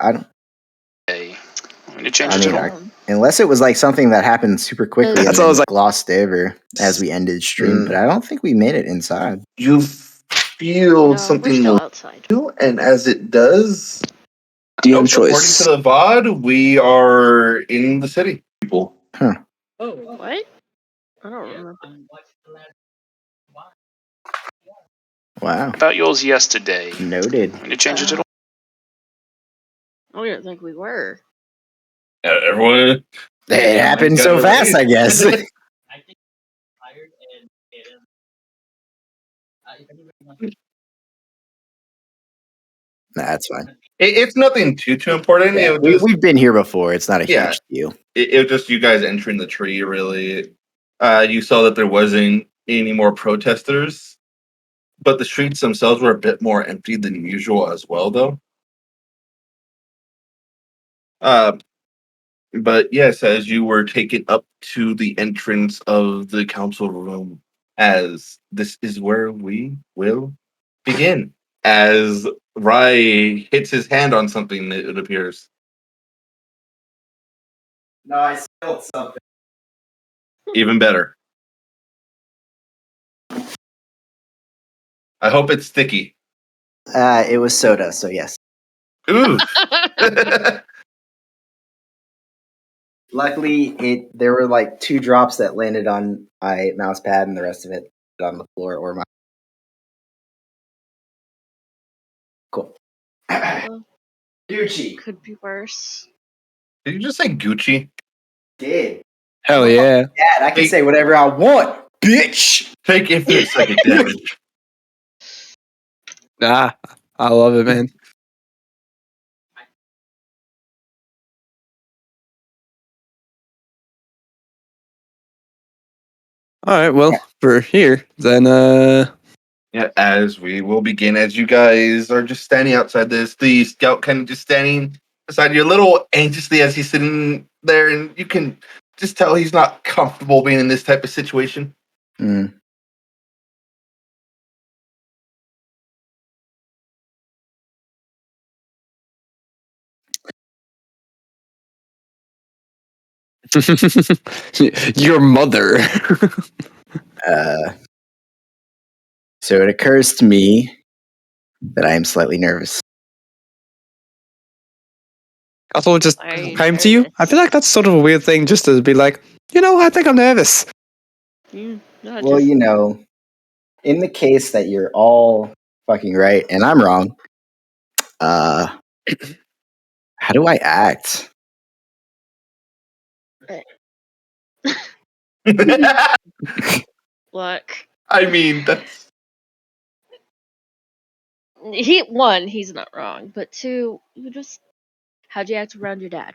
I don't. I'm going to change I it mean, at all. unless it was like something that happened super quickly and That's what I then was like- glossed over as we ended stream, but I don't think we made it inside. You feel No, something we're still outside. and as it does, DM according choice. to the VOD, we are in the city. People. Huh. Oh, what? I don't remember. Wow. About yours yesterday. Noted. I'm going to change it at all. I didn't think we were. Everyone. It happened so fast, I guess. That's fine. It's nothing too important. Yeah, we've been here before. It's not a huge deal. It was just you guys entering the tree, really. You saw that there wasn't any more protesters, but the streets themselves were a bit more empty than usual as well, though. But yes, as you were taken up to the entrance of the council room, as this is where we will begin. As Rai hits his hand on something, it appears. No, I spilled something. Even better. I hope it's sticky. It was soda, so yes. Ooh. Luckily, there were like 2 drops that landed on my mouse pad, and the rest of it on the floor or my. Cool. Gucci. Could be worse. Did you just say Gucci? Did. Hell yeah. Dad, I can say whatever I want, bitch. Take infinite psychic damage. Nah, I love it, man. All right, well, for here, then, Yeah, as we will begin, as you guys are just standing outside this, the scout kind of just standing beside you a little anxiously as he's sitting there, and you can just tell he's not comfortable being in this type of situation. Mm. your mother. So it occurs to me that I am slightly nervous. Also, just came to you. I feel like that's sort of a weird thing, just to be like, I think I'm nervous. Well, in the case that you're all fucking right and I'm wrong, how do I act? Look. I mean, that's... He's not wrong, but 2, how'd you act around your dad?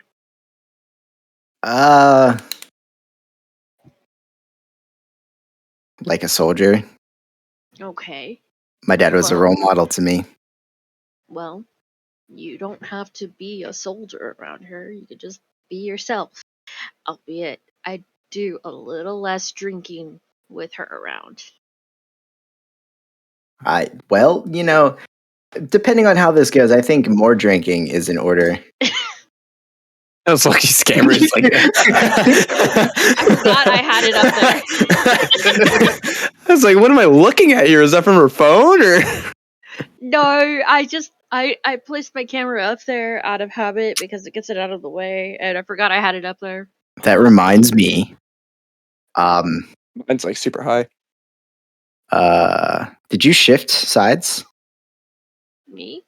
Like a soldier. Okay. My dad was a role model to me. Well, you don't have to be a soldier around her. You could just be yourself. Albeit, I do a little less drinking with her around. Depending on how this goes, I think more drinking is in order. That was lucky scammer. Just like, I forgot I had it up there. I was like, what am I looking at here? Is that from her phone or? No, I placed my camera up there out of habit because it gets it out of the way, and I forgot I had it up there. That reminds me. Mine's like super high. Did you shift sides? Me?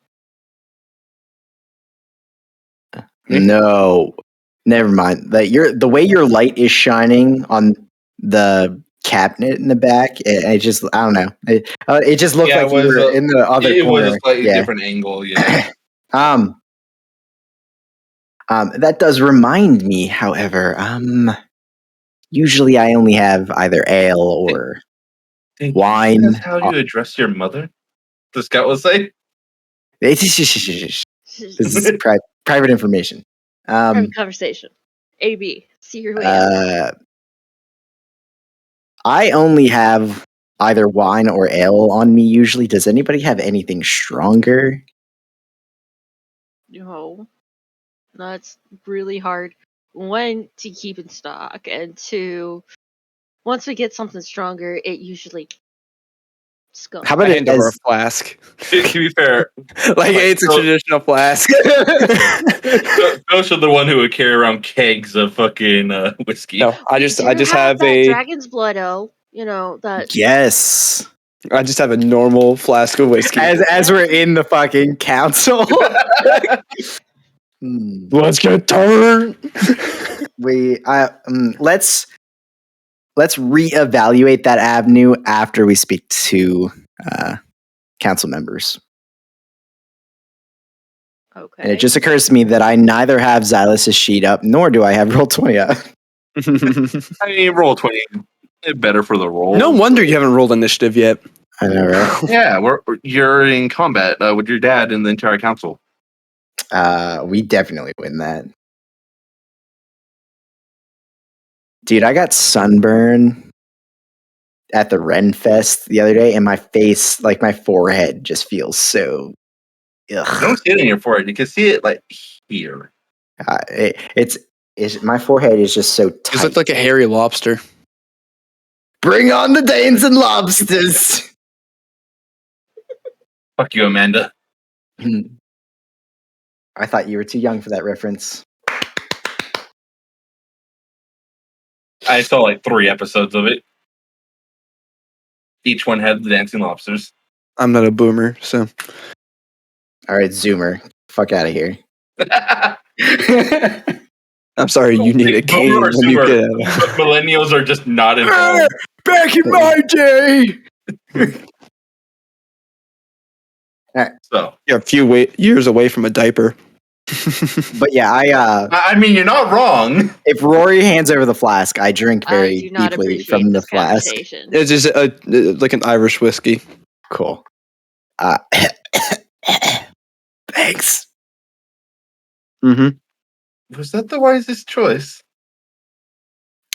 No, never mind. The way your light is shining on the cabinet in the back. I don't know. It just looked like you were in the other corner. It was a slightly different angle. Yeah. That does remind me, however. Usually I only have either ale or wine. That's how you address your mother? The scout will say. This is private information. Private conversation. AB. See your way out. I only have either wine or ale on me usually. Does anybody have anything stronger? No. That's really hard. One, to keep in stock, and two, once we get something stronger, it usually skunks. How about I hand over a flask? To be fair, Like it's a traditional flask. Ghost are the one who would carry around kegs of fucking whiskey. No, I just have that a dragon's blood ale. You know that. Yes. I just have a normal flask of whiskey. As we're in the fucking council. Let's get turned. Let's reevaluate that avenue after we speak to council members. Okay. And it just occurs to me that I neither have Xylus's sheet up, nor do I have Roll20 up. I mean, Roll20 is better for the roll. No wonder you haven't rolled initiative yet. I know, right? Yeah, you're in combat with your dad and the entire council. We definitely win that. Dude, I got sunburn at the Ren Fest the other day, and my face, like my forehead, just feels so. Ugh. Don't see it in your forehead. You can see it like here. It's my forehead is just so tight. You look like a hairy lobster. Bring on the Danes and lobsters. Fuck you, Amanda. I thought you were too young for that reference. I saw like 3 episodes of it. Each one had the dancing lobsters. I'm not a boomer, so. All right, Zoomer, fuck out of here. I'm sorry, you need a cane when you get out. Millennials are just not involved. Back in my day. So you're a few years away from a diaper. But yeah, I mean, you're not wrong. If Rory hands over the flask, I drink very deeply from the flask. It's just like an Irish whiskey. Cool. Thanks. Mm-hmm. Was that the wisest choice?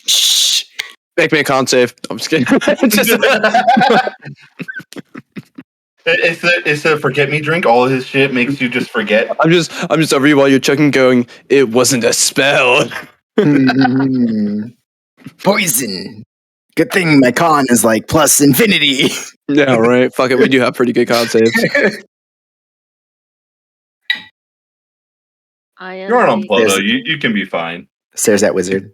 Shh. Make me a con save. I'm just kidding. It's a forget me drink. All of his shit makes you just forget. I'm just over you while you're chugging, going, it wasn't a spell. Poison. Good thing my con is like plus infinity. Yeah, right. Fuck it. We do have pretty good con saves. You're on Pluto. You can be fine. Stares at wizard.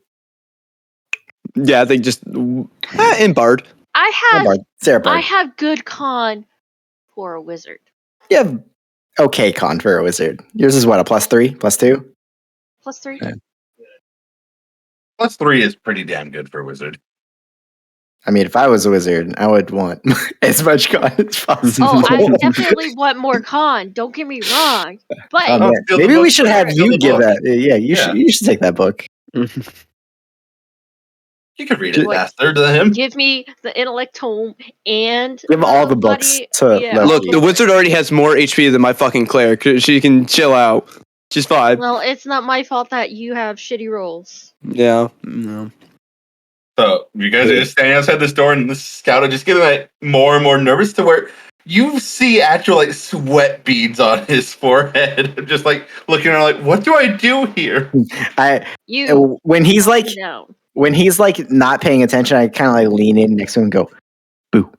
Yeah, they just in Bard. I have good con for a wizard. You have okay con for a wizard. Yours is what, a +3, +2? +3. Yeah. +3 is pretty damn good for a wizard. I mean, if I was a wizard, I would want as much con as possible. Oh, I definitely want more con. Don't get me wrong. But maybe we should have you give that. Yeah, you should take that book. You can read it faster than him. Give me the intellect tome and give all the books to Look, the wizard already has more HP than my fucking cleric. She can chill out. She's fine. Well, it's not my fault that you have shitty rolls. Yeah. No. So you guys are just standing outside this door, and the scout are just getting like more and more nervous to where you see actual like sweat beads on his forehead. Just like looking around, like, what do I do here? When he's like not paying attention, I kind of like lean in next to him and go, "Boo."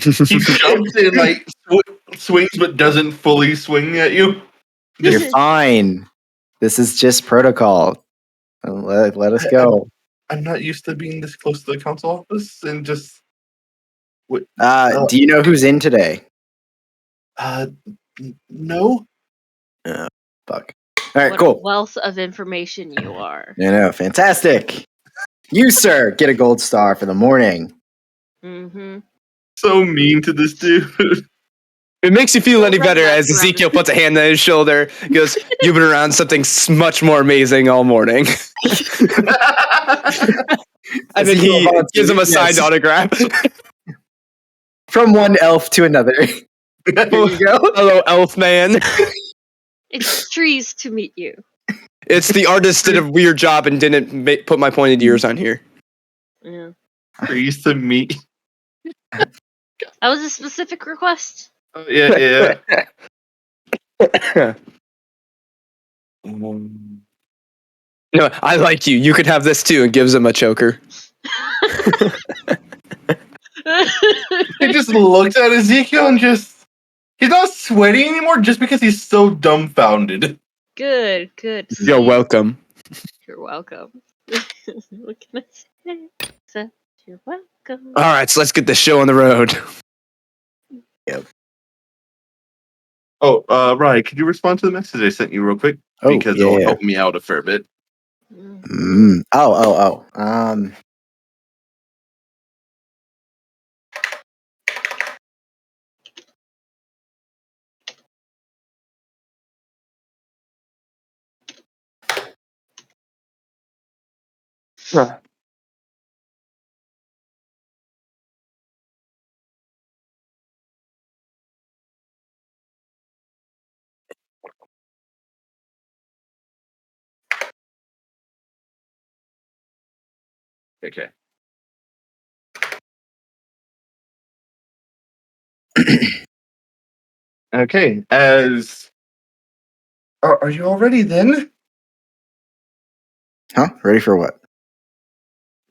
He jumps in like swings, but doesn't fully swing at you. You're fine. This is just protocol. Let us go. I'm not used to being this close to the council office and just. Do you know who's in today? No. Fuck. All right, what cool. A wealth of information you are. I know, fantastic. You, sir, get a gold star for the morning. Mm-hmm. So mean to this dude. It makes you feel any better as Ezekiel puts a hand on his shoulder. He goes, "You've been around something much more amazing all morning." And then he gives him a signed autograph. From one elf to another. There you go. Hello, elf man. It's trees to meet you. It's the artist did a weird job and didn't put my pointed ears on here. Yeah. Trees to meet. That was a specific request. Oh, yeah. No, I like you. You could have this too, and gives him a choker. He just looks at Ezekiel and he's not sweating anymore just because he's so dumbfounded. Good. You're See? welcome. You're welcome. What can I say? Except you're welcome. All right, so let's get the show on the road. Oh, Ryan, could you respond to the message I sent you real quick? Oh, Because yeah, it'll yeah. help me out a fair bit. Oh. Okay. Okay, are you all ready then? Huh? Ready for what?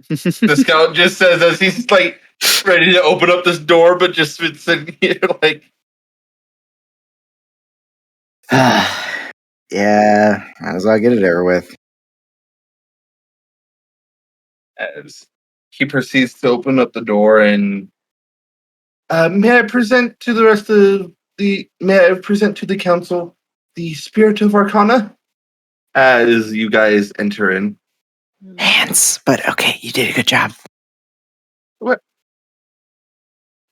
The scout just says as he's like ready to open up this door, but just been sitting here like, Yeah, might as well get it over with. as he proceeds to open up the door and may I present to the council the spirit of Arcana as you guys enter in. Hands, but okay, you did a good job. What?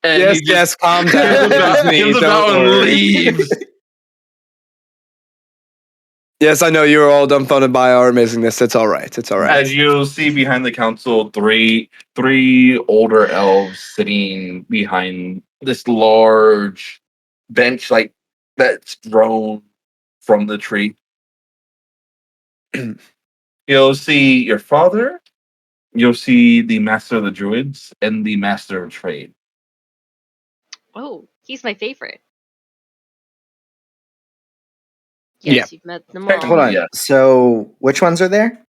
And Yes, calm down. It was me. gives Don't about and worry. leaves. Yes, I know you were all dumbfounded by our amazingness. It's all right. It's all right. As you'll see behind the council, three older elves sitting behind this large bench, like that's grown from the tree. You'll see your father. You'll see the master of the druids and the master of trade. Oh, he's my favorite. Yeah. Yes, you've met them all. Hold on. Yeah. So, which ones are there?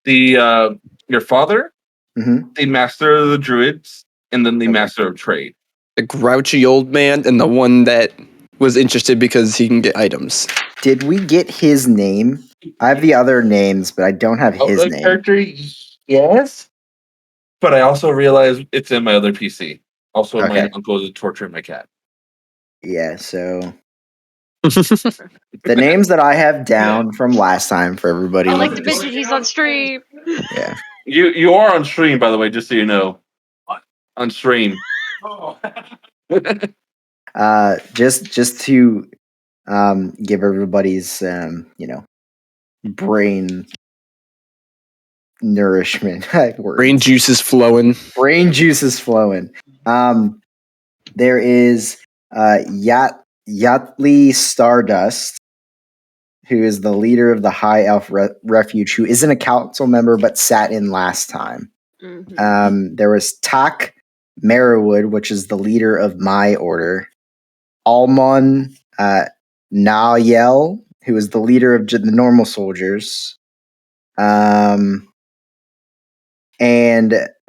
The your father, Mm-hmm. the master of the druids, and then the Okay. master of trade. The grouchy old man and the one that was interested because he can get items. Did we get his name? I have the other names, but I don't have his The name. character, yes. But I also realized it's in my other PC. Also, Okay. my uncle is torturing my cat. Yeah, so the names that I have down from last time for everybody. I like to mention he's on stream. Yeah. You are on stream, by the way, just so you know. What? On stream. Just to give everybody's brain nourishment. Brain juice is flowing. Brain juice is flowing. There is Yatli Stardust, who is the leader of the High Elf Refuge, who isn't a council member but sat in last time. Mm-hmm. There was Tak Merrwood, which is the leader of my order. Almon Nayel, who is the leader of the normal soldiers. And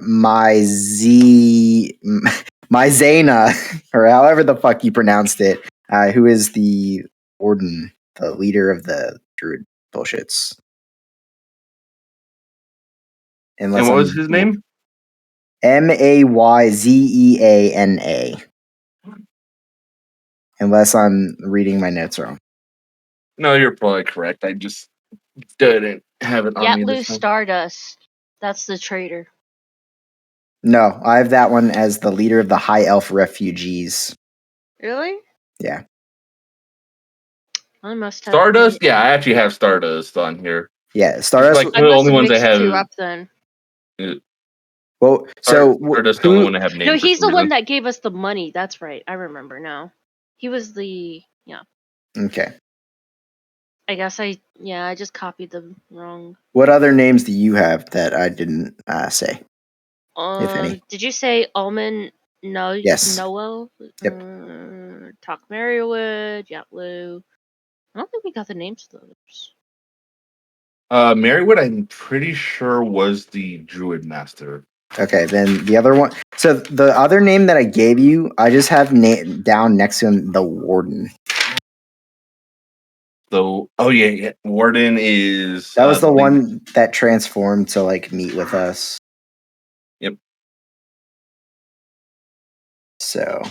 Myzana, or however the fuck you pronounced it, who is the warden, the leader of the druid bullshits. And what was his name? Mayzeana. Unless I'm reading my notes wrong. No, you're probably correct. I just didn't have it on me Yatlu this time. Stardust. That's the traitor. No, I have that one as the leader of the High Elf Refugees. Really? Yeah. I must have Stardust? Yeah, I actually have Stardust on here. Yeah, Stardust. Like the only ones I mixed have. two up then. Well, so Stardust, the only one I have named. No, he's the one that gave us the money. That's right. I remember now. He was the Okay. I guess I just copied them wrong. What other names do you have that I didn't say? If any. Did you say Almond? No. Yes. Noel. Yep. Talk Merrywood. Yatlu. I don't think we got the names of those. Marywood, I'm pretty sure was the Druid Master. Okay, then the other one. So the other name that I gave you, I just have down next to him the Warden. So, yeah. Warden is That was the one that transformed to like meet with us. Yep. So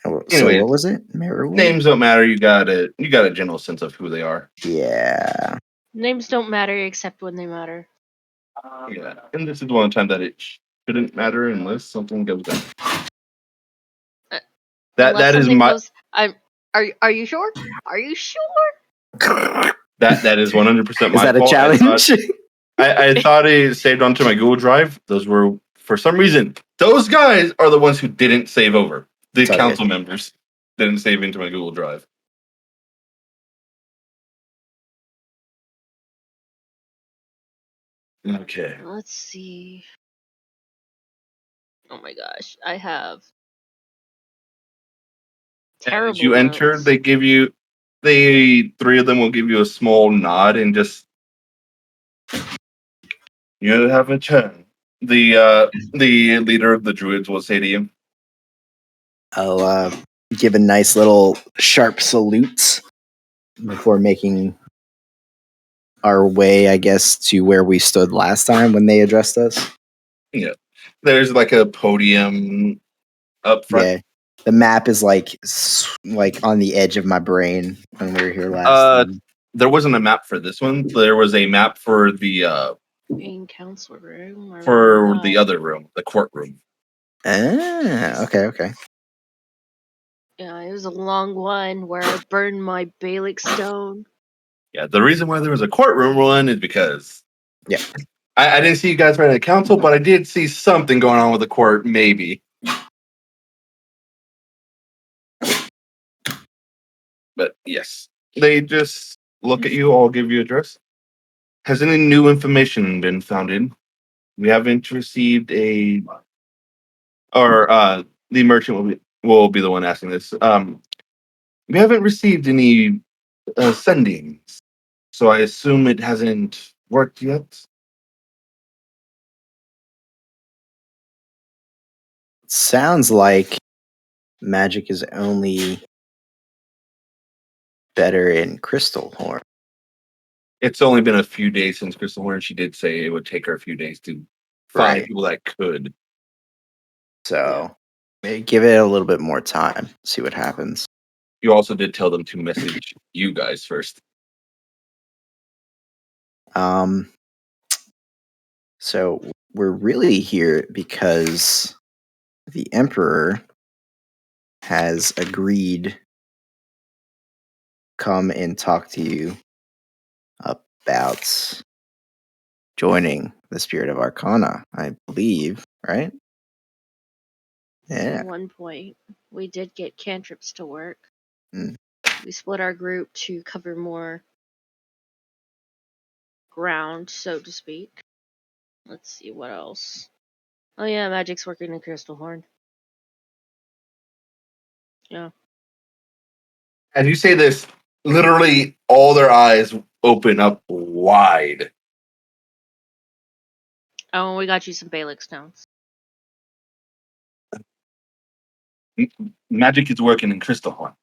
Anyways, what was it? Marywood? Names don't matter. You got a general sense of who they are. Yeah. Names don't matter except when they matter. Yeah, and this is one time that it shouldn't matter unless something goes down. That is my. Are you sure? Are you sure? That is 100% my Is that a fault. challenge? I thought it saved onto my Google Drive. Those were, for some reason, those guys are the ones who didn't save over. The council members didn't save into my Google Drive. Okay. Let's see. Oh my gosh, I have terrible. As you enter, notes. they give you, three of them will give you a small nod and just, you have a turn. The leader of the druids will say to you, I'll give a nice little sharp salute before making our way, I guess, to where we stood last time when they addressed us. Yeah. There's like a podium up front. Yeah. The map is like on the edge of my brain when we were here last time. There wasn't a map for this one. There was a map for the main council room. for the other room, the courtroom. Okay. Yeah, it was a long one where I burned my Balic stone. Yeah, the reason why there was a courtroom one is because Yeah. I didn't see you guys right at the council, but I did see something going on with the court, maybe. But yes, they just look at you, all give you address. Has any new information been found in? We haven't received the merchant will be the one asking this. We haven't received any sendings, so I assume it hasn't worked yet. Sounds like magic is only better in Crystal Horn. It's only been a few days since Crystal Horn. She did say it would take her a few days to find Right. people that could. So give it a little bit more time. See what happens. You also did tell them to message you guys first. So we're really here because the Emperor has agreed come and talk to you about joining the Spirit of Arcana, I believe, right? Yeah. At one point, we did get cantrips to work. Mm. We split our group to cover more ground, so to speak. Let's see what else. Oh yeah, magic's working in Crystal Horn. Yeah. As you say this, literally all their eyes open up wide. Oh, we got you some Balic stones. Magic is working in Crystal Horn.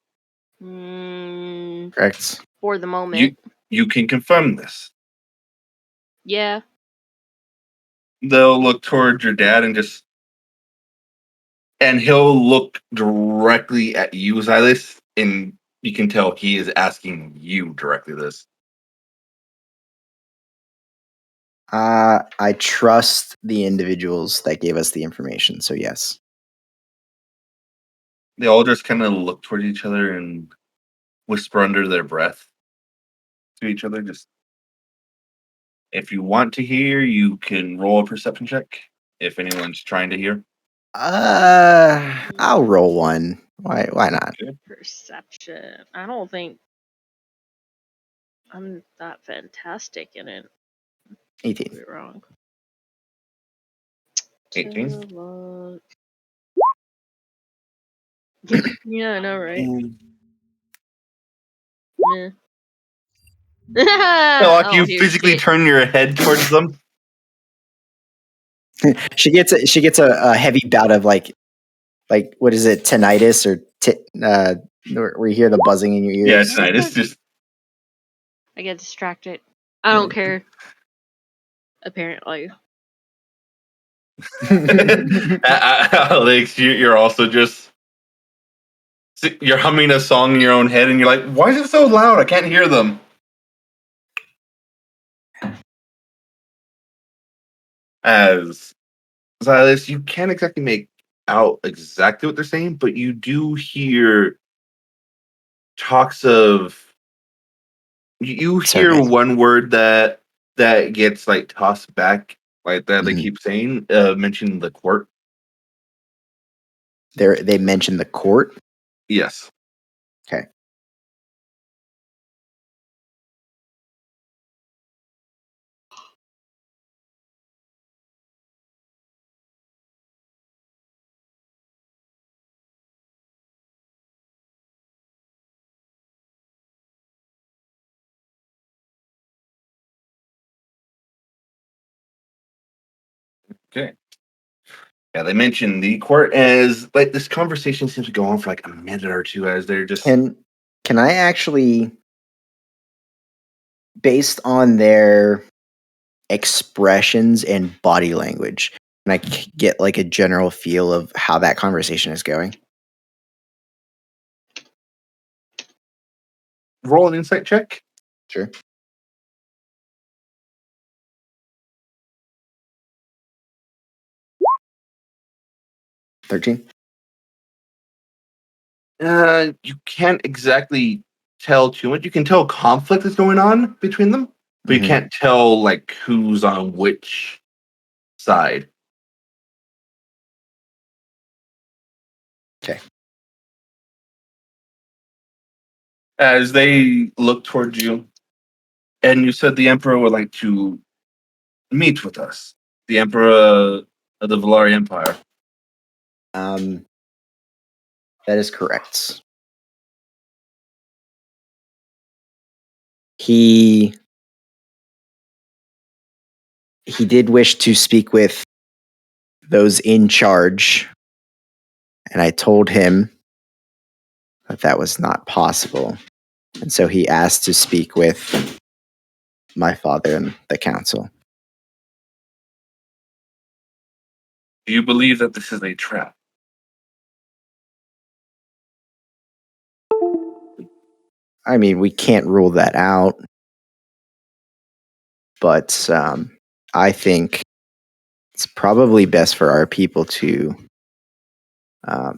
Correct. For the moment. You can confirm this. Yeah. They'll look towards your dad and he'll look directly at you, Xylus, and you can tell he is asking you directly this. I trust the individuals that gave us the information, so yes. They all just kind of look toward each other and whisper under their breath to each other. Just, if you want to hear, you can roll a perception check. If anyone's trying to hear, I'll roll one. Why not? Perception. I don't think I'm that fantastic in it. 18. Could be wrong. 18. Yeah, I know, right? Meh. Like you physically turn your head towards them. She gets a heavy bout of like what is it, tinnitus or where you hear the buzzing in your ears. Yeah, tinnitus. Just I get distracted. I don't care. Apparently. Alex, you're also just you're humming a song in your own head, and you're like, "Why is it so loud? I can't hear them." As Silas, you can't exactly make out exactly what they're saying, but you do hear talks of. You hear Okay. one word that gets like tossed back, like that they Mhm. keep saying, mentioning the court. They mentioned the court. Yes. Okay. Okay. Yeah, they mentioned the court as like this conversation seems to go on for like a minute or two as they're just. Can I actually, based on their expressions and body language, can I get like a general feel of how that conversation is going? Roll an insight check. Sure. 13. You can't exactly tell too much. You can tell conflict is going on between them, but you Mhm. can't tell like who's on which side. Okay. As they look towards you, and you said the Emperor would like to meet with us. The Emperor of the Valari Empire. That is correct. He did wish to speak with those in charge, and I told him that was not possible. And so he asked to speak with my father and the council. Do you believe that this is a trap? I mean, we can't rule that out, but I think it's probably best for our people to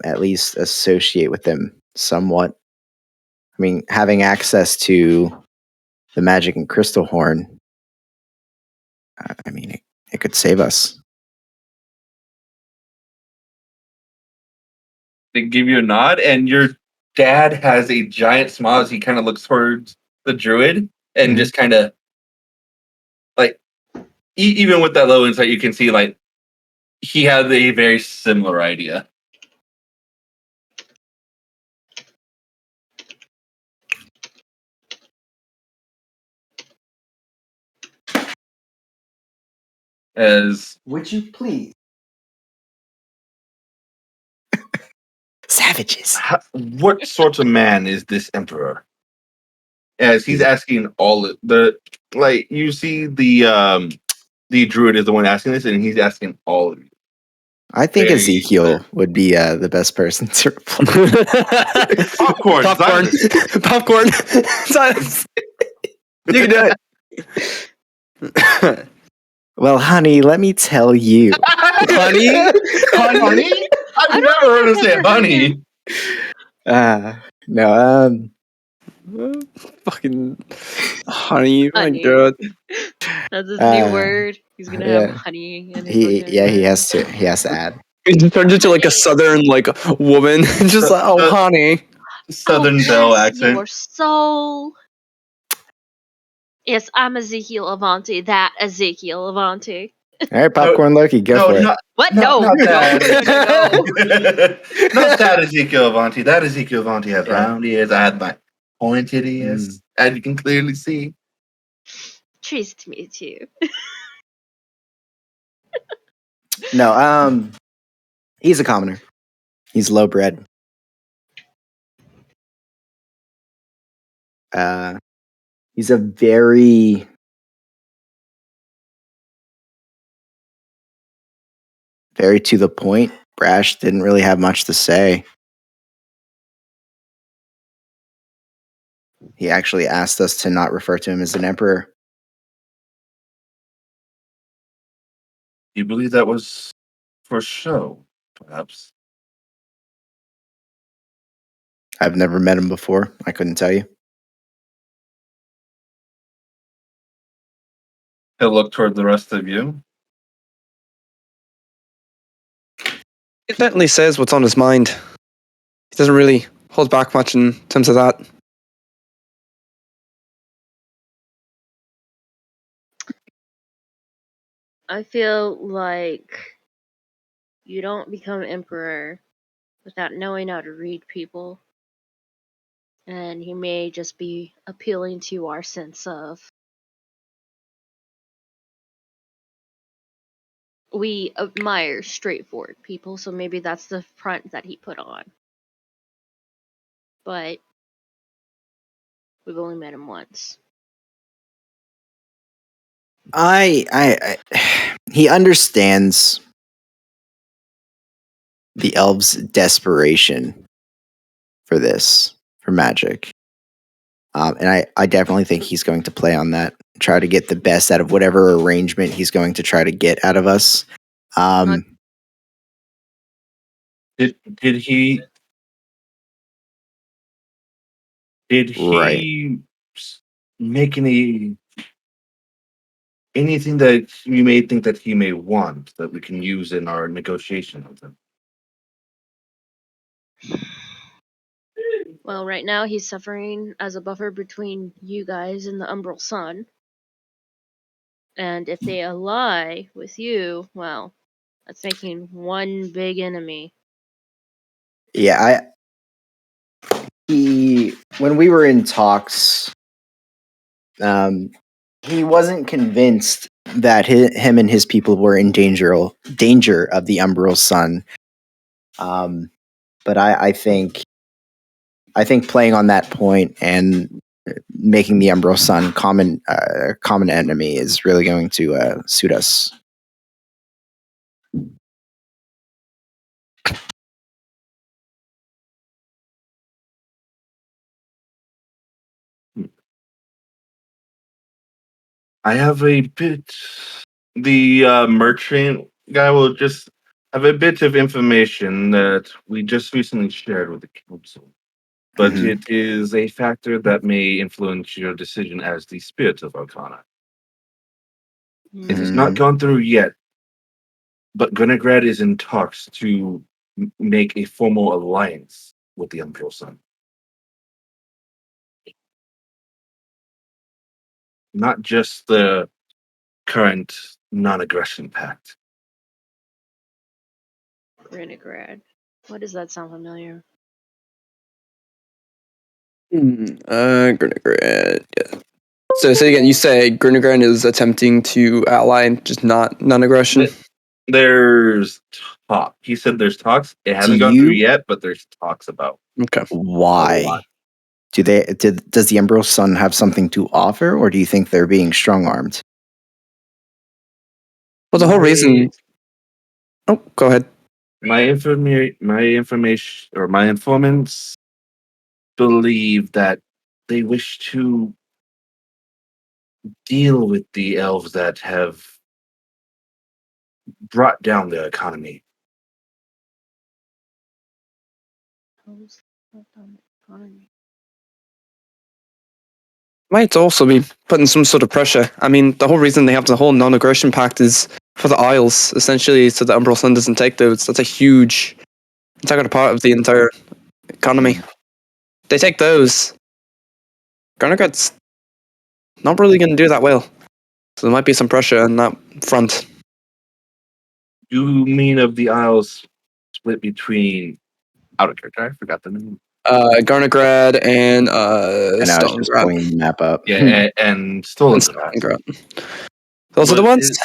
at least associate with them somewhat. I mean, having access to the magic and crystal horn, I mean, it could save us. They give you a nod, and your dad has a giant smile as he kind of looks towards the druid and just kind of like, even with that low insight, you can see like he had a very similar idea. As Would you please? Savages. what sort of man is this emperor? As he's asking all the like, you see the druid is the one asking this, and he's asking all of you. I think Very Ezekiel would be the best person to reply. popcorn. Popcorn. Silence. You can do it. Well, honey, let me tell you. Honey? Honey? I've never heard him say honey. No, Fucking honey, my Honey. god. That's his new word. He's gonna have yeah. honey in his He has to add. He just turns into like a southern like woman. Just like, oh honey. Southern Belle bless accent. your soul. Yes, I'm Ezekiel Avanti. That Ezekiel Avanti. All right, Popcorn Loki, go for it. What? Not No. that. Not that Ezekiel Avanti. That Ezekiel Avanti has Yeah. round ears. I had my pointed ears, as you can clearly see. Trees to me too. No, he's a commoner. He's low bred. He's a very to the point. Brash didn't really have much to say. He actually asked us to not refer to him as an emperor. You believe that was for show, perhaps? I've never met him before. I couldn't tell you. He'll look toward the rest of you. He certainly says what's on his mind. He doesn't really hold back much in terms of that. I feel like you don't become emperor without knowing how to read people. And he may just be appealing to our sense of. We admire straightforward people, so maybe that's the front that he put on. But we've only met him once. He understands the elves' desperation for this, for magic. And I definitely think he's going to play on that, try to get the best out of whatever arrangement he's going to try to get out of us. Did he Right. make anything that you may think that he may want that we can use in our negotiation with him? Well, right now he's suffering as a buffer between you guys and the Umbral Sun. And if they ally with you, well, that's making one big enemy. Yeah, when we were in talks, he wasn't convinced that him and his people were in danger of the Umbral Sun. But I think playing on that point and making the Umbral Sun common enemy is really going to suit us. I have a bit. The merchant guy will just have a bit of information that we just recently shared with the council. But Mhm. it is a factor that may influence your decision as the spirit of Arcana. It has not Mm. gone through yet, but Gunegrad is in talks to make a formal alliance with the Umbral Sun. Not just the current non-aggression pact. Grinigrad. Why does that sound familiar? Grunegran. Yeah. So say again, you say Grunegran is attempting to ally and just not non-aggression? There's talk. He said there's talks. It hasn't gone through yet, but there's talks about. Okay. Why? Does the Umbral Sun have something to offer, or do you think they're being strong-armed? Well, the whole reason... Oh, go ahead. My information or my informants believe that they wish to deal with the elves that have brought down the economy. Might also be putting some sort of pressure. I mean, the whole reason they have the whole non-aggression pact is for the Isles, essentially, so the Umbral Sun doesn't take those. That's a huge, integral part of the entire economy. They take those. Garnagrad's not really going to do that well. So there might be some pressure on that front. You mean of the Isles split between out of character? I forgot the name. Garnigrad and And I was just Stonegrad. pulling the map up. Yeah, and stolen And grass. Stonegrad. Those are the What ones.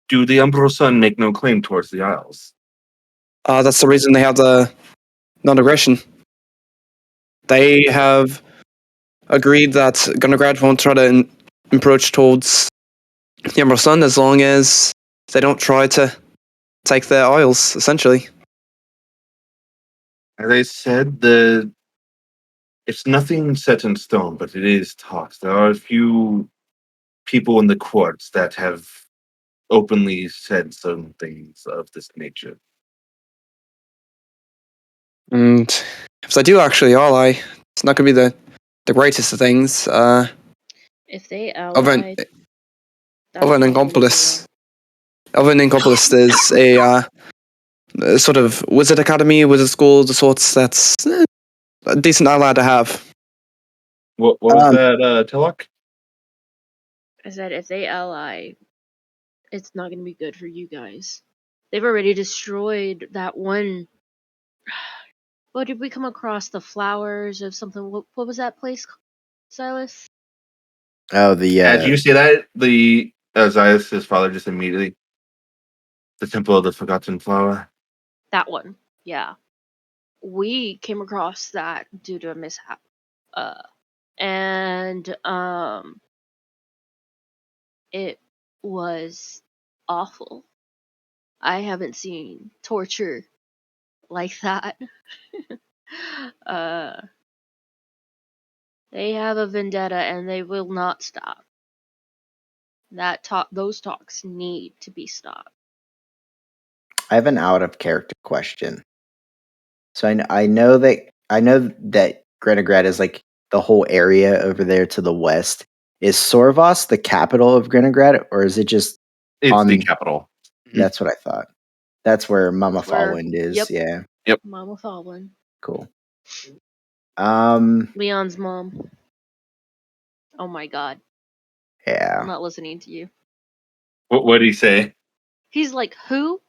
Do the Umbral Sun make no claim towards the Isles? That's the reason they have the non-aggression. They have agreed that Garnigrad won't try to approach towards the Emerald Sun as long as they don't try to take the Isles, essentially. As I said, it's nothing set in stone, but it is talks. There are a few people in the courts that have openly said some things of this nature. And if they do actually ally, it's not going to be the greatest of things. If they Of an, ally, that's of an probably Incompolis. Of an Incompolis, there's a sort of wizard academy, wizard school, the sorts that's a decent ally to have. What was Um, that, Tillock? I said if they ally, it's not going to be good for you guys. They've already destroyed that one. What did we come across? The flowers of something. What was that place, Silas? Oh, the As you say that, the Zias' father just immediately, the Temple of the Forgotten Flower. That one. Yeah. We came across that due to a mishap. And it was awful. I haven't seen torture like that. uh, they have a vendetta and they will not stop. Those talks need to be stopped. I have an out of character question. So I know that Grenigrad is like the whole area over there to the west. Is Sorvos the capital of Grenigrad, or is it just It's the on? capital. That's what I thought. That's where Mama That's where- Fallwind is. yep. Yeah, Mama Fallon. cool. Leon's mom. Oh my god. I'm Yeah. not listening to you. What did he say? He's like, who?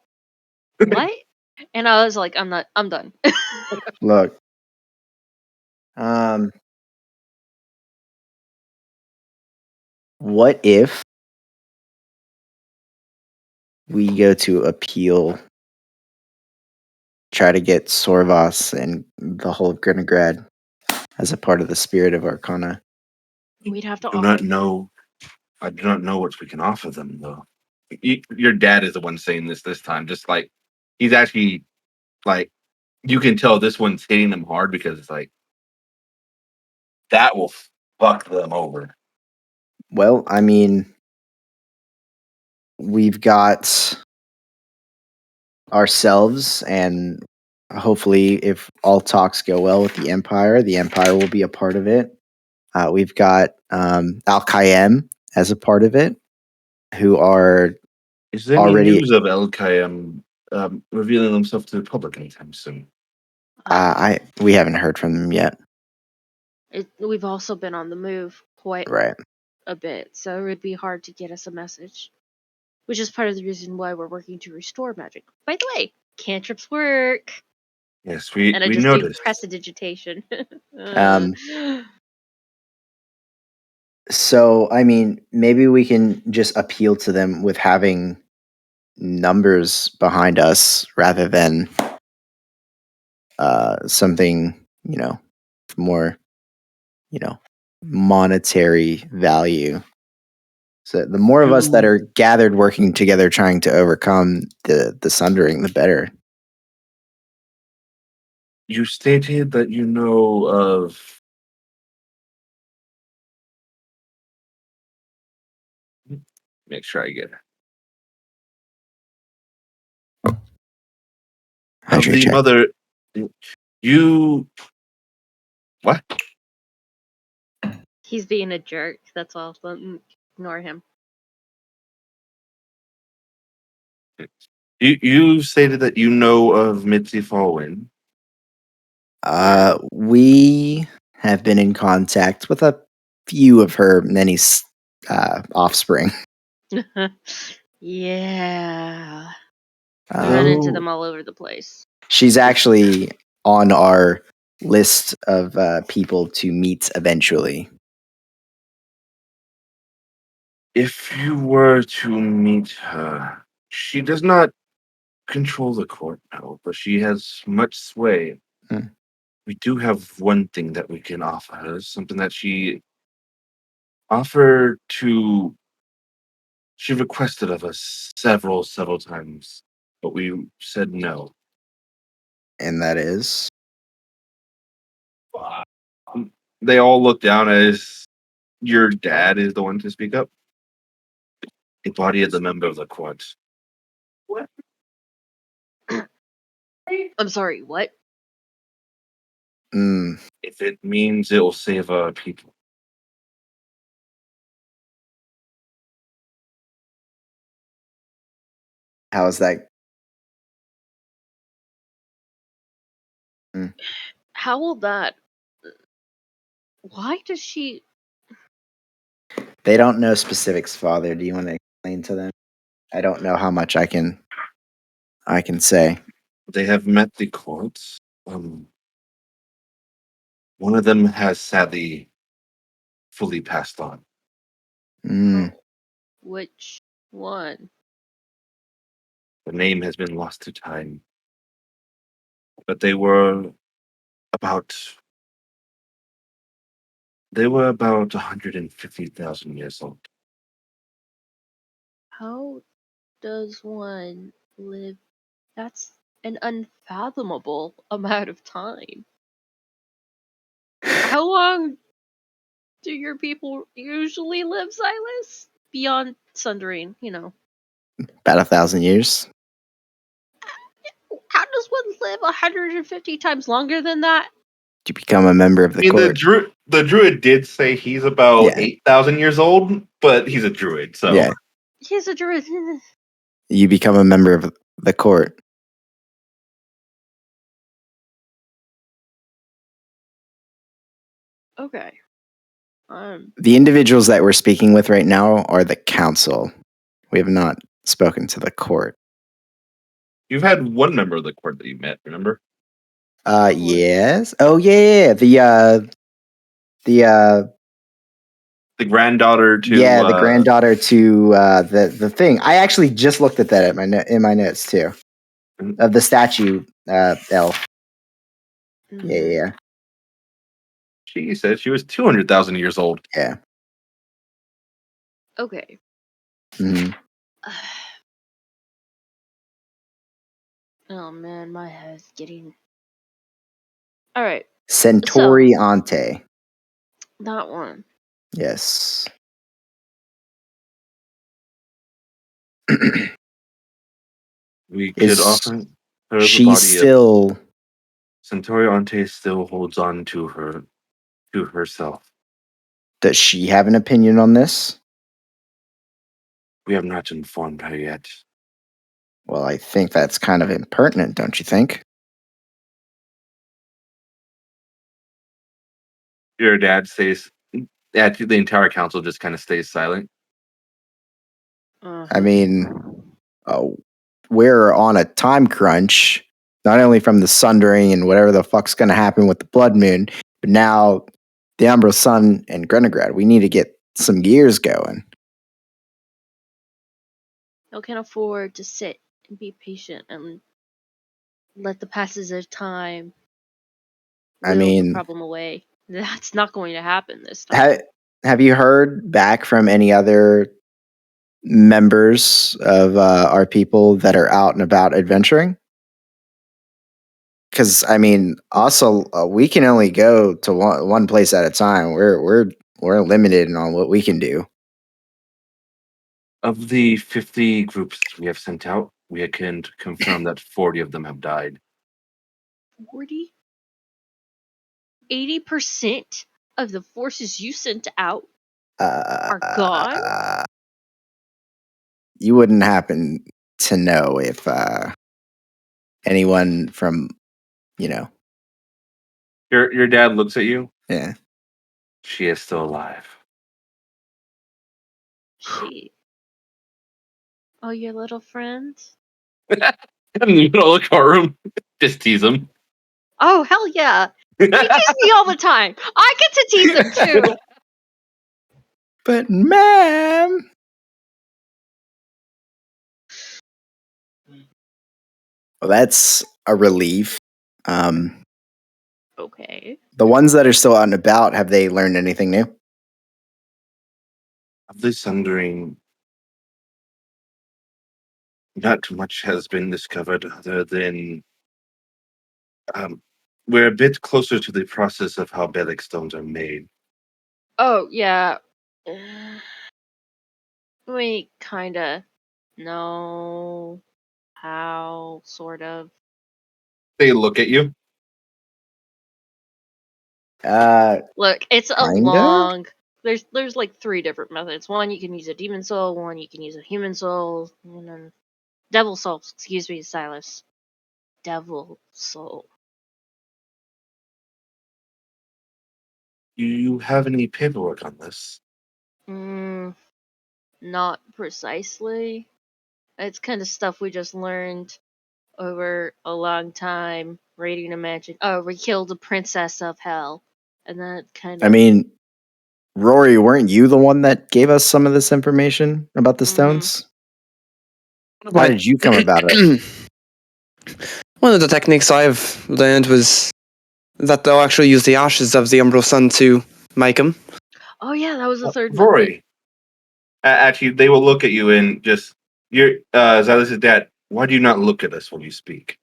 What? And I was like, I'm done. Look. What if we go to appeal, try to get Sorvos and the whole of Grenigrad as a part of the Spirit of Arcana? We'd have to Do offer not them. know. I do not know what we can offer them, though. Your dad is the one saying this time. Just like he's actually like, you can tell this one's hitting them hard because it's like that will fuck them over. Well, I mean, we've got ourselves, and hopefully, if all talks go well with the Empire will be a part of it. We've got Al Qaim as a part of it, who are Is there any already. news of El Kayam revealing himself to the public anytime soon? We haven't heard from them yet. We've also been on the move quite Right. a bit, so it would be hard to get us a message. Which is part of the reason why we're working to restore magic. By the way, cantrips work. Yes, we And I just noticed. do prestidigitation. Um, So, I mean, maybe we can just appeal to them with having numbers behind us rather than something, more, monetary value. So the more of us that are gathered working together trying to overcome the sundering, the better. You stated that you know of. Make sure I get it. Of Hydrate the check. mother. You. What? He's being a jerk. That's all. So ignore him. You stated that you know of Mitzi Fallwin. We have been in contact with a few of her many offspring. Yeah. We run into them all over the place. She's actually on our list of people to meet eventually. If you were to meet her, she does not control the court now, but she has much sway. Hmm. We do have one thing that we can offer her, something that she offered to. She requested of us several times, but we said no. And that is They all look down as your dad is the one to speak up. A body of the member of the court. I'm sorry, what? If it means it will save our people. how is that? How will that. Why does she. They don't know specifics, Father. Do you want to explain to them? I don't know how much I can say. They have met the courts. One of them has sadly fully passed on. Mm, Which one? The name has been lost to time. But about they were about 150,000 years old. How does one live? That's an unfathomable amount of time. How long do your people usually live, Silas? Beyond Sundering, you know. about 1,000 years. How does one live 150 times longer than that? To become a member of the court. The druid did say he's about Yeah. 8,000 years old, but he's a druid, so Yeah. He's a druid. You become a member of the court. Okay. The individuals that we're speaking with right now are the council. We have not spoken to the court. you've had one member of the court that you met, remember? Yes. Oh, yeah. The The granddaughter to the granddaughter to the thing. I actually just looked at that at in my notes too. Of the statue elf. Yeah. She said she was 200,000 years old. Yeah. Okay. Hmm. Oh man, my head's getting. Alright, Centauri Ante. that one. Yes. We could offer her the She's body of still. Centauri Ante still holds on to herself. Does she have an opinion on this? We have not informed her yet. Well, I think that's kind of impertinent, don't you think? Your dad stays. The entire council just kind of stays silent. I mean, we're on a time crunch, not only from the sundering and whatever the fuck's going to happen with the blood moon, but now the Umbral Sun and Grenograd. We need to get some gears going. I can afford to sit and be patient and let the passes of time whittle the problem away. That's not going to happen this time. Have you heard back from any other members of our people that are out and about adventuring? Because I mean, also we can only go to one place at a time. We're limited on what we can do. Of the 50 groups we have sent out, we can confirm that 40 of them have died. 40? 80% of the forces you sent out are gone? You wouldn't happen to know if anyone from, Your dad looks at you. yeah. She is still alive. She. Oh, your little friend? In the middle of the courtroom, just tease him. Oh, hell yeah. He teases me all the time. I get to tease him too. But, ma'am. Well, that's a relief. Okay. The ones that are still out and about, have they learned anything new? Of the Sundering, not much has been discovered other than we're a bit closer to the process of how Belic stones are made. Oh, yeah. We kinda know how, sort of. They look at you. Look, it's a Kinda? long. There's like 3 different methods. One, you can use a demon soul. One, you can use a human soul. And then devil soul. Excuse me, Silas. Devil soul. Do you have any paperwork on this? Not precisely. It's kind of stuff we just learned over a long time reading a magic. Oh, we killed the princess of hell, and that kind I of. mean, Rory, weren't you the one that gave us some of this information about the stones? How did you come about it? One of the techniques I've learned was that they'll actually use the ashes of the Umbral Sun to make them. Oh yeah, that was the third method. Rory, actually, they will look at you and just, you're, Xylus's dad, why do you not look at us when you speak?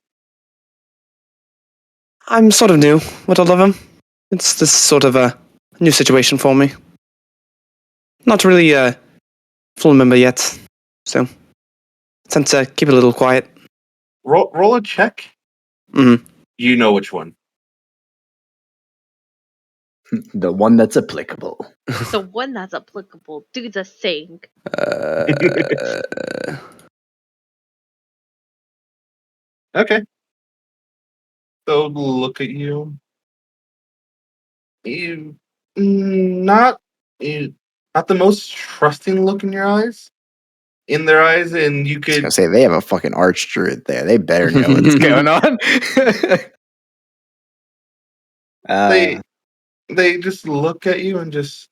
I'm sort of new with all of them. It's this sort of a new situation for me. Not really a full member yet, so tend to keep it a little quiet. Roll a check. Mm-hmm. You know which one. The one that's applicable. The one that's applicable. Do the thing. Okay. So look at you. You not you, not the most trusting look in your eyes. In their eyes, and you I was gonna could say they have a fucking archdruid there. They better know what's going on. they they just look at you and just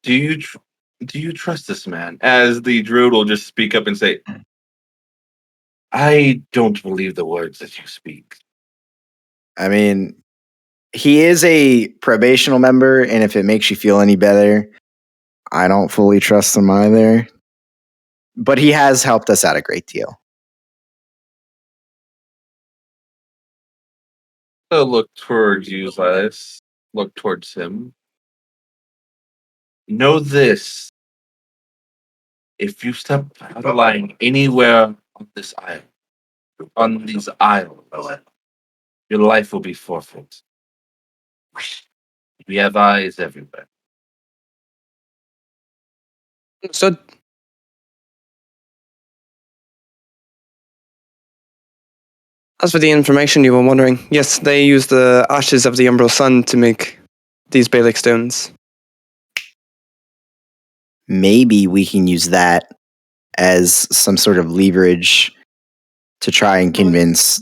do you do you trust this man? As the druid will just speak up and say, I don't believe the words that you speak. I mean, he is a probational member, and if it makes you feel any better, I don't fully trust him either. But he has helped us out a great deal. So look towards you, Silas. Look towards him. Know this. If you step out of line anywhere on this island, on these islands, your life will be forfeit. We have eyes everywhere. So, as for the information you were wondering, yes, they use the ashes of the Umbral Sun to make these Balic stones. Maybe we can use that as some sort of leverage to try and convince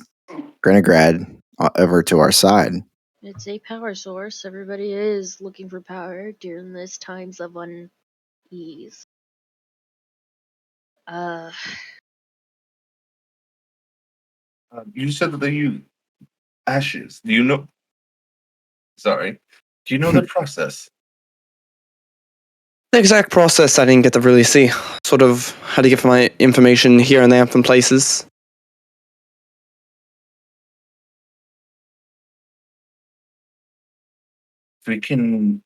Grenigrad over to our side. It's a power source. Everybody is looking for power during these times of unease. You said that they use ashes. Do you know? Sorry. Do you know the process? The exact process I didn't get to really see. Sort of had to get my information here and there from places. If we can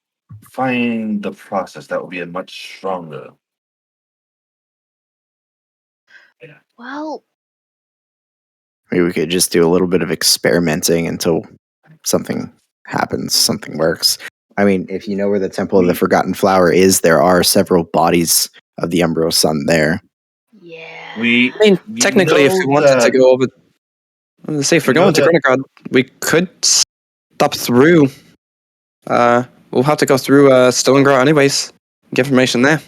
find the process, that would be a much stronger. Well, Maybe we could just do a little bit of experimenting until something happens, something works. I mean, if you know where the Temple of the Forgotten Flower is, there are several bodies of the Umbral Sun there. yeah. I mean, technically, if we wanted to go over, let's say if we're going to Grenigrad, we could stop through. We'll have to go through Stonegrow anyways. Get information there.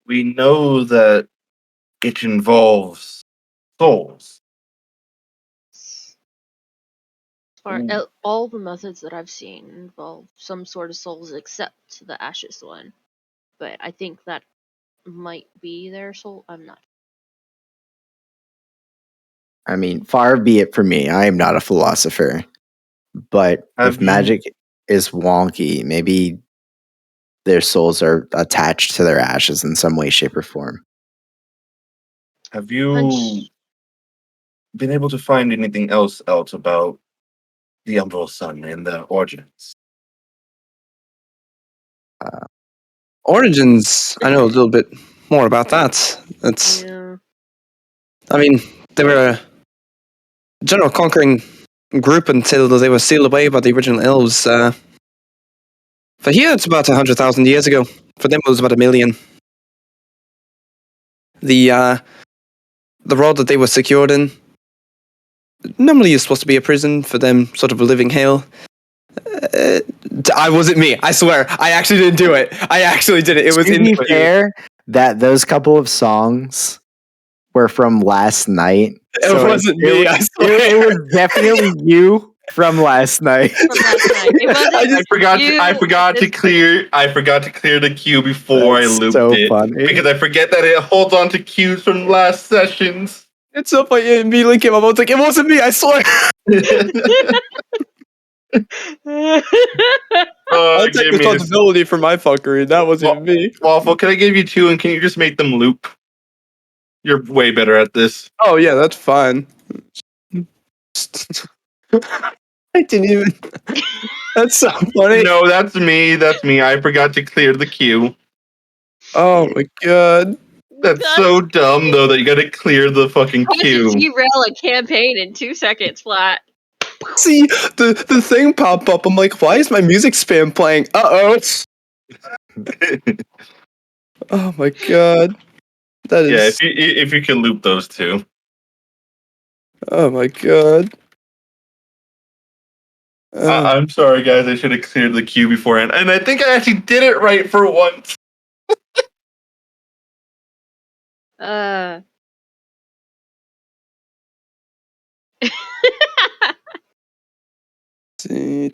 We know that it involves souls. All the methods that I've seen involve some sort of souls except the Ashes one. But I think that might be their soul. I'm not. I mean, far be it from me. I am not a philosopher. But if magic is wonky, maybe their souls are attached to their ashes in some way, shape, or form. Have you Hunch. been able to find anything else about the Umbral Sun and the origins? Origins, I know a little bit more about that. It's, Yeah. I mean, they were a general conquering group until they were sealed away by the original elves. For here, it's about 100,000 years ago. For them, it was about 1,000,000. The rod that they were secured in normally is supposed to be a prison for them, sort of a living hell. I wasn't me. I swear. I actually didn't do it. I actually did it. It was to in be the queue. fair, that those couple of songs were from last night. It wasn't me. I swear. It was definitely you from last night. From last night. It wasn't. I I you forgot at to this clear. I forgot to clear the queue before That's I looped so it funny. because I forget that it holds on to queues from last sessions. It's so funny. It immediately came up. I was like, it wasn't me. I swear. I'll take Give me this. responsibility for my fuckery. That wasn't me. Waffle, can I give you two and can you just make them loop? You're way better at this. Oh yeah, that's fine. I didn't even. That's so funny. No, that's me. That's me. I forgot to clear the queue. Oh my god. That's so dumb though that you gotta clear the fucking How to queue. derail a campaign in 2 seconds flat. See the thing pop up. I'm like, why is my music spam playing? Oh. Oh my god. That is. Yeah, if you can loop those two. Oh my god. I'm sorry, guys. I should have cleared the queue beforehand, and I think I actually did it right for once. See,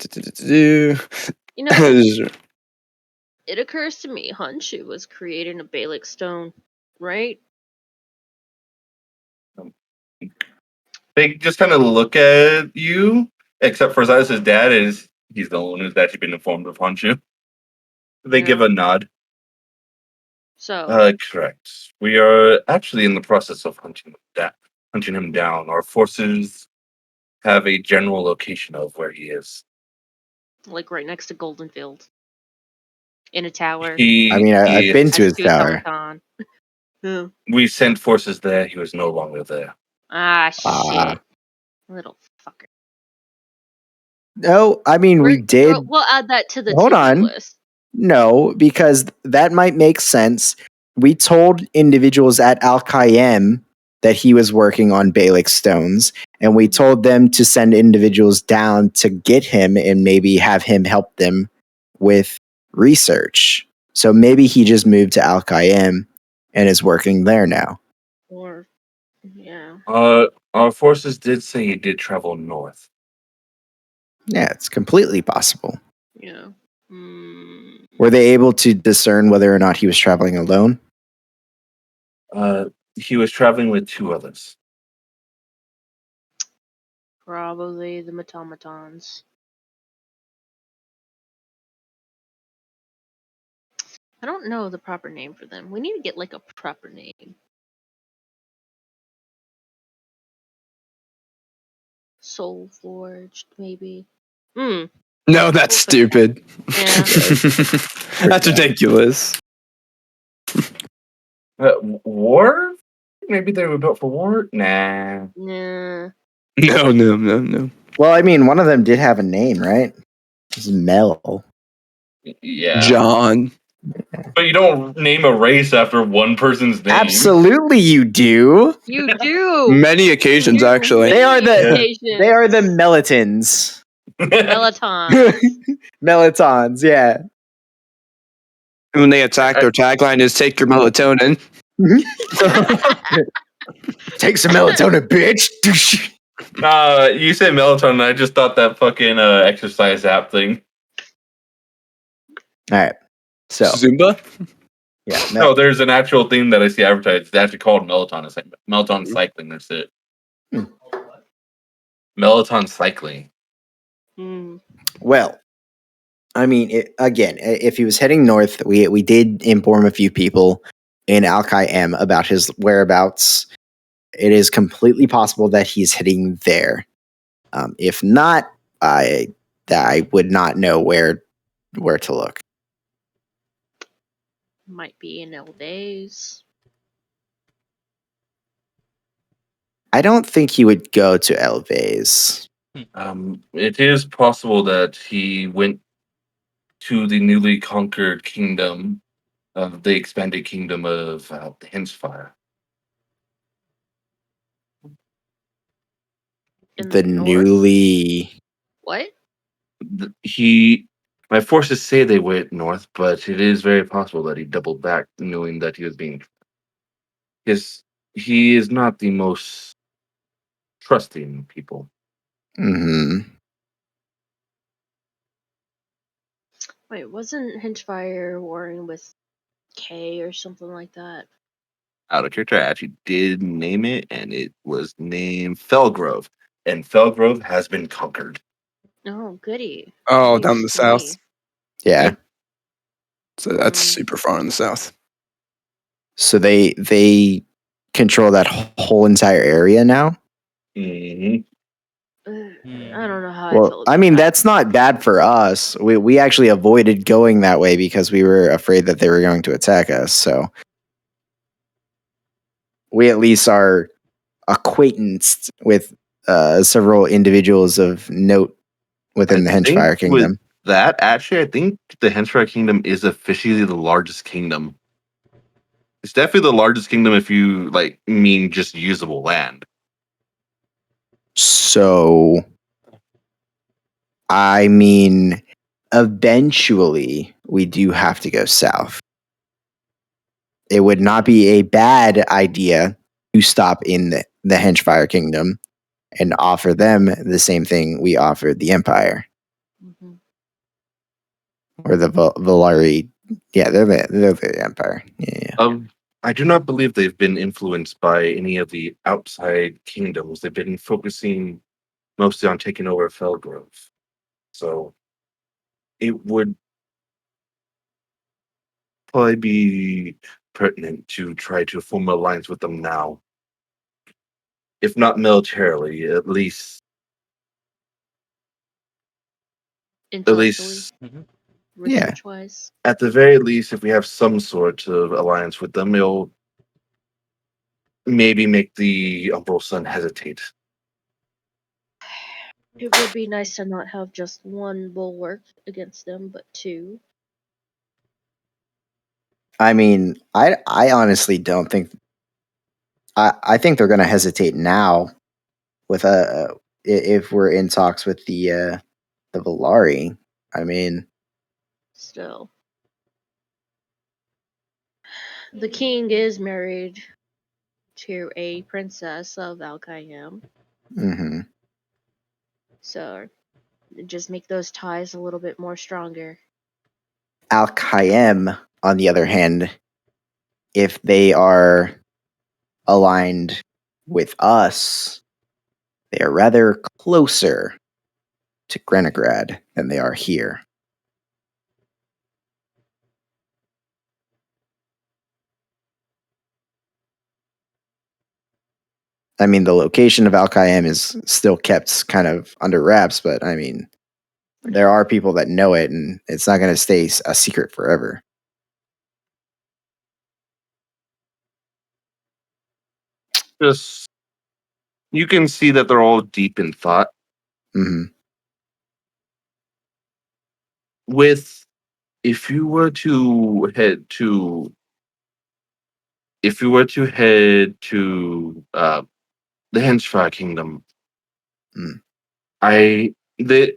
You know, it occurs to me, Honshu was creating a Balic stone, right? They just kind of look at you, except for Zaius' dad he's the one who's actually been informed of Honshu. They give Yeah. a nod. So, Correct. We are actually in the process of hunting him down. Our forces have a general location of where he is. like right next to Goldenfield. In a tower. I've been to his Next to a tower. Telecon. Hmm. We sent forces there. He was no longer there. Ah, shit. Ah. Little fucker. No, I mean, we did. We'll add that to the Hold to-do on. list. No, because that might make sense. We told individuals at Al Qayyim that he was working on Balic stones, and we told them to send individuals down to get him and maybe have him help them with research. So maybe he just moved to Al Qayyim and is working there now. Or, yeah. Our forces did say he did travel north. Yeah, it's completely possible. Yeah. Mm, Were they able to discern whether or not he was traveling alone? He was traveling with two others. probably the automatons. I don't know the proper name for them. We need to get like a proper name. Soul Forged, maybe. Hmm. No, that's stupid. Yeah. That's ridiculous. War? Maybe they were built for war? Nah. Nah. No. Well, I mean, one of them did have a name, right? It was Mel. Yeah. John. But you don't name a race after one person's name. Absolutely, you do. You do. Many occasions, You actually. They are the occasions. they are the Melitons. Peloton. Melitons, yeah. When they attack, their tagline is "Take your melatonin." Take some melatonin, bitch. You say melatonin. I just thought that fucking exercise app thing. All right. So Zumba. yeah, No, there's an actual thing that I see advertised. It's actually called melatonin. Melatonin cycling. That's it. Hmm. Melatonin cycling. Hmm. well, I mean, if he was heading north, we did inform a few people in Alki M about his whereabouts. It is completely possible that he's heading there. If not, I would not know where to look. Might be in Eldays. I don't think he would go to Elvez. It is possible that he went to the newly conquered kingdom of the expanded kingdom of the Hensfire. In The the north. newly What? My forces say they went north, but it is very possible that he doubled back, knowing that he was being. Because he is not the most trusting people. mhm. Wait, wasn't Hinchfire warring with K or something like that? Out of character, I actually did name it, and it was named Felgrove. And Felgrove has been conquered. Oh, goody. Oh, News down the to south. me. Yeah. Yep. So that's Mm. super far in the south. So they control that whole entire area now. hmm I don't know how I Well, feel I about mean that. that's not bad for us. We actually avoided going that way because we were afraid that they were going to attack us. So we at least are acquaintanced with several individuals of note within the I think Henchfire with Kingdom. that, actually, I think the Hensfire Kingdom is officially the largest kingdom. It's definitely the largest kingdom if you mean just usable land. So I mean, eventually we do have to go south. It would not be a bad idea to stop in the Henchfire Kingdom and offer them the same thing we offered the Empire Mhm. or the Volari. Yeah, they're the Empire. Yeah. I do not believe they've been influenced by any of the outside kingdoms. They've been focusing mostly on taking over Felgrove. So it would probably be pertinent to try to form an alliance with them now. If not militarily, at least Intellectually, Yeah. research wise. at the very least, if we have some sort of alliance with them, it'll maybe make the Umbral Sun hesitate. It would be nice to not have just one bulwark against them, but two. I mean, I honestly don't think. I think they're going to hesitate now with if we're in talks with the Volari. I mean, Still, the king is married to a princess of Al-Qayyam, mhm. so just make those ties a little bit more stronger. Al Qaim, on the other hand, if they are aligned with us, they are rather closer to Grenigrad than they are here. I mean, the location of Al Qaim is still kept kind of under wraps, but I mean, there are people that know it, and it's not going to stay a secret forever. Just you can see that they're all deep in thought. Hmm. With if you were to head to the Hensfire Kingdom, Mm. I the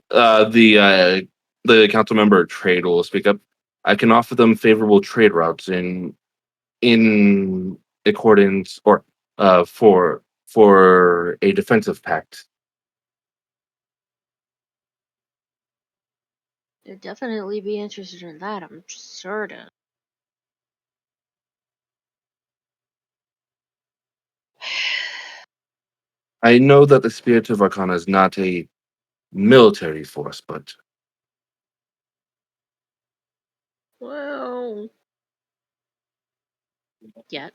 council member of trade will speak up. I can offer them favorable trade routes in accordance or for for a defensive pact. They'd definitely be interested in that, I'm certain. I know that the Spirit of Arcana is not a military force, but Well, yet.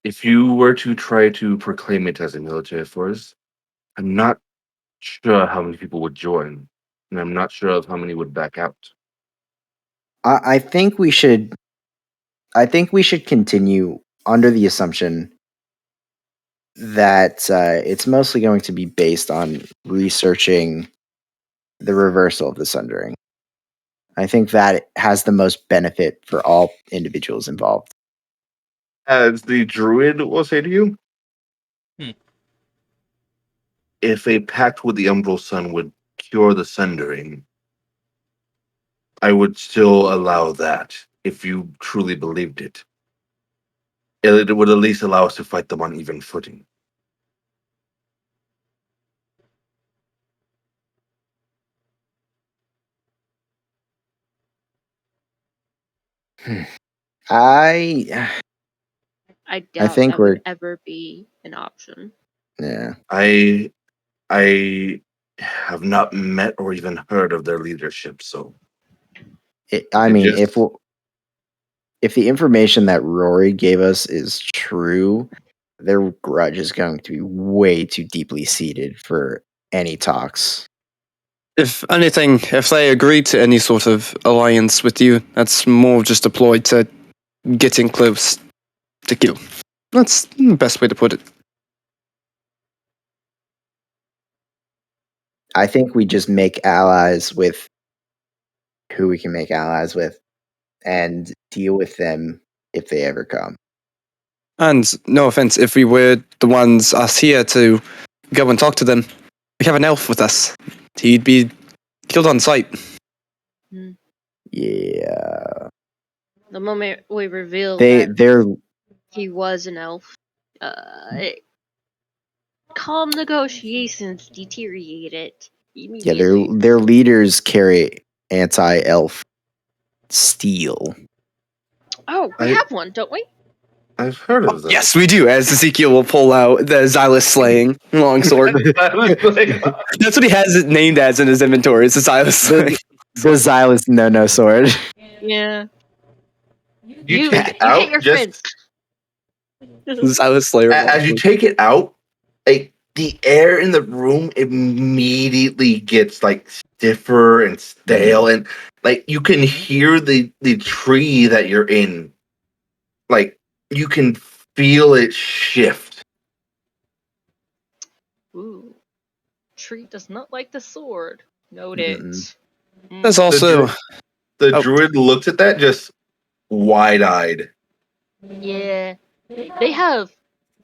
if you were to try to proclaim it as a military force, I'm not sure how many people would join, and I'm not sure of how many would back out. I think we should. I think we should continue under the assumption that it's mostly going to be based on researching the reversal of the sundering. I think that has the most benefit for all individuals involved. As the druid will say to you, if a pact with the Umbral Sun would cure the sundering, I would still allow that if you truly believed it. It would at least allow us to fight them on even footing. I I doubt think that we're would ever be an option. yeah. I have not met or even heard of their leadership, so I it mean, just if the information that Rory gave us is true, their grudge is going to be way too deeply seated for any talks. If anything, if they agree to any sort of alliance with you, that's more just a ploy to getting close to kill. That's the best way to put it. I think we just make allies with who we can make allies with and deal with them if they ever come. And no offense, if we were the ones us here to go and talk to them, we have an elf with us. He'd be killed on sight. Yeah. The moment we revealed They that they're he was an elf, calm negotiations deteriorated yeah, immediately. their leaders carry anti-elf steel. Oh, we have one, don't we? I've heard of them. Yes, we do. As Ezekiel will pull out the Xylus slaying longsword. That's what he has it named as in his inventory. It's the Xylus slaying. The Xylus no sword. Yeah. You take it You hit out, your just friends. Xylus slayer. as you take it out, like the air in the room immediately gets like stiffer and stale, and like you can hear the tree that you're in, like you can feel it shift. Ooh. Tree does not like the sword. Noted. Mm-mm. There's also The Oh. druid looks at that just wide-eyed. Yeah. They have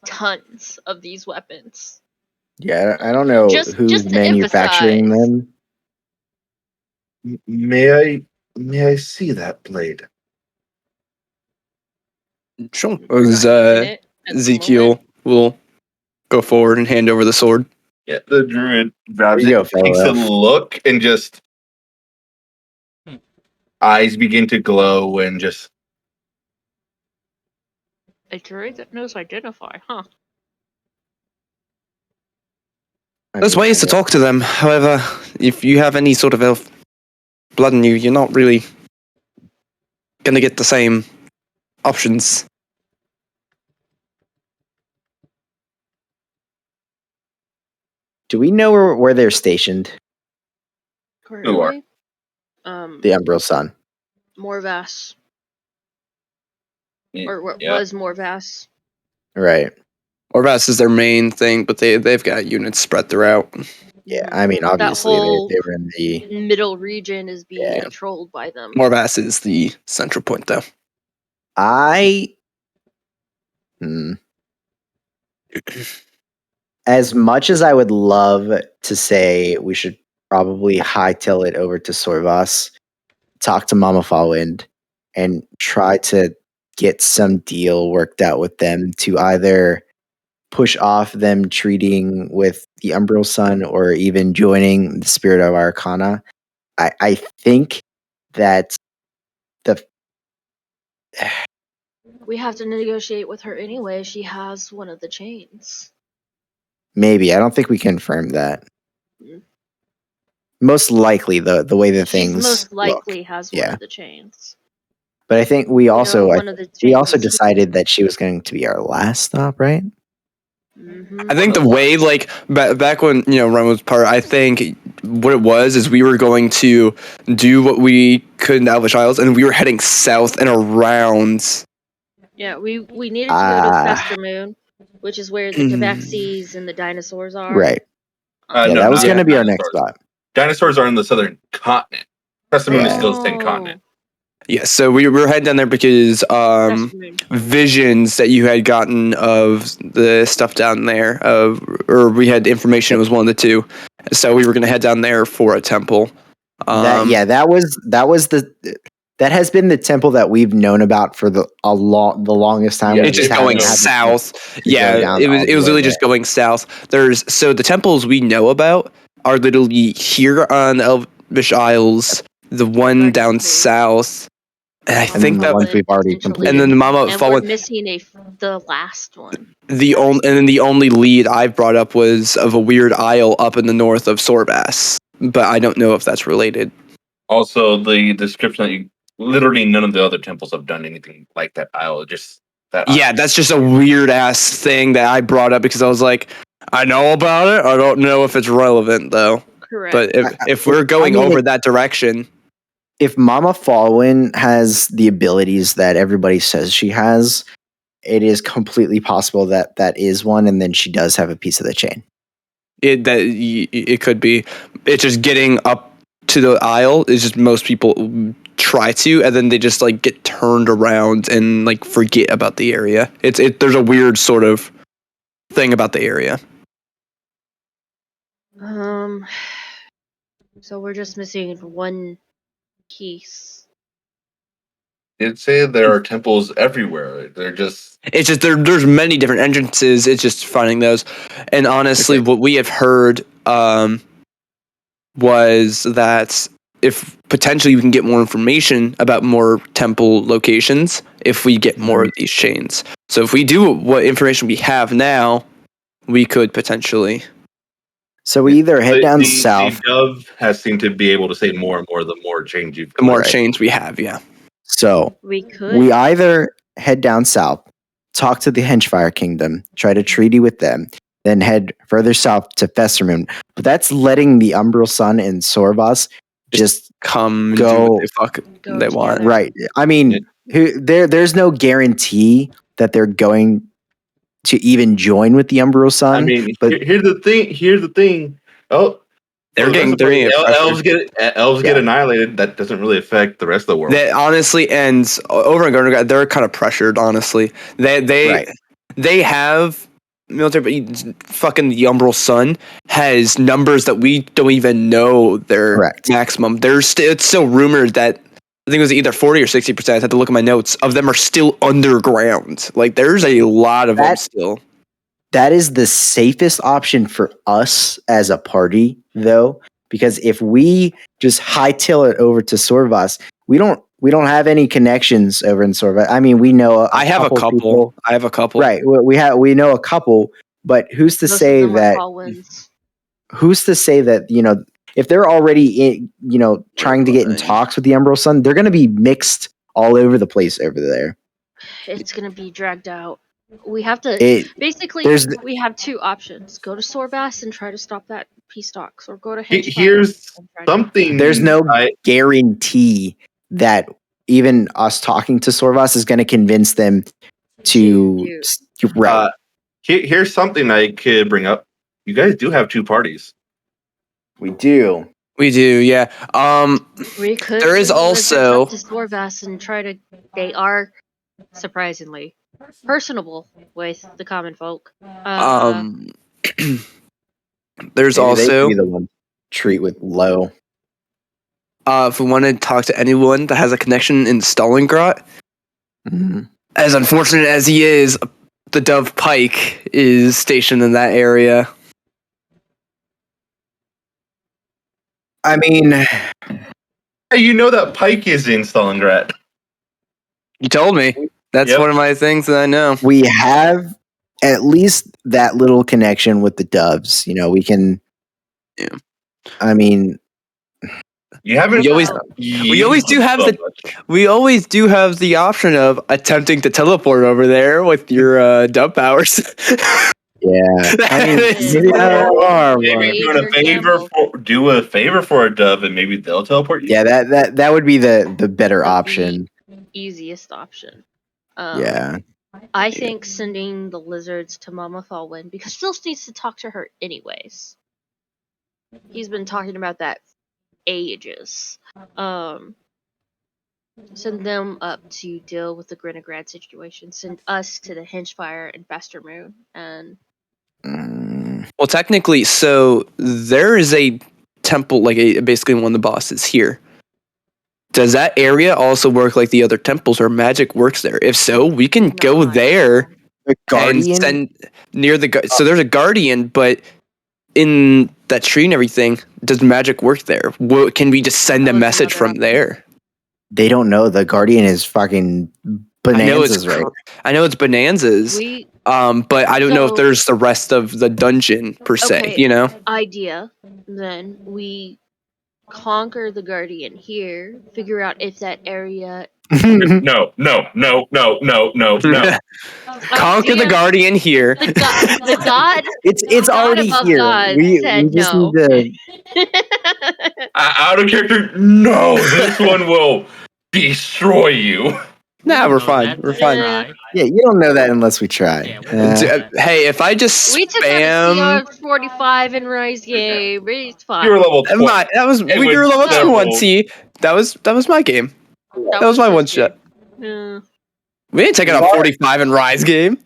tons of these weapons. Yeah, I don't know Just who's to manufacturing emphasize. them. May I see that blade? sure. We're As not using it at the Ezekiel moment. will go forward and hand over the sword. Yeah, the druid grabs There you it, go, takes a fellow elf. look, and just eyes begin to glow and just A druid that knows identify, huh? There's I ways to guess. talk to them. However, if you have any sort of elf blood in you, you're not really going to get the same options. Do we know where they're stationed? Currently, The Umbral Sun. Morvass. Or what yeah. was Morvass. Right. Orvas is their main thing, but they've got units spread throughout. Yeah, I mean, obviously That whole they were in the middle region is being Yeah. controlled by them. Morvas is the central point, though. I as much as I would love to say we should probably hightail it over to Sorvas, talk to Mama Fallwind, and try to get some deal worked out with them to either push off them treating with the Umbral Sun or even joining the Spirit of Arcana. I think that the We have to negotiate with her anyway. She has one of the chains. maybe, I don't think we confirmed that. Mm. Most likely, the way that She's things most look. likely has one Yeah. of the chains. But I think we know also one of the we also chains is decided that she was going to be our last stop, right? Mm-hmm. I think the way, like, back when, Ren was part, I think what it was is we were going to do what we could in the Elvish Isles, and we were heading south and around. Yeah, we needed to go to Ah, Fester Moon, which is where the Mm. Tabaxis and the dinosaurs are. right. Yeah, No, that was not going to be our next dinosaurs. spot. Dinosaurs are in the southern continent. Crescent Moon is still the same Oh, continent. Yeah, so we were heading down there because Fester Moon. visions that you had gotten of the stuff down there, or we had information, it was one of the two. So we were going to head down there for a temple. That has been the temple that we've known about for the longest time. Yeah, We It's just just haven't going had the south. to Yeah, go down it was all the really way just there. going south. So the temples we know about are literally here on the Elvish Isles, the one Dragon down Cave. south, and I And think the that, ones we've already potentially. and then completed. the Mama And Fallen. we're missing the last one. And then the only lead I've brought up was of a weird isle up in the north of Sorbass, but I don't know if that's related. Also, the description that literally none of the other temples have done anything like that isle. Just that. Yeah, isle. that's just a weird ass thing that I brought up because I was like, I know about it. I don't know if it's relevant though. Correct. But if we're going over that direction, If Mama Fallen has the abilities that everybody says she has, it is completely possible that that is one, and then she does have a piece of the chain. it could be. It's just getting up to the aisle is just most people try to, and then they just like get turned around and like forget about the area. There's a weird sort of thing about the area. So we're just missing one piece. It'd say there are temples everywhere. They're just. It's just there's many different entrances. It's just finding those. And honestly, what we have heard was that if potentially we can get more information about more temple locations, if we get more of these chains. So if we do what information we have now, we could potentially. So we either head down the south. dove has seemed to be able to say more and more the more change you've The more Right. chains we have, yeah. So We could. we either head down south, talk to the Henchfire Kingdom, try to treaty with them, then head further south to Festermoon. But that's letting the Umbral Sun and Sorvas just Come Go- and do what the fuck Go they want. together. right. I mean, there's no guarantee that they're going to even join with the Umbral Sun. I mean, but here's the thing. Here's the thing. Oh, They're for the getting rest of the pressured. elves get Yeah. annihilated. That doesn't really affect the rest of the world. That honestly ends over in Garner. They're kind of pressured. Honestly, they Right. they have military, but fucking the Umbral Sun has numbers that we don't even know their Correct. maximum. It's still rumored that I think it was either 40 or 60%. I had to look at my notes of them are still underground. Like there's a lot of them still. That is the safest option for us as a party, though, because if we just hightail it over to Sorvas, we don't have any connections over in Sorvas. I mean, we know I have a couple. people. I have a couple. Right. We know a couple, but who's to Most say of them are that? Falwins. Who's to say that if they're already trying to get in talks with the Umbral Sun, they're going to be mixed all over the place over there. It's gonna be dragged out. We have to basically. We have two options: go to Sorbass and try to stop that peace talks, or go to Henchfire. Here's something. There's no guarantee that even us talking to Sorvas is going to convince them to right. Here's something I could bring up. You guys do have two parties. We do. We do, yeah. We could. There is also to Sorbass and try to. They are surprisingly personable with the common folk. There's Maybe also they could be the one treat with low. If we want to talk to anyone that has a connection in Stalingrad, As unfortunate as he is, the Dove Pike is stationed in that area. I mean, Hey, you know that Pike is in Stalingrad. You told me. That's Yep. one of my things that I know. we have at least that little connection with the doves. You know, we can. Yeah. I mean, You haven't. We always- we always do have the- We always do have the option of attempting to teleport over there with your Dove powers. yeah. I mean, It's maybe not our Maybe Major do a favor for a dove, and maybe they'll teleport you. Yeah, that would be the better option. easiest option. Yeah. I think sending the lizards to Mama Falwyn, because Phil needs to talk to her anyways. He's been talking about that ages. Send them up to deal with the Grinigrad situation. Send us to the Hingefire and Fester Moon. And Mm, Well, technically, so there is a temple, like basically one of the bosses here. Does that area also work like the other temples, or magic works there? If so, we can go Nah, there the Guardian. and send near the. So there's a guardian, but in that tree and everything, does magic work there? Can we just send That a was message another from there? They don't know the Guardian is fucking bonanzas, right? I know it's bonanzas. we But I don't know if So- there's the rest of the dungeon per se. Okay. You know. idea. Then we conquer the Guardian here. Figure out if that area. No. Conquer the Damn, guardian here. The god. It's God already above here. God We said just no. need to. Out of character. No, this one will destroy you. Nah, we're No, fine. that's We're a fine. try. Yeah, you don't know that unless we try. Yeah, Hey, if I just We took out a spam, CR 45 in Rise game. It's fine. You were level 20. that was It we was were level several- 20. That was my game. That was my his one shot. game. We didn't take it out 45 in Rise game.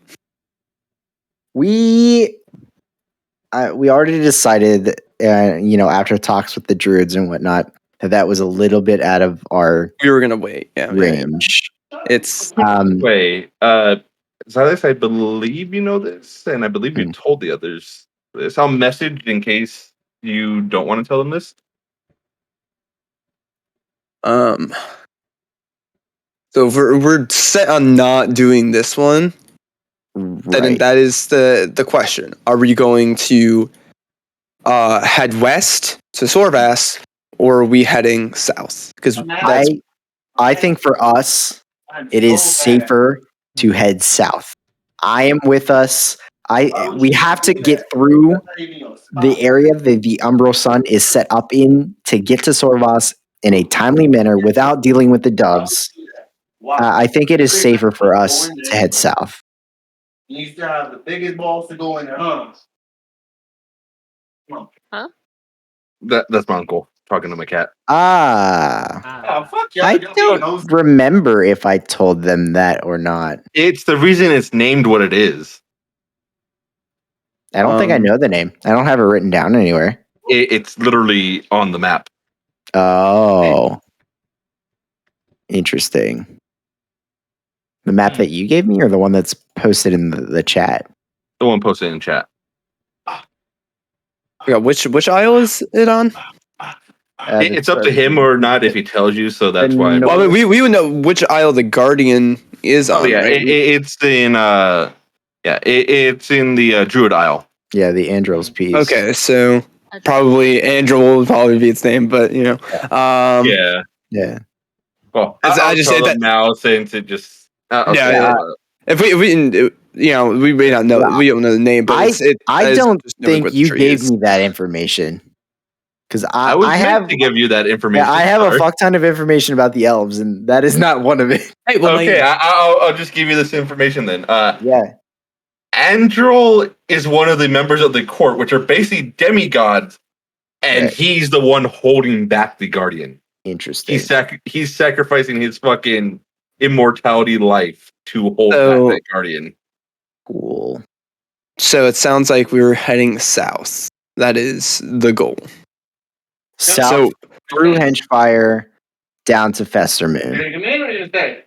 We already decided, after talks with the druids and whatnot, that was a little bit out of our We were gonna wait. Yeah. range. It's Wait, Silas, I believe you know this, and I believe you told the others this. I'll message in case you don't want to tell them this. So if we're set on not doing this one. Then Right. that is the question. Are we going to head west to Sorvas, or are we heading south? Because I think for us, it is safer to head south. I am with us. We have to get through the area that the Umbral Sun is set up in to get to Sorvas in a timely manner without dealing with the doves. I think it is safer for us to head south. You used to have the biggest balls to go in there, huh? That's my uncle talking to my cat. Oh, fuck y'all. I Y'all don't knows- remember if I told them that or not. It's the reason it's named what it is. I don't think I know the name. I don't have it written down anywhere. It's literally on the map. Oh. Interesting. The map that you gave me or the one that's posted in the chat? The one posted in chat. yeah, which aisle is it on? It's up to him or not if he tells you, so that's why. No. Well, I mean, we would know which aisle the Guardian is on. Oh yeah, right? it's in it's in the Druid Isle. Yeah, the Andros piece. Okay, so probably Andrew will probably be its name, but you know, Yeah. Yeah. Well, I I'll just tell say them that- now since it just. Okay. Yeah. if we didn't, we may not know, Yeah. we don't know the name, but I don't think what the you tree gave is. me that information. Because I was I meant have to give you that information. I have a sorry. fuck ton of information about the elves, and that is not one of it. Hey, well, Okay, I'll just give you this information then. Yeah. Androl is one of the members of the court, which are basically demigods, and Right. he's the one holding back the Guardian. Interesting. He's sacrificing his fucking immortality life to hold So- back that Guardian. Cool. so it sounds like we were heading south. That is the goal. South So through Hengefire down to Fester Moon. Did you come in or did you stay?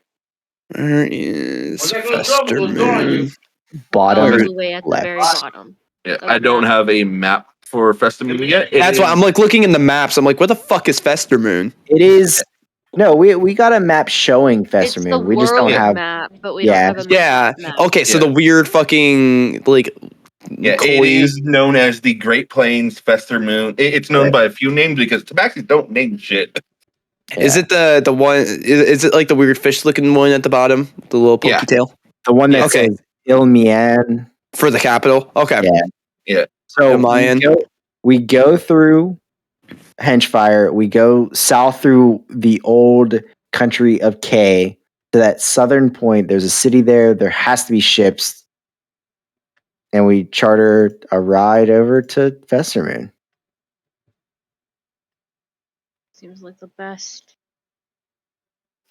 Where is Well, that little trouble was drawing you. Festermoon? Bottom All Where the way at the left. very bottom. Yeah, Go I don't down. have a map for Festimum yet. That's why I'm like looking in the maps. I'm like, where the fuck is Festermoon? It is. No, we got a map showing It's the Festermoon. We just don't world have. map, but we Yeah. don't have a Yeah. map. Okay, so Yeah. the weird fucking like Yeah, it koi. is known as the Great Plains Fester Moon. It's known Right. by a few names because Tabaxis don't name shit. Is it the one? Is it like the weird fish looking one at the bottom, the little Yeah. poketail The one that Okay. says Ilmian? for the capital? Okay. Yeah. Yeah. So Ilmian. we go through Henchfire. We go south through the old country of K to that southern point. There's a city there. There has to be ships. And we charter a ride over to Festermoon. Seems like the best.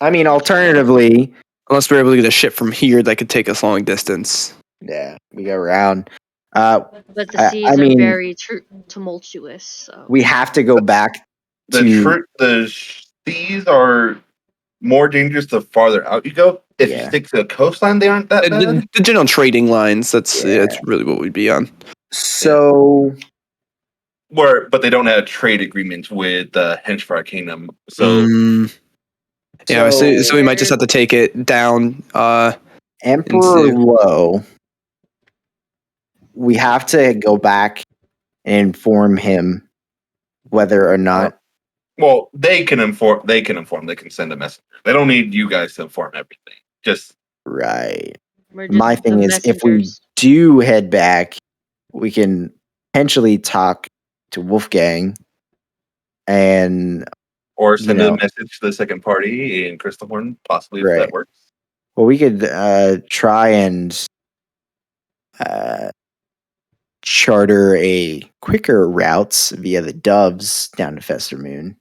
I mean, alternatively, Unless we're able to get a ship from here that could take us long distance. yeah, we go around. But the I seas mean- are very tumultuous. So We have to go back to The seas are more dangerous the farther out you go. If you Yeah. stick to the coastline, they aren't that bad. The general trading lines. That's Yeah. really what we'd be on. so But they don't have trade agreements with the Henchfire Kingdom. So Yeah, so So- we might just have to take it down. Emperor Into- Low, we have to go back and inform him whether or not. well, they can inform. They can send a messenger. They don't need you guys to inform everything. Just Right. we're just My thing the is, if we messengers. do head back, we can potentially talk to Wolfgang and or send know. a message to the second party in Crystal Horn, possibly if Right. that works. well, we could try and charter a quicker routes via the Doves down to Festermoon,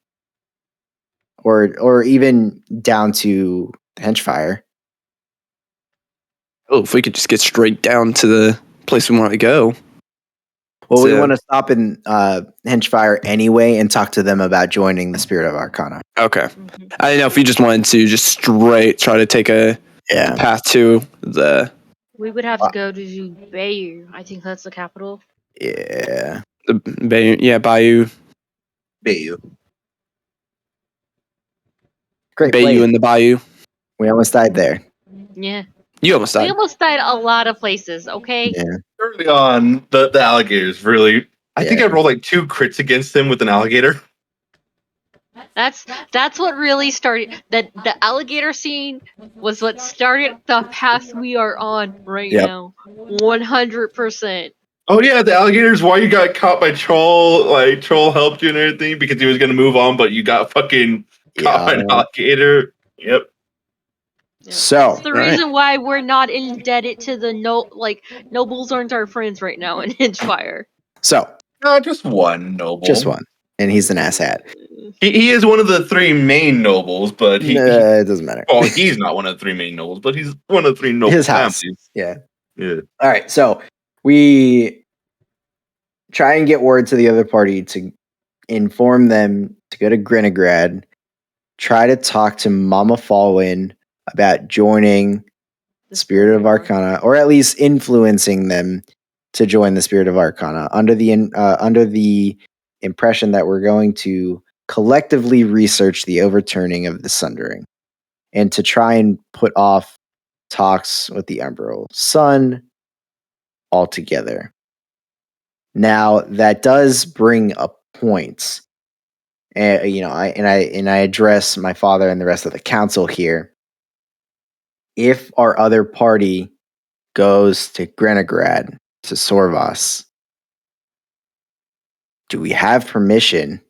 or even down to Henchfire. Oh, if we could just get straight down to the place we want to go. Well, we So- want to stop in Henchfire anyway and talk to them about joining the Spirit of Arcana. Okay. Mhm. I don't know if we just wanted to just straight try to take a Yeah. path to the We would have to go to Bayou. I think that's the capital. Yeah. Bayou, Bayou. Great Bayou place. in the Bayou. We almost died there. Yeah. You almost We died. almost died a lot of places, okay? Yeah. Early on, the alligators really. I think I Yeah. rolled like 2 crits against him with an alligator. That's what really started the alligator scene was what started the path we are on right Yep. now. 100%. Oh yeah, the alligators. Why you got caught by Troll? Like Troll helped you and everything because he was gonna move on, but you got fucking caught by an Yeah. alligator. Yep. Yeah. So, It's the right. reason why we're not indebted to the nobles aren't our friends right now in Hinchfire. so No, just one noble. just one, and he's an asshat. He is one of the 3 main nobles, but It doesn't matter. well, he's not one of the 3 main nobles, but he's one of the 3 noble His house. families. Yeah. Yeah. All right. So we try and get word to the other party to inform them to go to Grenigrad, try to talk to Mama Fallin about joining the Spirit of Arcana, or at least influencing them to join the Spirit of Arcana under the impression that we're going to collectively research the overturning of the Sundering and to try and put off talks with the Emerald Sun altogether. Now that does bring up points. And I address my father and the rest of the council here. If our other party goes to Grenigrad to Sorvas, do we have permission to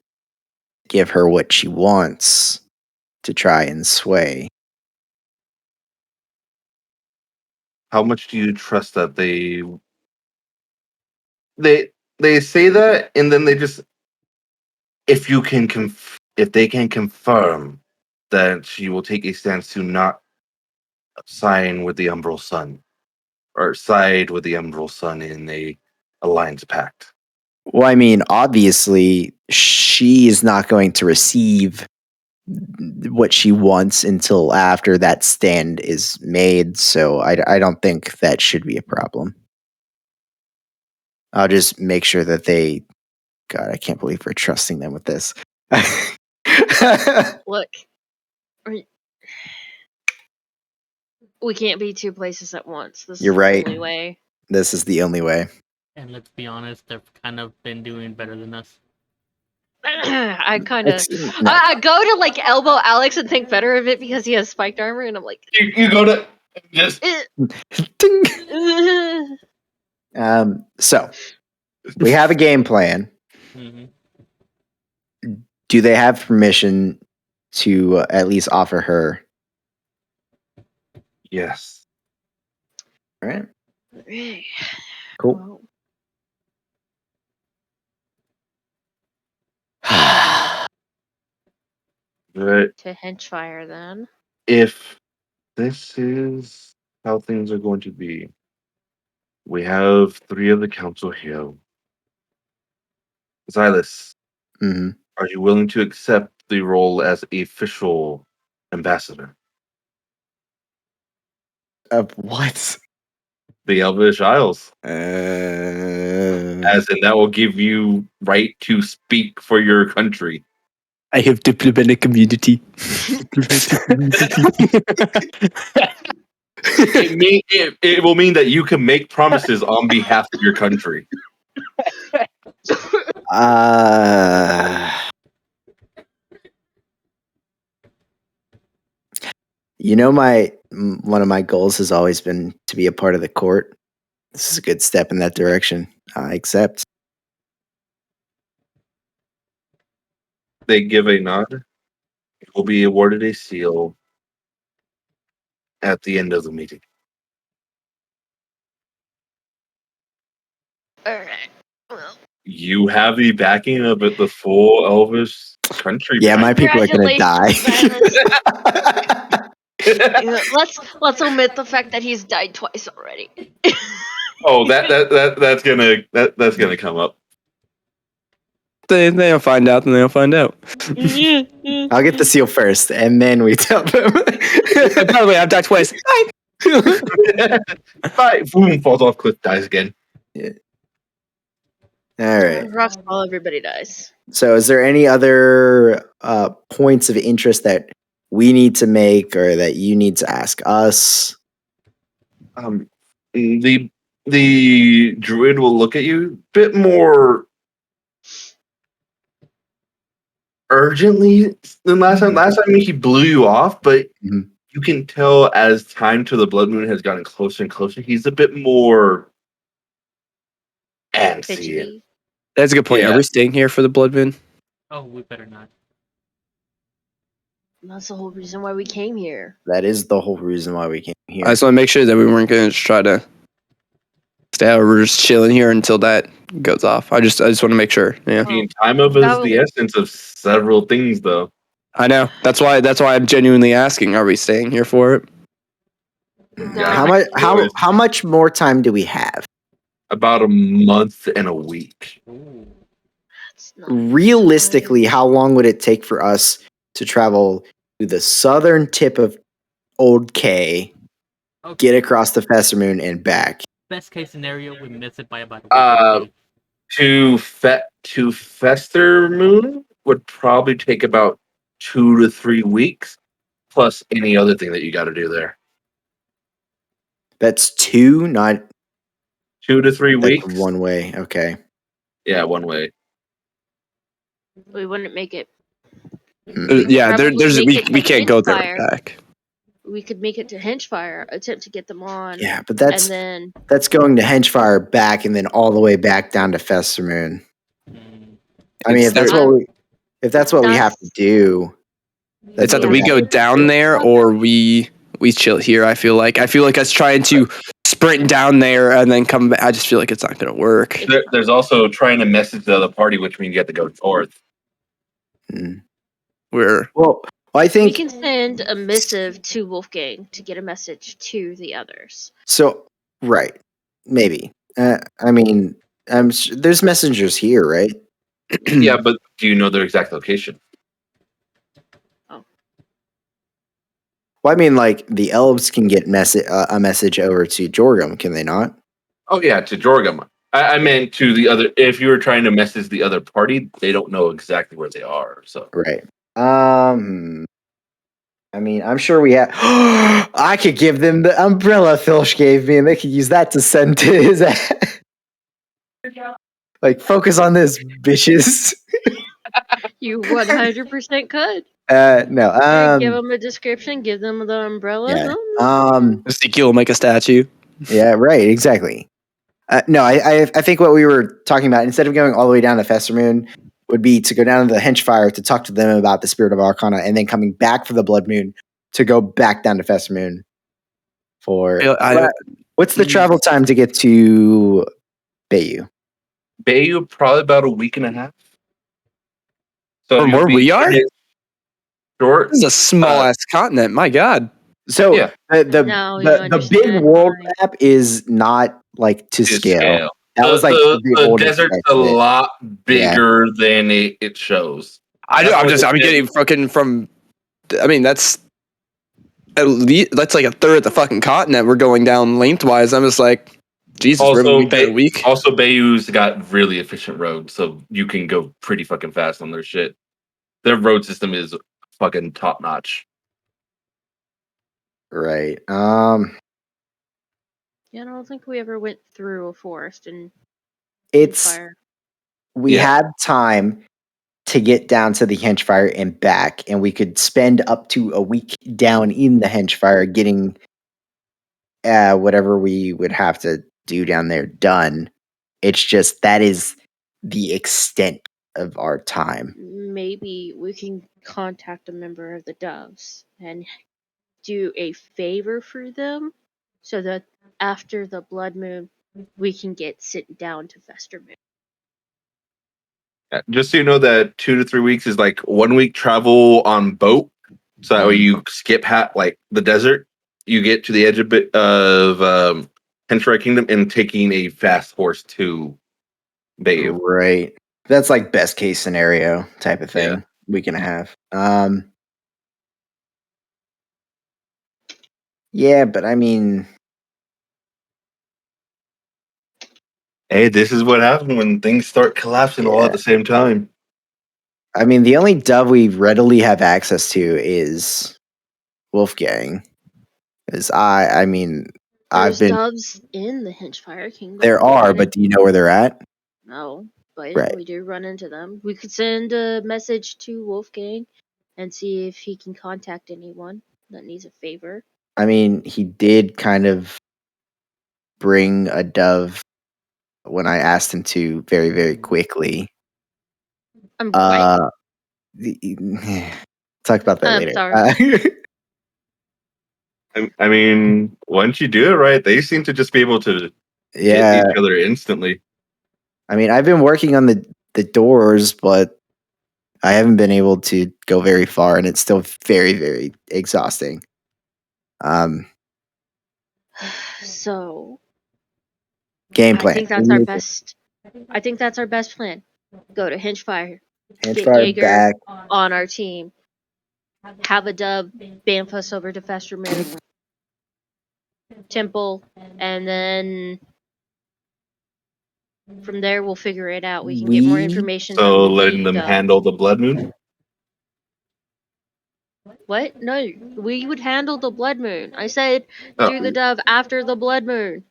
give her what she wants to try and sway? How much do you trust that they say that and then they just if they can confirm that she will take a stance to not sign with the Umbral Sun or side with the Umbral Sun in a alliance pact. Well, I mean, obviously, she is not going to receive what she wants until after that stand is made. So I don't think that should be a problem. I'll just make sure that they. God, I can't believe we're trusting them with this. Look, we can't be two places at once. This You're is right. the only way. This is the only way. And let's be honest, they've kind of been doing better than us. I kind of No. I go to like elbow Alex and think better of it because he has spiked armor, and I'm like, You go to just Ding. So we have a game plan. Mhm. Do they have permission to at least offer her? yes. All right. "Hey, Cool. well, But to henchfire then." if this is how things are going to be, we have 3 of the council here. Xylus, hmm are you willing to accept the role as official ambassador? Of what? The Elvish Isles. Uh, As in, that will give you right to speak for your country. I have diplomatic immunity. It will mean that you can make promises on behalf of your country. You know, one of my goals has always been to be a part of the court. This is a good step in that direction. I accept. They give a nod. You will be awarded a seal at the end of the meeting. All right. Well, You have the backing of the full Elvish country. Yeah, my behind people are gonna die. congratulations, let's omit the fact that he's died twice already. Oh, that's gonna come up. They'll find out, then they'll find out. I'll get the seal first, and then we tell them. And by the way, I've died twice. Bye. Boom, falls off cliff, dies again. All right. Rocks fall, everybody dies. So, is there any other points of interest that we need to make, or that you need to ask us? The druid will look at you a bit more urgently than last time. Last time he blew you off, but Mhm. you can tell as time to the blood moon has gotten closer and closer, he's a bit more antsy. Fidgety. That's a good point. Yeah. Are we staying here for the blood moon? Oh, we better not. That's the whole reason why we came here. That is the whole reason why we came here. I just want to make sure that we weren't going to just try to stay out. We're just chilling here until that goes off. I just want to make sure. Yeah, I mean, time of is That the essence of several things, though. I know. That's why I'm genuinely asking. Are we staying here for it? Yeah. How much more time do we have? About a month and a week. Ooh. That's not Realistically, how long would it take for us to travel to the southern tip of Old K, Okay. get across the Fester Moon, and back? Best case scenario, we miss it by about a week. To Fester Moon would probably take about 2 to 3 weeks, plus any other thing that you got to do there. That's 2, not 2 to 3 like weeks. one way. Okay. Yeah, one way. We wouldn't make it. Yeah, Probably there's make it we to can't go there Henchfire. and back. We could make it to Henchfire, attempt to get them on. Yeah, but and then that's going to Henchfire back and then all the way back down to Fester Moon. Mm. I mean, if that's what we have to do, It's either Yeah, we go it's down there not or we chill here. I feel like us trying to sprint down there and then come back. I just feel like it's not going to work. There's also trying to message the other party, which means you have to go north. Well, I we think can send a missive to Wolfgang to get a message to the others. so. Right? Maybe. I mean, there's messengers here, right? Yeah, but do you know their exact location? Oh, Well, I mean, like the elves can get a message over to Jorgum, can they not? Oh yeah, to Jorgum. I meant to the other. If you were trying to message the other party, they don't know exactly where they are. So Right. I mean, I'm sure we have. I could give them the umbrella Filch gave me, and they could use that to send to his. Like, focus on this, bitches. You 100% could. No. Give them a description. Give them the umbrella. Yeah. Ezekiel will make a statue. Yeah. Right. Exactly. No, I think what we were talking about, instead of going all the way down to Festermoon, would be to go down to the Henchfire to talk to them about the Spirit of Arcana, and then coming back for the Blood Moon to go back down to Festermoon for. What's the travel time to get to Bayou? Bayou probably about a week and a half. So From you'll where be we are? short. This is a small ass continent. My God. So Yeah. Now you the big understand world why. map is not like to scale. That was like the old desert's a expected. lot bigger than it shows. I'm getting fucking from. I mean, that's at least that's like a third of the fucking continent we're going down lengthwise. I'm just like, Jesus, we're Also, a week. Also, Bayou's got really efficient roads, so you can go pretty fucking fast on their shit. Their road system is fucking top notch. Right. Yeah, I don't think we ever went through a forest and It's fire. we had time to get down to the Henchfire and back, and we could spend up to a week down in the Henchfire getting whatever we would have to do down there done. It's just that is the extent of our time. Maybe we can contact a member of the Doves and do a favor for them so that after the blood moon we can get sent down to Festermoon. Just so you know that 2 to 3 weeks is like 1 week travel on boat. So that way you skip like the desert, you get to the edge of Henchfire Kingdom and taking a fast horse to Bayou. Right. That's like best case scenario type of thing we can have. Yeah, but I mean, Hey, this is what happens when things start collapsing all at the same time. I mean, the only dove we readily have access to is Wolfgang. Is I mean, There's doves in the Henchfire Kingdom. There are, but do you know where they're at? No, but Right. we do run into them. We could send a message to Wolfgang and see if he can contact anyone that needs a favor. I mean, he did kind of bring a dove when I asked him to very, very quickly. What? Talk about that I'm later. sorry. I mean, once you do it right, they seem to just be able to get each other instantly. I mean, I've been working on the doors, but I haven't been able to go very far, and it's still very, very exhausting. So Game plan. I think that's our best. I think that's our best plan. Go to Henchfire. Get Jaeger back on our team. Have a dove bamf us over to Festermoon Temple, and then from there we'll figure it out. We can get more information. So letting them handle the blood moon. What? No, we would handle the blood moon. I said do the dove after the blood moon.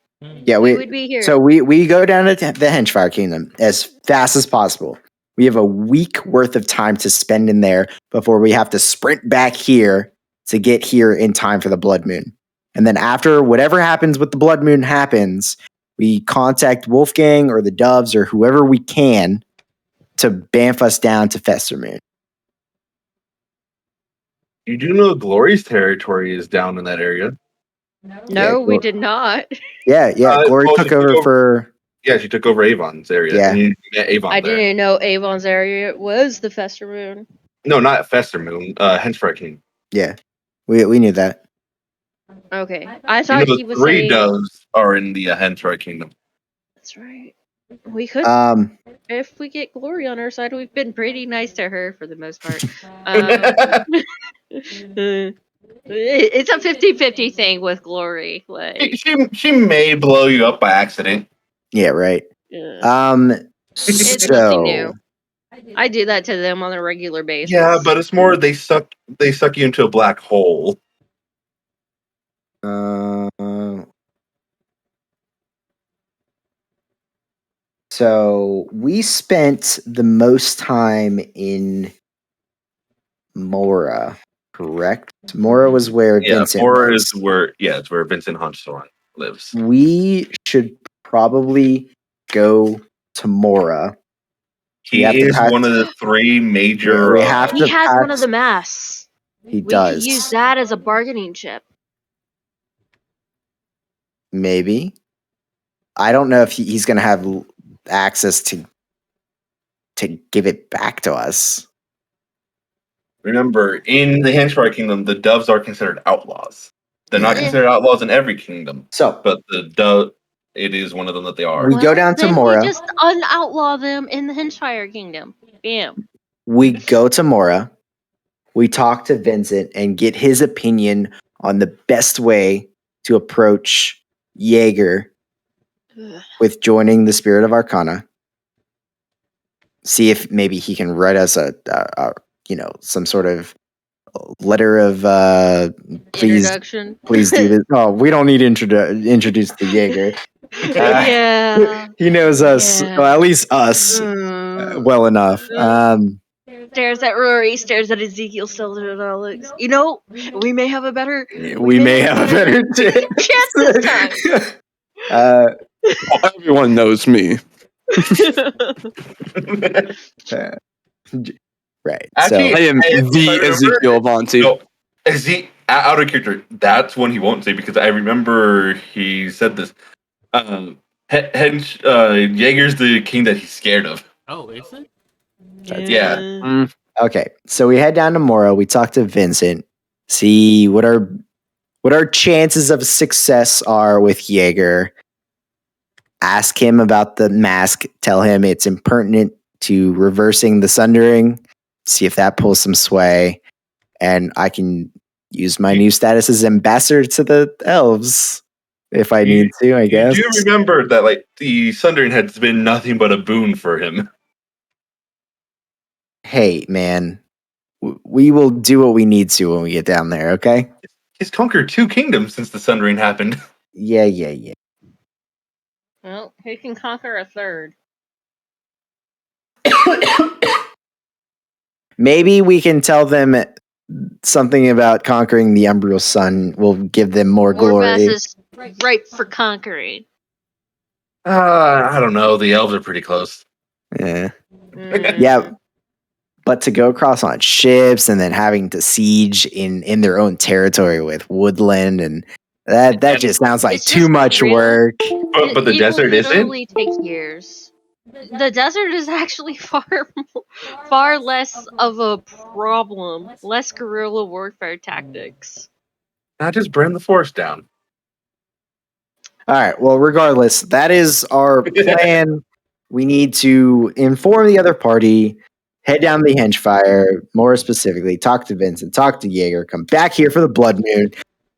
Yeah, we would be here. So we go down to the Henchfire Kingdom as fast as possible. We have a week worth of time to spend in there before we have to sprint back here to get here in time for the blood moon. And then after whatever happens with the blood moon happens, we contact Wolfgang or the Doves or whoever we can to bamf us down to Festermoon. You do know Glory's territory is down in that area. No, we did not. Yeah. Glory took over for. Yeah, she took over Avon's area. Yeah. And you met Avon I there. didn't know Avon's area was the Festermoon. No, not Festermoon. Henchfire King. Yeah, we knew that. Okay, I thought he was 3 saying doves are in the Henchfire Kingdom. that's right. We could, if we get Glory on our side, we've been pretty nice to her for the most part. It's a 50-50 thing with Glory. Like, She may blow you up by accident. Yeah, right. it's nothing new. So I do that to them on a regular basis. Yeah, but it's more they suck you into a black hole. So we spent the most time in Mora, correct? Mora was where Vincent Mora was. is where it's where Vincent Hunchthorn lives. We should probably go to Mora. He is one of the three major. Yeah, we have He to has pass- one of the masks. He We does. could use that as a bargaining chip. Maybe. I don't know if he's going to have access to give it back to us. Remember, in the Henchfire Kingdom, the doves are considered outlaws. They're not Yeah. considered outlaws in every kingdom, So but the dove, it is one of them that they are. we go down to then Mora. we just un-outlaw them in the Henchfire Kingdom. Bam. We go to Mora. We talk to Vincent and get his opinion on the best way to approach Jaeger Ugh. with joining the Spirit of Arcana. See if maybe he can write us a some sort of letter of please Introduction. please do this. Oh, we don't need to introduce the Jaeger. Yeah. He knows us, Yeah. well, at least us, well enough. Stares at Rory, stares at Ezekiel, stares at Alex. You know, we may have a better. We may have a better chance this time. Everyone knows me. Right. Actually, I am if I the remember- Ezekiel Avanti. No, out of character. That's one he won't say because I remember he said this. Jaeger's the king that he's scared of. Oh, is it? Yeah. Okay, so we head down to Mora. We talk to Vincent, see what our chances of success are with Jaeger. Ask him about the mask. Tell him it's impertinent to reversing the sundering. See if that pulls some sway, and I can use my new status as ambassador to the elves if I need to. I guess. You do remember that, like, the sundering has been nothing but a boon for him. Hey, man, we will do what we need to when we get down there. Okay. He's conquered 2 kingdoms since the sundering happened. Yeah. Well, he can conquer a third. Maybe we can tell them something about conquering the Umbral Sun will give them more glory. Orvas is ripe for conquering. I don't know. The elves are pretty close. Yeah. Yeah. But to go across on ships and then having to siege in their own territory with woodland and that just sounds like It's too just much real- work. But the It desert will isn't? literally take years. The desert is actually far less of a problem. Less guerrilla warfare tactics. Not just burn the forest down. All right. Well, regardless, that is our plan. We need to inform the other party, head down the Henchfire, more specifically, talk to Vincent, talk to Jaeger, come back here for the Blood Moon,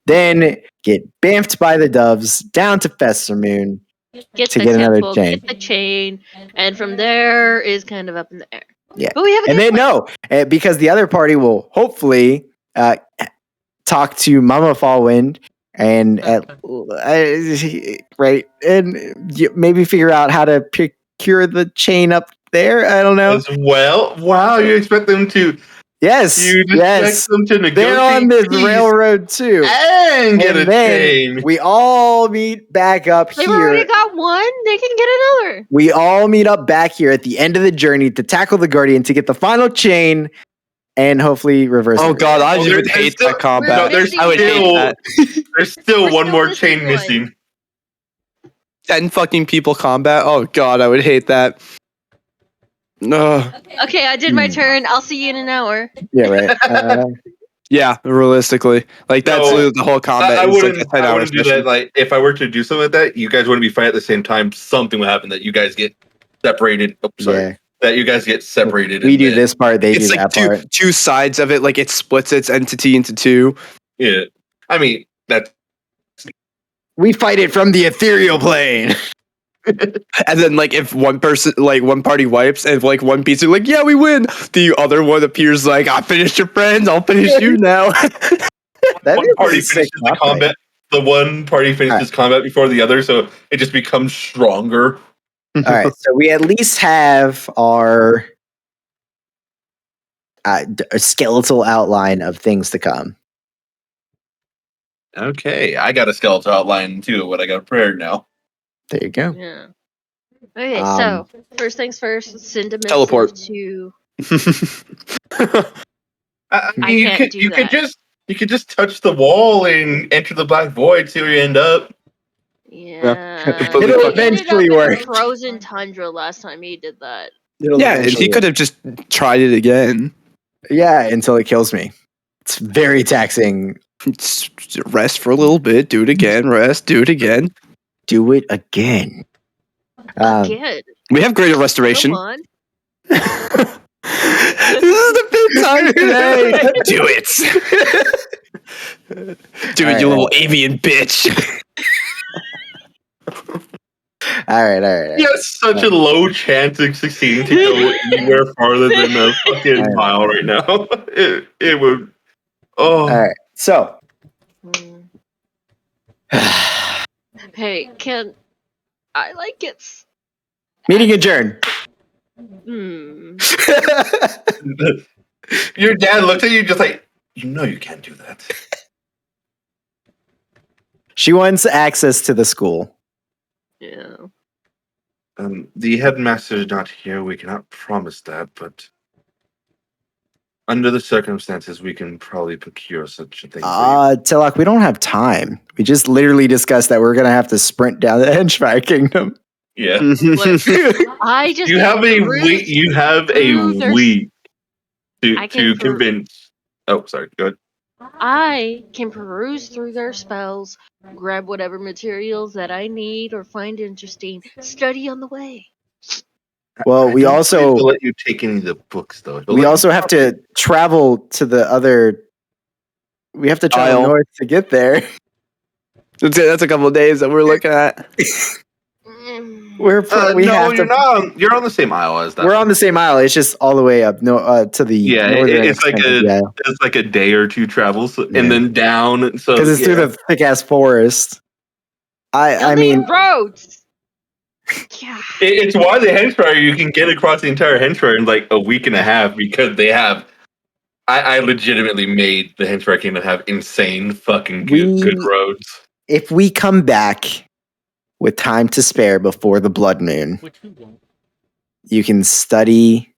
then get bamfed by the doves down to Festermoon Get to the get another temple, chain. get the chain, and from there is kind of up in the air. Yeah. But we have a And then, gateway. because the other party will hopefully talk to Mama Fallwind and right, and maybe figure out how to procure the chain up there. I don't know. As well? Wow, you expect them to... Yes, You expect them to negotiate they're on this peace railroad too. and get a then chain. we all meet back up They've here. already got one. They can get another. We all meet up back here at the end of the journry to tackle the Guardian to get the final chain and hopefully reverse. Oh god, I Well, would there's hate still- that combat. there's I would hate still- that. There's still We're one still more missing chain one. missing. 10 fucking people combat. Oh god, I would hate that. No. Okay, I did my turn. I'll see you in an hour. Yeah, right. Yeah, realistically, like that's No, literally the whole combat. I is like wouldn't. a 10 I hour wouldn't do session. that. Like, if I were to do something like that, you guys wouldn't be fighting at the same time. Something would happen that you guys get separated. Oh, sorry. Yeah. That you guys get separated. We and do then- this part, they It's do like that part. two sides of it. Like it splits its entity into two. Yeah. I mean, that's We fight it from the ethereal plane. And then, like, if one party wipes, and if, like, one piece is like, yeah, we win, the other one appears like, I finished your friends, I'll finish you now. That one is party a sick finishes the plot point. combat. The one party finishes combat before the other, so it just becomes stronger. All right, so we at least have our a skeletal outline of things to come. Okay, I got a skeletal outline too of what I got prepared now. There you go. Yeah. Okay, Um, so first things first, send a message Teleport. to. I I mean, can't do that. you could just touch the wall and enter the black void, see where you end up. Yeah, completely It'll fucking- he ended up eventually in a work. frozen tundra last time he did that. Yeah, and he could have just tried it again. Yeah, until it kills me. It's very taxing. Just rest for a little bit, do it again, rest, do it again. Do it again. Again, We have greater restoration. come on. This is the big time today. Do it. Do it, you little avian bitch. All right. You have such a low chance of succeeding to go anywhere farther than a fucking mile right now. It would. Oh. All right. So, Mm. Hey, can I like it's meeting adjourned. hmm. Your dad looked at you just like, you know you can't do that. She wants access to the school. Yeah. The headmaster is not here. We cannot promise that, but under the circumstances, we can probably procure such a thing. Tilak, we don't have time. We just literally discussed that we're gonna have to sprint down the Henchfire Kingdom. Yeah. I just You have a peruse week. You have a through their- week I to can convince. Oh, sorry. Go ahead. I can peruse through their spells, grab whatever materials that I need or find interesting, study on the way. Well, we I don't also- think he'll let you take any of the books though. He'll We let also you have to travel to the other. We have to travel Isle. north to get there. That's a couple of days that we're looking at. Mm. We no, have you're to. not. You're on the same aisle as that. We're on the same isle. It's just all the way up to the Yeah, northern it's like extent of the isle. it's like a day or two travel, Yeah. and then down. So Because it's through the thick ass forest. I Building mean, roads. Yeah. It's why the Henchfire you can get across the entire Henchfire in like a week and a half because they have. I legitimately made the Henchfire Kingdom have insane fucking good roads. if we come back with time to spare before the blood moon, Which we won't. you can study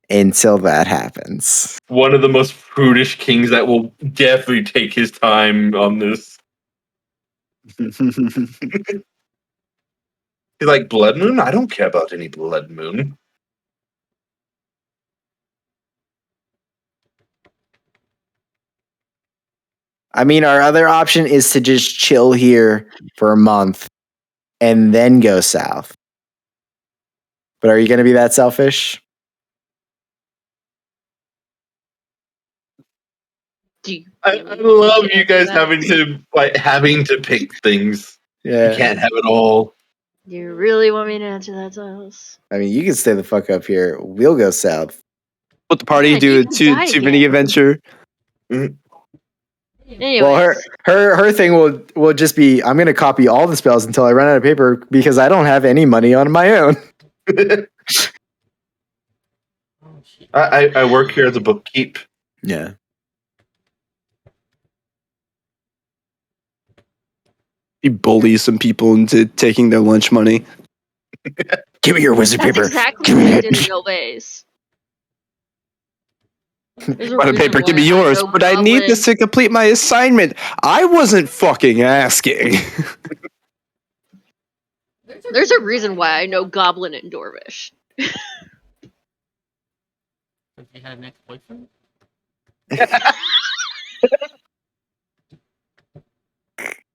until that happens. One of the most prudish kings that will definitely take his time on this. He's like, Blood Moon? I don't care about any Blood Moon. I mean, our other option is to just chill here for a month and then go south. But are you going to be that selfish? Do you I really want me love to you answer guys that? having to pick things. Yeah. You can't have it all. Do you really want me to answer that, Silas? I mean, you can stay the fuck up here. We'll go south. What the party Yeah, do you a can too die many again. adventure. Anyways, Well, her thing will just be, I'm going to copy all the spells until I run out of paper because I don't have any money on my own. Oh, shit. I work here as a bookkeep. Yeah. He bullies some people into taking their lunch money. Give me your wizard that's paper. exactly Give me what I it. did in no base. But paper, give me yours. But I need this to complete my assignment. I wasn't fucking asking. There's a reason why I know Goblin and Dorvish. Because you had an ex-boyfriend?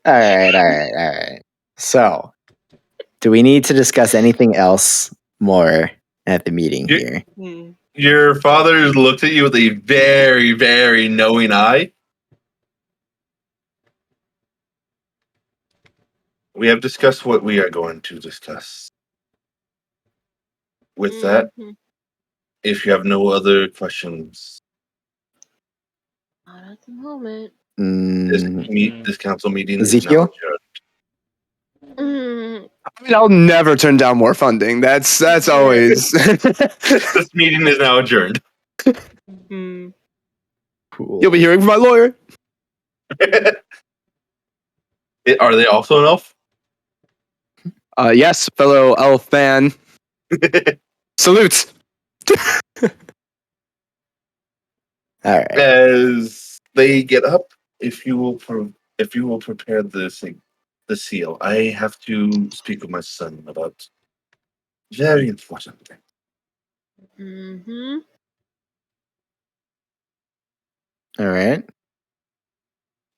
All right. So, do we need to discuss anything else more at the meeting here? Your father looked at you with a very, very knowing eye. We have discussed what we are going to discuss. With that, Mhm. if you have no other questions, Not at the moment. this council meeting is now Ezekiel? adjourned. Mm, I mean, I'll never turn down more funding. That's always. This meeting is now adjourned. mm. Cool. You'll be hearing from my lawyer. Are they also an elf? Yes, fellow elf man. Salute. All right. As they get up, if you will prepare the seal, I have to speak with my son about very important thing. Mhm. All right.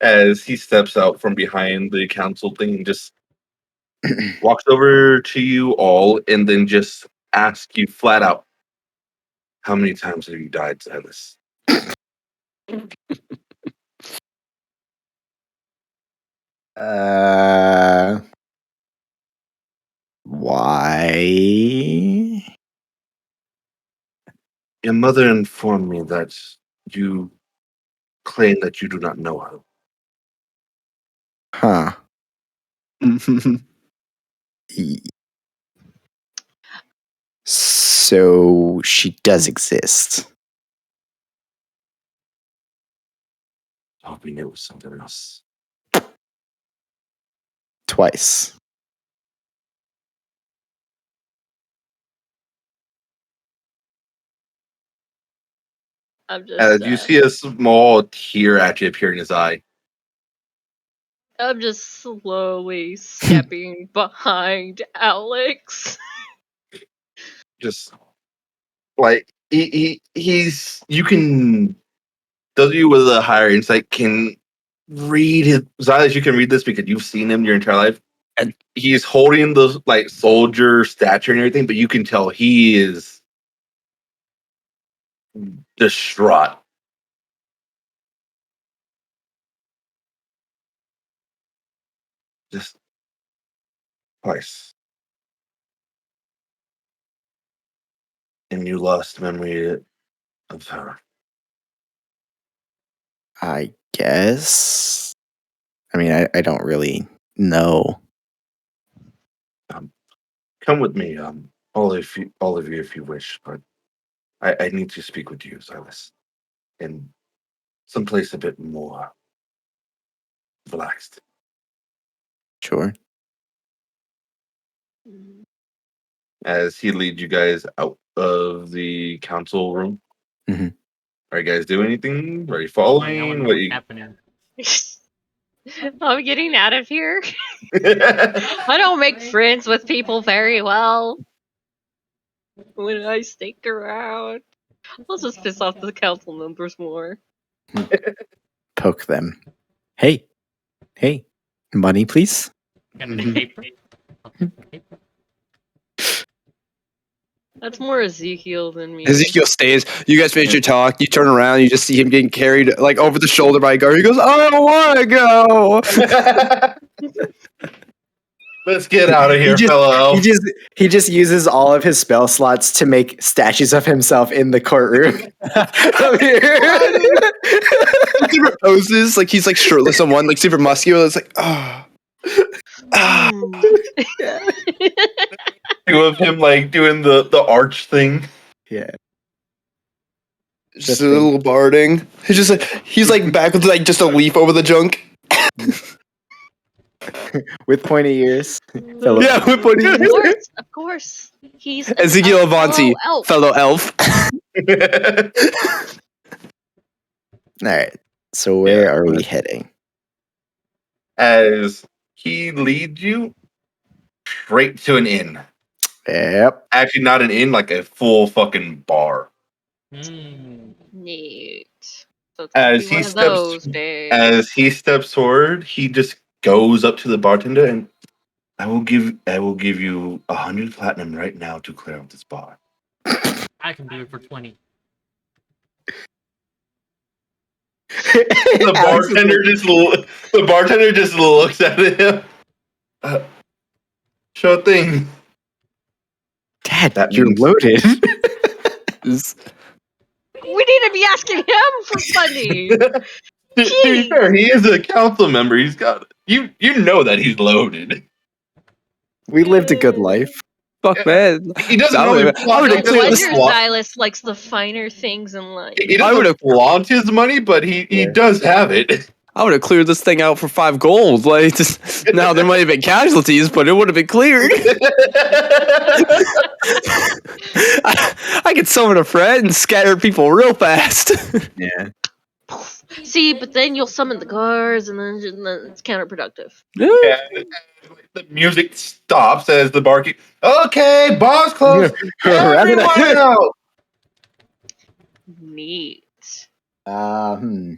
As he steps out from behind the council thing and just walks over to you all and then just asks you flat out, how many times have you died, Silas? Why? Your mother informed me that you claim that you do not know her. Huh. E- So she does exist. Hoping it was something else. Twice. I'm just. You see a small tear actually appear in his eye. I'm just slowly stepping behind Alex. Just like he's you can those of you with a higher insight can read his Silas, you can read this because you've seen him your entire life. And he's holding the like soldier stature and everything, but you can tell he is distraught. Just twice. And you lost memory of her. I guess. I mean, I don't really know. Come with me, all of you if you wish, but I need to speak with you, Silas. In someplace a bit more relaxed. Sure. As he leads you guys out of the council room. Mhm. Are you guys doing anything? Are you I want following? to know What what's you... happening. I'm getting out of here. I don't make friends with people very well when I stick around. I'll just piss off the council members more. Poke them. Hey. Money, please. Got any paper? I'll take the paper. That's more Ezekiel than me. Ezekiel stays. You guys finish your talk. You turn around. You just see him getting carried like over the shoulder by a guard. He goes, "I don't want to go." Let's get out of He here, just, fellow elf. he just uses all of his spell slots to make statues of himself in the courtroom. Different poses. Like he's like shirtless on one, like super muscular. It's like, oh. Mm. Of him like doing the arch thing. Yeah. Just a little barding. He's like back with like just a leaf over the junk. With pointy ears. Yeah, with pointy ears. Of course. He's Ezekiel a Avanti, fellow elf. fellow elf. All right. So where are we heading? As he leads you straight to an inn. Yep. Actually, not an inn, like a full fucking bar. Neat. So it's gonna As be he one of steps, those days. as he steps forward, he just goes up to the bartender and I will give you 100 platinum right now to clear out this bar. I can do it for 20. The bartender just looks at him. Sure thing. Dad, That you're means- loaded. We need to be asking him for funding. To be fair, he is a council member. He's got you know that he's loaded. We lived a good life. Fuck, man. He doesn't I really would've- flaunt, I he would've No doesn't cleared wonder this flaunt- Silas likes the finer things in life. he I would've- doesn't flaunt his money, but he Yeah. does have it. I would have cleared this thing out for 5 gold. Like, just, now there might have been casualties, but it would have been cleared. I could summon a friend and scatter people real fast. Yeah. See, but then you'll summon the guards, and then it's counterproductive. Yeah, the music stops as the barkeep. Okay, bar's closed. Everyone out. Neat. Hmm.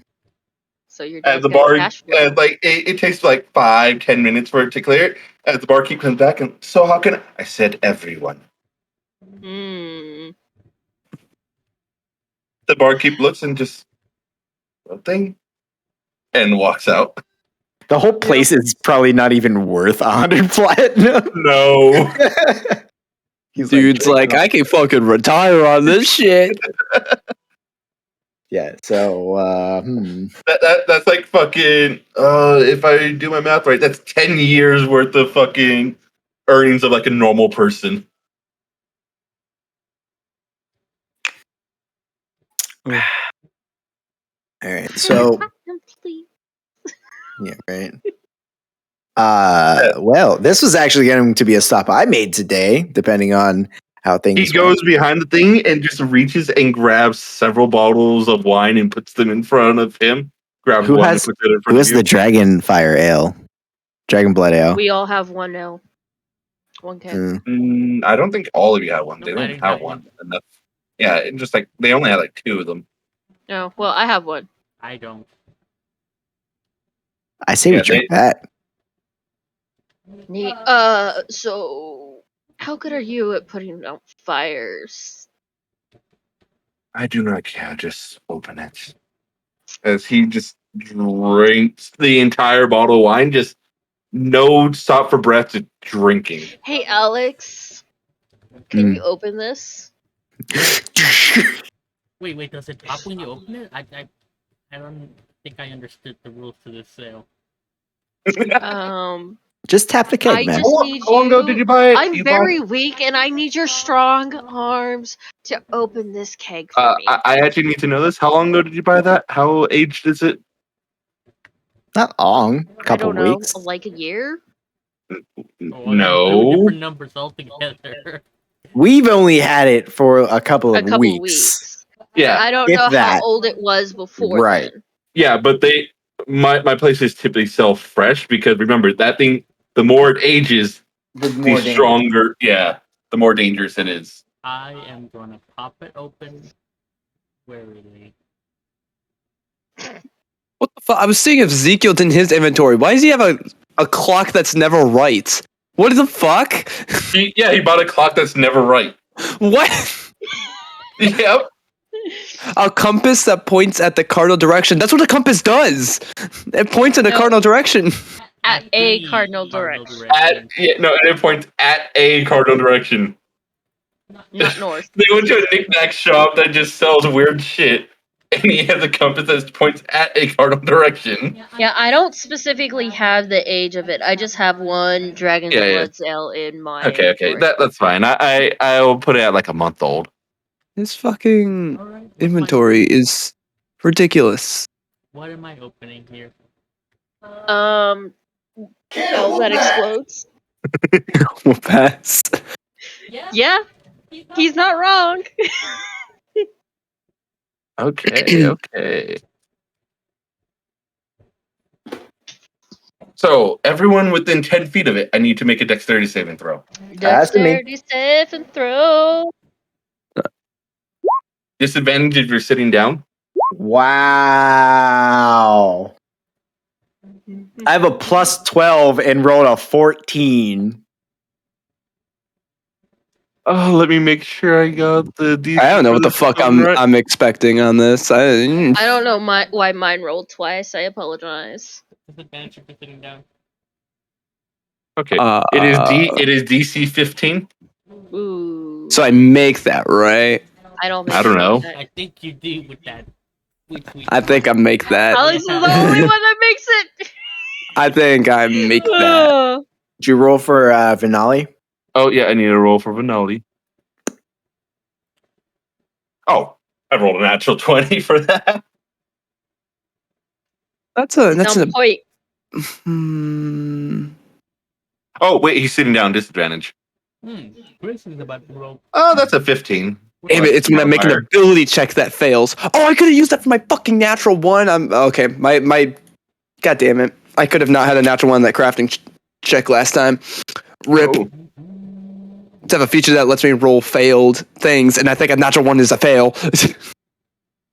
So your As dad's the got bar, cash flow. it takes like 5-10 minutes for it to clear. As the barkeep comes back and so how can I said everyone. Hmm. The barkeep looks and just nothing and walks out. The whole place is probably not even worth 100 platinum. No. He's Dude's like, I can fucking retire on this shit. yeah. So, That's like fucking if I do my math right, that's 10 years worth of fucking earnings of like a normal person. all right. So, Please. yeah, right. Well, this was actually going to be a stop I made today, depending on how things He goes behind the thing and just reaches and grabs several bottles of wine and puts them in front of him. Grabs Who one has- and puts it in Who front of has you. the Dragon Fire Ale? Dragon Blood Ale. We all have one now. One can. Mm. I don't think all of you have one. No, They I don't didn't have have one. Enough. Yeah, it just like they only had like 2 of them. No, well, I have one. I don't. I say Yeah, we drink that. Neat. So how good are you at putting out fires? I do not care. Just open it. As he just drinks the entire bottle of wine, just no stop for breath, just drinking. Hey, Alex, can you open this? Wait, does it pop when you open it? I don't think I understood the rules to this sale. Just tap the keg, I man. just need How long ago did you buy it? I'm You very bought- weak, and I need your strong arms to open this keg for me. I actually need to know this. How long ago did you buy that? How aged is it? Not long. A I couple don't know, weeks. like a year. Oh, well, that's two No. different numbers altogether. We've only had it for a couple A of couple weeks. weeks. Yeah, I don't if know that. how old it was before Right. then. yeah, but my places typically sell fresh because remember that thing. The more it ages, the stronger. Yeah, the more dangerous it is. I am gonna pop it open warily. What the fuck? I was seeing if Ezekiel in his inventory. Why does he have a clock that's never right? What the fuck? He bought a clock that's never right. What? Yep. A compass that points at the cardinal direction. That's what a compass does. It points in a No. cardinal direction. At a the cardinal direction. And it points at a cardinal direction. Not north. They went to a knickknack shop that just sells weird shit, and he has a compass that points at a cardinal direction. Yeah, I don't specifically have the age of it. I just have one Dragon's Yeah, yeah. Blood cell in my Okay, inventory. that's fine. I will put it at like a month old. His fucking Alright, inventory is ridiculous. What am I opening here? That explodes. We'll pass. Yeah, he's not wrong. Okay. So everyone within 10 feet of it, I need to make a dexterity saving throw. That's to me. Dexterity save and throw. Disadvantage if you're sitting down. Wow. I have a plus 12 and rolled a 14. Oh, let me make sure I got the. I don't know what the fuck I'm expecting on this. I don't know why mine rolled twice. I apologize. Disadvantage if you're sitting down. Okay. It is DC 15. Ooh. So I make that, right? I don't make I don't it know. like that. I think you do with that. I think I make that. Alex is the only one that makes it. I think I make that. Ugh. Did you roll for Vinali? Oh yeah, I need a roll for Vanelli. Oh, I rolled a natural 20 for that. That's He's on an. point. Oh wait, he's sitting down. Disadvantage. Chris is about to roll. Oh, that's a 15. Damn it, it's when I make an ability check that fails. Oh, I could have used that for my fucking natural one. I'm okay. My God damn it. I could have not had a natural one in that crafting check last time. Rip. Oh. To have a feature that lets me roll failed things, and I think a natural one is a fail.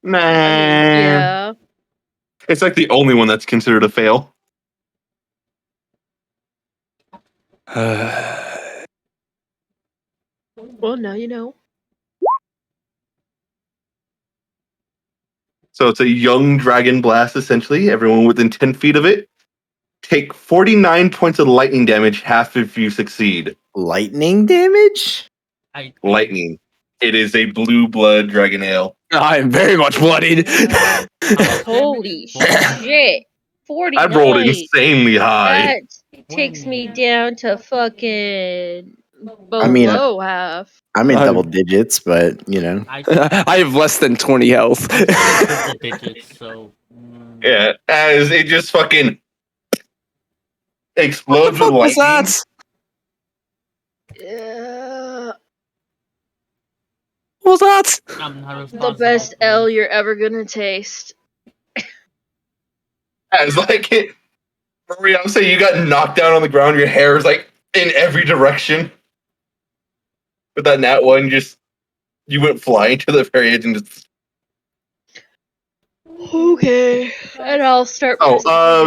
Nah. Yeah. It's like the only one that's considered a fail. Well, now you know. So it's a young dragon blast, essentially. Everyone within 10 feet of it. Take 49 points of lightning damage, half if you succeed. Lightning damage? Lightning. It is a blue blood dragon ale. I am very much bloodied. Holy shit. 49. I rolled insanely high. That takes me down to fucking below I mean, half. I'm in double digits, but you know. I have less than 20 health. Triple digits, so. Yeah, as it just fucking explodes with What's lightning. that? What's that? The best L you're ever gonna taste. As like it, Maria, I'm saying you got knocked down on the ground. Your hair is like in every direction. But that nat one, you went flying to the very edge and just. Okay. And I'll start.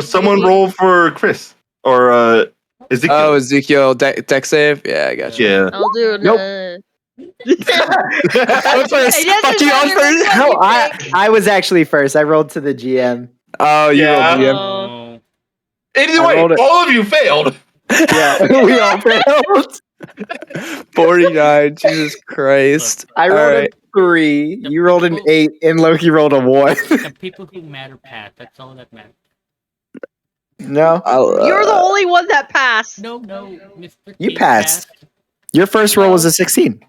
Someone roll for Chris or Ezekiel. Oh, Ezekiel, deck save? Yeah, I got you. Yeah. I'll do it. Nope. I was first. Fuck you, I was first. No, I was actually first. I rolled to the GM. Oh, you Yeah. rolled GM. Oh. Either I way, rolled it. all of you failed. Yeah, we all failed. 49, Jesus Christ. I rolled Alright. a 3. You rolled an 8, and Loki rolled a 1. The people who matter pass. That's all that matters. No, You're the only one that passed. No, Mr. you T passed. Your first roll was a 16.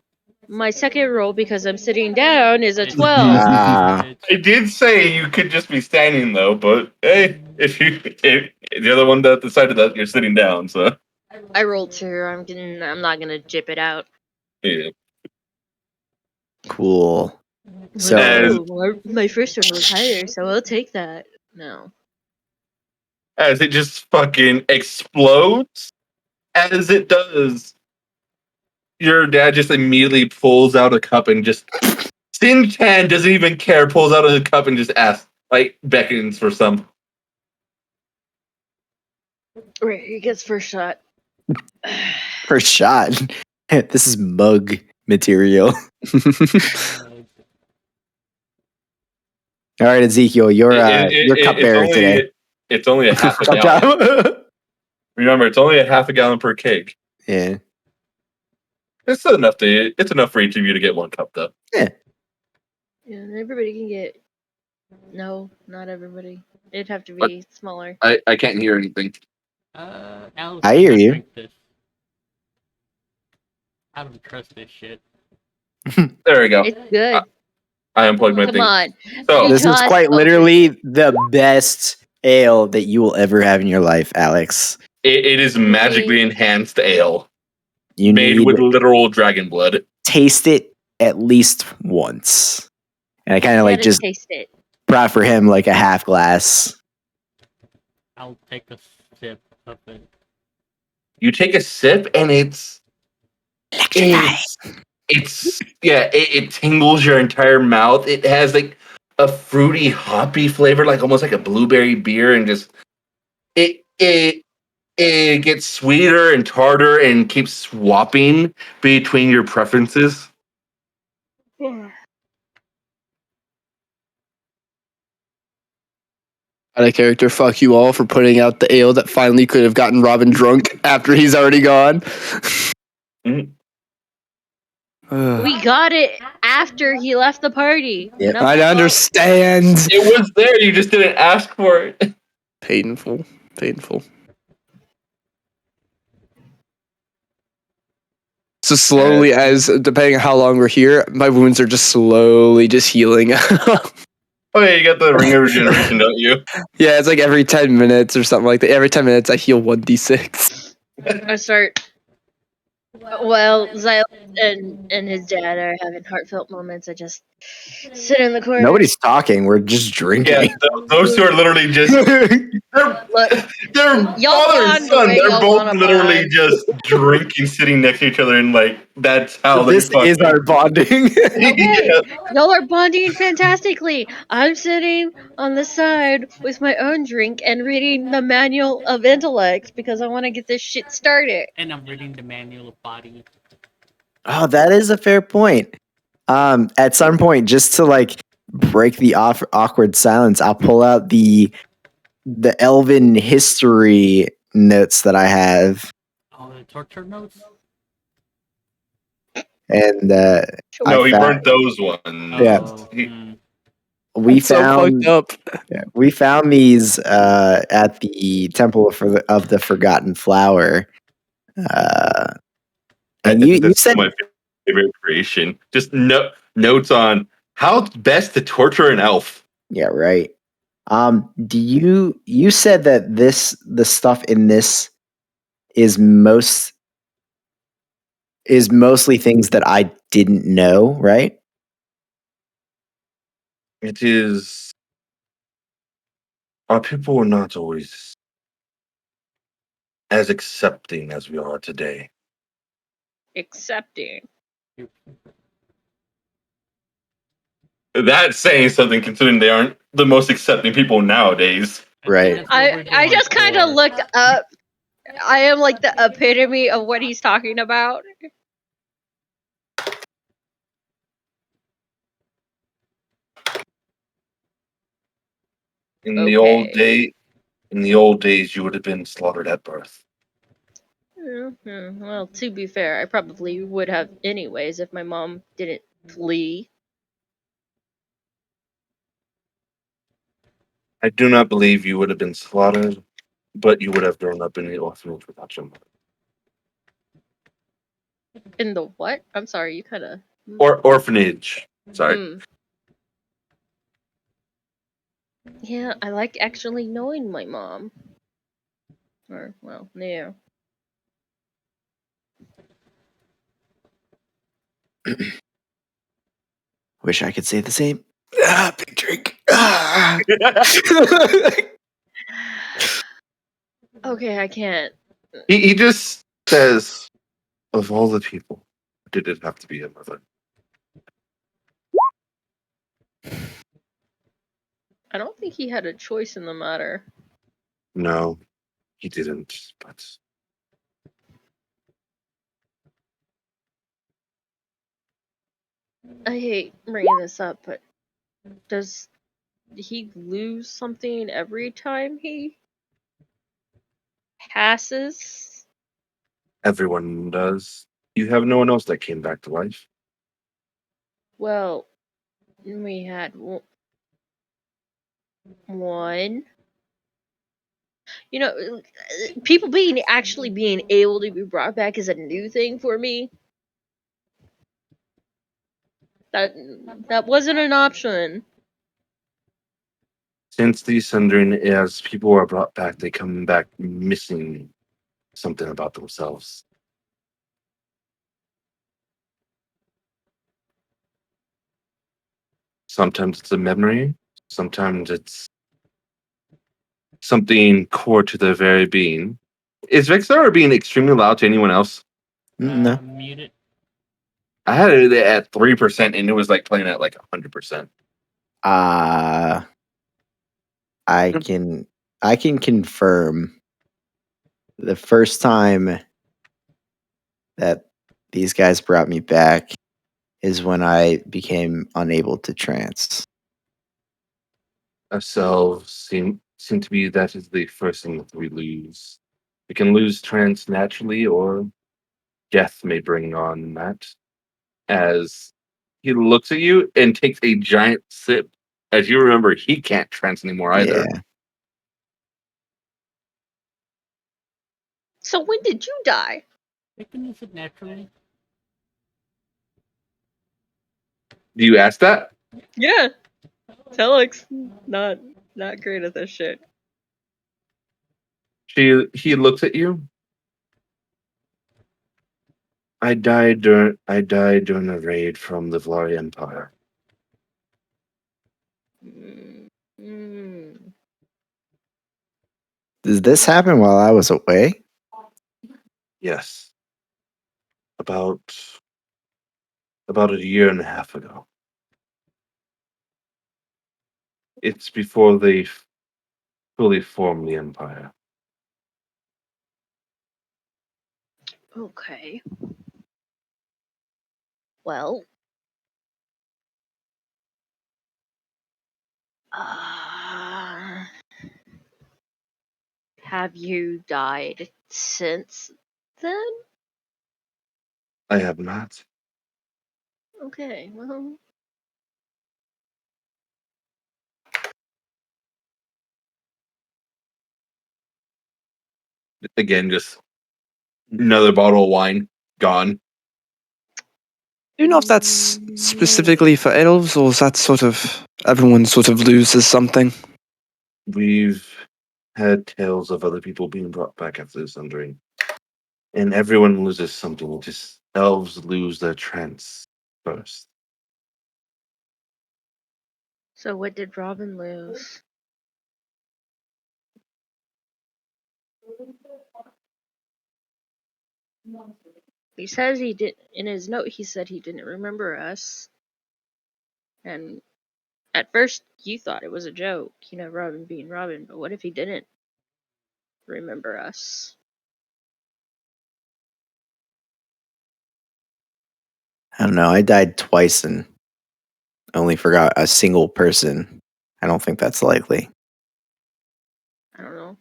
My second roll, because I'm sitting down, is a It's- 12. I did say you could just be standing though, but hey, if the other one that decided that you're sitting down, so I rolled 2. I'm not gonna jip it out. yeah. Cool. So My first one was higher, so I'll take that. No. As it just fucking explodes, as it does, your dad just immediately pulls out a cup and just Sin Chan doesn't even care, pulls out a cup and just asks, like beckons for some. Right, he gets first shot. first shot. This is mug material. All right, Ezekiel, you're cupbearer today. It's only a half a Chop, gallon. chop. Remember, it's only a half a gallon per keg. Yeah. It's enough for each of you to get one cup, though. Yeah. Yeah, everybody can get. No, not everybody. It'd have to be smaller. I can't hear anything. Alex, I hear don't you. drink this. I don't trust this shit. There we go. It's good. I unplugged my Come thing. on. So This is Because- quite literally the best ale that you will ever have in your life, Alex. it is magically enhanced ale You made need with literal dragon blood. taste it at least once. And I kind of like gotta just taste it. brought for him like a half glass. I'll take a sip of it. You take a sip and it tingles your entire mouth. It has like a fruity, hoppy flavor, like almost like a blueberry beer, and just it gets sweeter and tartar and keeps swapping between your preferences. Out of character, fuck you all for putting out the ale that finally could have gotten Robin drunk after he's already gone. Mhm. We got it after he left the party. Yep. Nothing I wrong. understand. It was there. You just didn't ask for it. Painful. So slowly, as depending on how long we're here, my wounds are just slowly just healing. Oh yeah, you got the ring of regeneration, don't you? Yeah, it's like every 10 minutes or something like that. Every 10 minutes, I heal 1d6. I start. Well, Xylus and his dad are having heartfelt moments. I just sit in the corner. Nobody's talking. We're just Yeah, drinking. those two are literally just Look, they're y'all father and bond the son. way They're y'all both wanna literally bond. just drinking, sitting next to each other, and like that's how they're This fucking. is our bonding. Okay, Yeah. y'all are bonding fantastically. I'm sitting on the side with my own drink and reading the manual of intellect because I want to get this shit started. And I'm reading the manual of body. Oh, that is a fair point. At some point, just to like break the awkward silence, I'll pull out the Elven history notes that I have, Oh, the torture notes? and Sure. No, I he found burnt those ones. Yeah. Oh, we That's so found fucked up. we found these at the Temple of the Forgotten Flower, I and think you that's said my favorite creation. Just notes on how best to torture an elf. yeah, right. Do you said that the stuff in this is mostly things that I didn't know, right? It is. Our people were not always as accepting as we are today. Accepting. That's saying something considering they aren't the most accepting people nowadays. Right. I just kind of look up. I am like the epitome of what he's talking about. In the old Okay. days, you would have been slaughtered at birth. Well, to be fair, I probably would have anyways if my mom didn't flee. I do not believe you would have been slaughtered, but you would have grown up in the orphanage without your mother. In the what? I'm sorry, you kind of. Or orphanage. Sorry. Yeah, I like actually knowing my mom. Or, well, yeah. Wish I could say the same. Big drink. Ah. Okay, I can't. He just says, of all the people, did it have to be a mother? I don't think he had a choice in the matter. No, he didn't. But I hate bringing this up, but does he lose something every time he passes? everyone does. You have no one else that came back to life. Well, we had one. You know, people actually being able to be brought back is a new thing for me. That wasn't an option. Since the Sundering, as people are brought back, they come back missing something about themselves. Sometimes it's a memory, sometimes it's something core to their very being. Is Vexar being extremely loud to anyone else? No. Mute it. I had it at 3% and it was like playing at like 100%. I can confirm the first time that these guys brought me back is when I became unable to trance. Ourselves seem to be that is the first thing that we lose. We can lose trance naturally, or death may bring on that. As he looks at you and takes a giant sip, as you remember, he can't trance anymore either. Yeah. So when did you die? I can use it naturally. Do you ask that? Yeah. Telek's not great at this shit. He looks at you. I died during a raid from the Vlari Empire. Mm. Did this happen while I was away? Yes. About a year and a half ago. It's before they fully formed the Empire. Okay. Well. Have you died since then? I have not. Okay, well. Again, just another bottle of wine gone. Do you know if that's specifically for elves, or is that sort of everyone sort of loses something? We've had tales of other people being brought back after the Sundering. And everyone loses something. Just elves lose their trance first. So what did Robin lose? He says he did. In his note, he said he didn't remember us. And at first, you thought it was a joke, Robin being Robin. But what if he didn't remember us? I don't know. I died twice and only forgot a single person. I don't think that's likely. I don't know.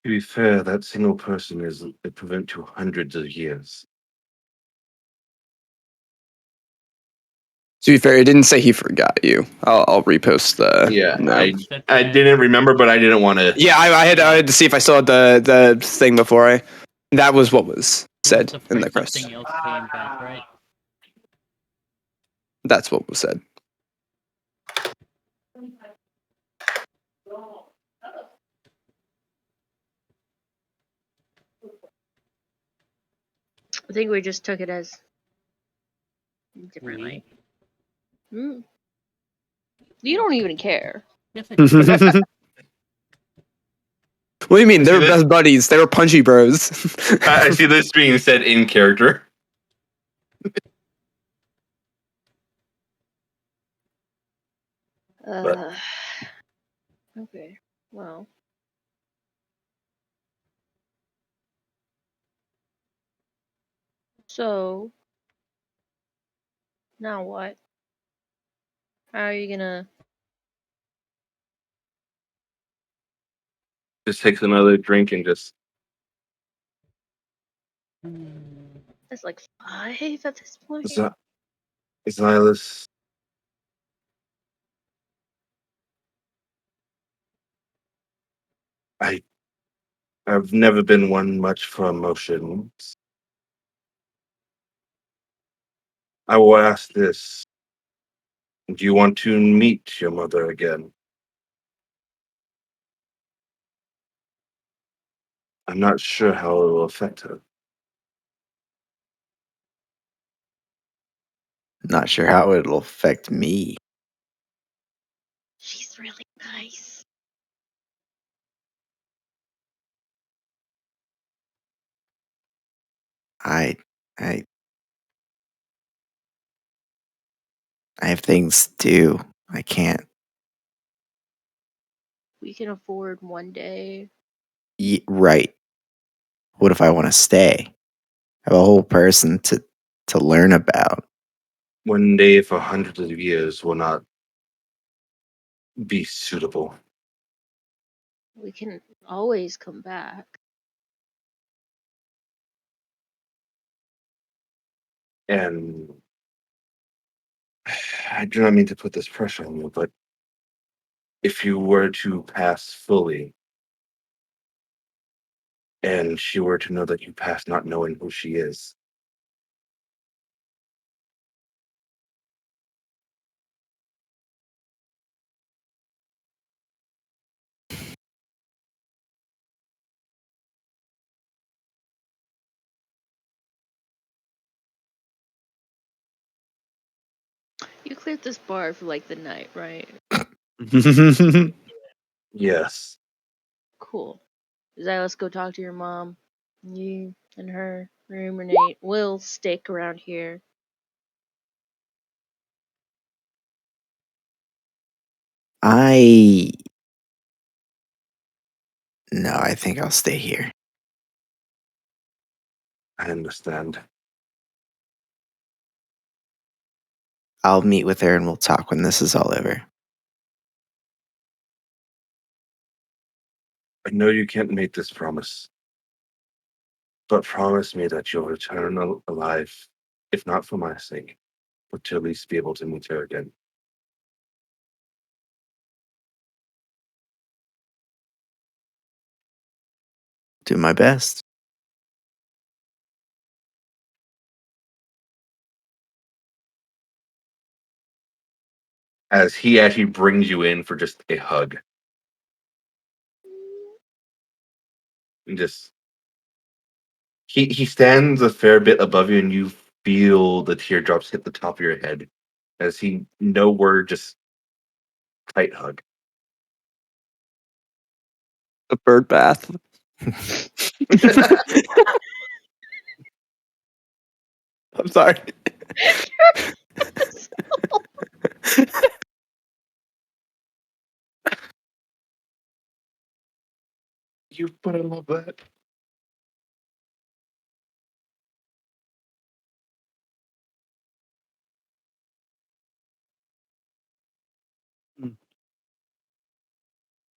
To be fair, that single person is equivalent to hundreds of years. To be fair, he didn't say he forgot you. I'll repost the note. I didn't remember, but I didn't want to. Yeah, I had to see if I saw the thing before I. That was what was said The in the first crest. something else came back, right? That's what was said. I think we just took it as differently. We? You don't even care. Yes, I do. What do you mean? They were best buddies. They were punchy bros. I see this being said in character. Okay. Well. So. Now what? How are you gonna? Just takes another drink and just. That's like 5 at this point. Xylus. I've never been one much for emotions. I will ask this. Do you want to meet your mother again? I'm not sure how it will affect her. Not sure how it'll affect me. She's really nice. I have things to do. I can't. We can afford one day. Right. What if I want to stay? I have a whole person to learn about. One day for hundreds of years will not be suitable. We can always come back. And I do not mean to put this pressure on you, but if you were to pass fully, and she were to know that you passed not knowing who she is, You cleared this bar for like the night, right? yes, Cool. Zai, let's go talk to your mom. You and her, ruminate. We'll stick around here. I think I'll stay here. I understand. I'll meet with her and we'll talk when this is all over. I know you can't make this promise, but promise me that you'll return alive, if not for my sake, but to at least be able to meet her again. Do my best. As he actually brings you in for just a hug. And just he stands a fair bit above you, and you feel the teardrops hit the top of your head as he no word, just tight hug. A bird bath. I'm sorry. You put I love that.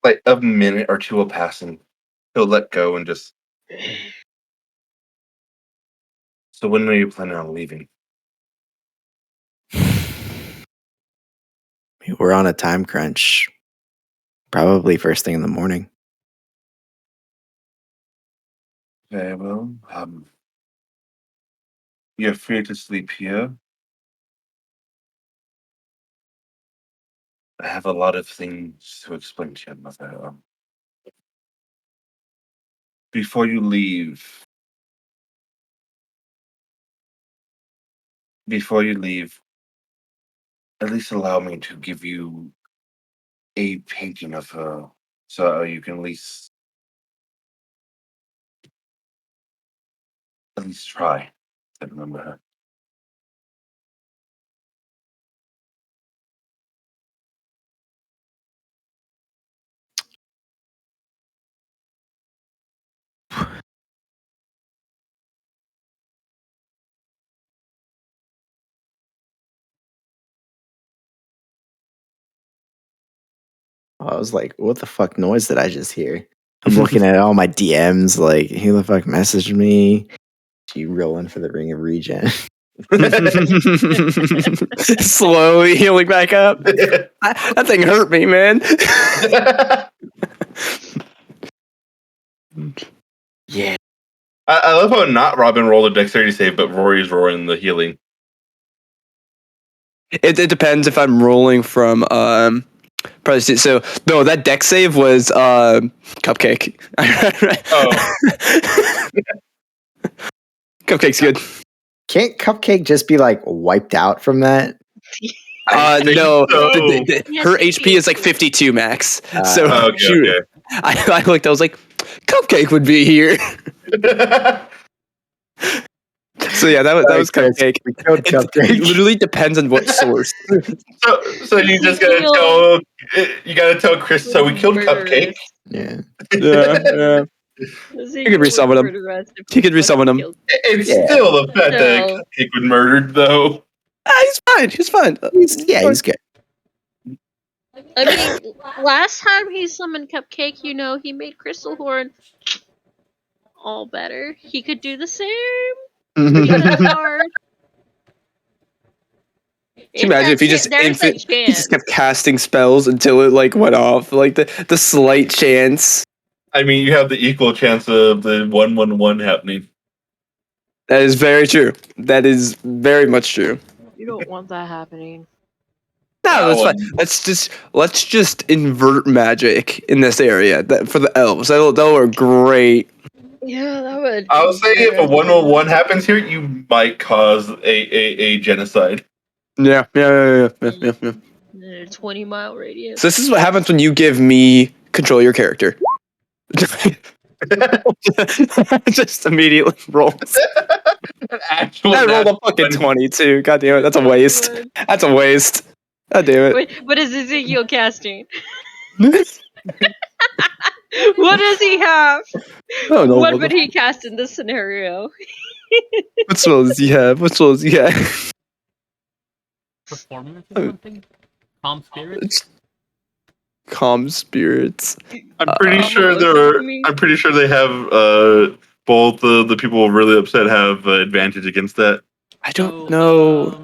Like a minute or two will pass, and he'll let go and just. So when are you planning on leaving? We're on a time crunch. Probably first thing in the morning. Okay, well, you're free to sleep here. I have a lot of things to explain to you, mother. Before you leave, at least allow me to give you a painting of her, so you can at least try to remember her. I was like, what the fuck noise did I just hear? I'm looking at all my DMs, like, who the fuck messaged me? She rolling for the Ring of Regen. Slowly healing back up. That thing hurt me, man. Yeah. I love how not Robin rolled a dexterity save, but Rory's rolling the healing. It depends if I'm rolling from probably so no, that deck save was Cupcake. Oh. Cupcake's good. Can't Cupcake just be like wiped out from that? I think No, so. her HP is like 52 max. So Okay, shoot, okay. I looked. I was like, Cupcake would be here. So yeah, that was Chris, Cupcake. we killed Cupcake. It literally depends on what source. So you just gotta tell Chris. So we killed Cupcake. Yeah. Yeah. He could resummon him. He could resummon him. It's Yeah. still the fact that No. Cupcake was murdered, though. He's fine. He's fine. He's good. I mean, last time he summoned Cupcake, he made Crystal Horn all better. He could do the same. But he's not hard. Can you imagine if he he just kept casting spells until it like went off? Like the slight chance. I mean, you have the equal chance of the 1-1-1 happening. That is very true. That is very much true. You don't want that happening. No, that's fine. Let's just invert magic in this area for the elves. That'll work great. Yeah, that would. I would say if a 1-1-1 happens here, you might cause a genocide. Yeah. 20-mile radius. So this is what happens when you give me control your character. Just immediately rolls. I rolled a fucking 20 too. God damn it, that's a waste. That's a waste. God damn it. Wait, what is Ezekiel casting? What does he have? Oh no. What would he cast in this scenario? What spell does he have? Performance or something? Calm spirits? Calm spirits. I'm pretty sure they have both the people really upset have advantage against that. I don't know.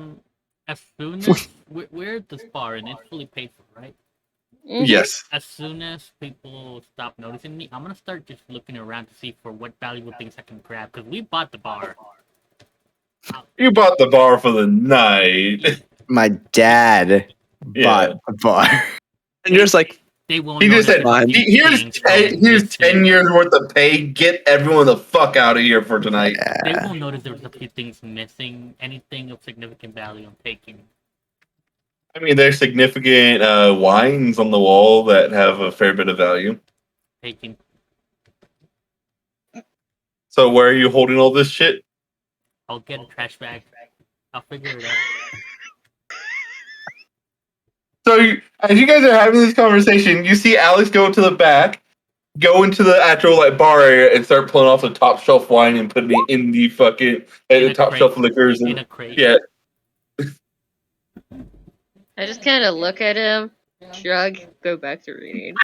As soon as we're at this bar and it's fully paid for, right? Mm-hmm. Yes. As soon as people stop noticing me, I'm gonna start just looking around to see for what valuable things I can grab because we bought the bar. You bought the bar for the night. My dad bought a bar. And you're just like, they won't. He just said, "Here's 10 years worth of pay. Get everyone the fuck out of here for tonight." They won't notice there was a few things missing. Anything of significant value I'm taking. I mean, there's significant wines on the wall that have a fair bit of value. Taking. So where are you holding all this shit? I'll get a trash bag. I'll figure it out. So as you guys are having this conversation, you see Alex go to the back, go into the actual bar area, and start pulling off the top shelf wine and putting it in the fucking top shelf liquors. In a crate. Yeah. I just kind of look at him, shrug, go back to reading.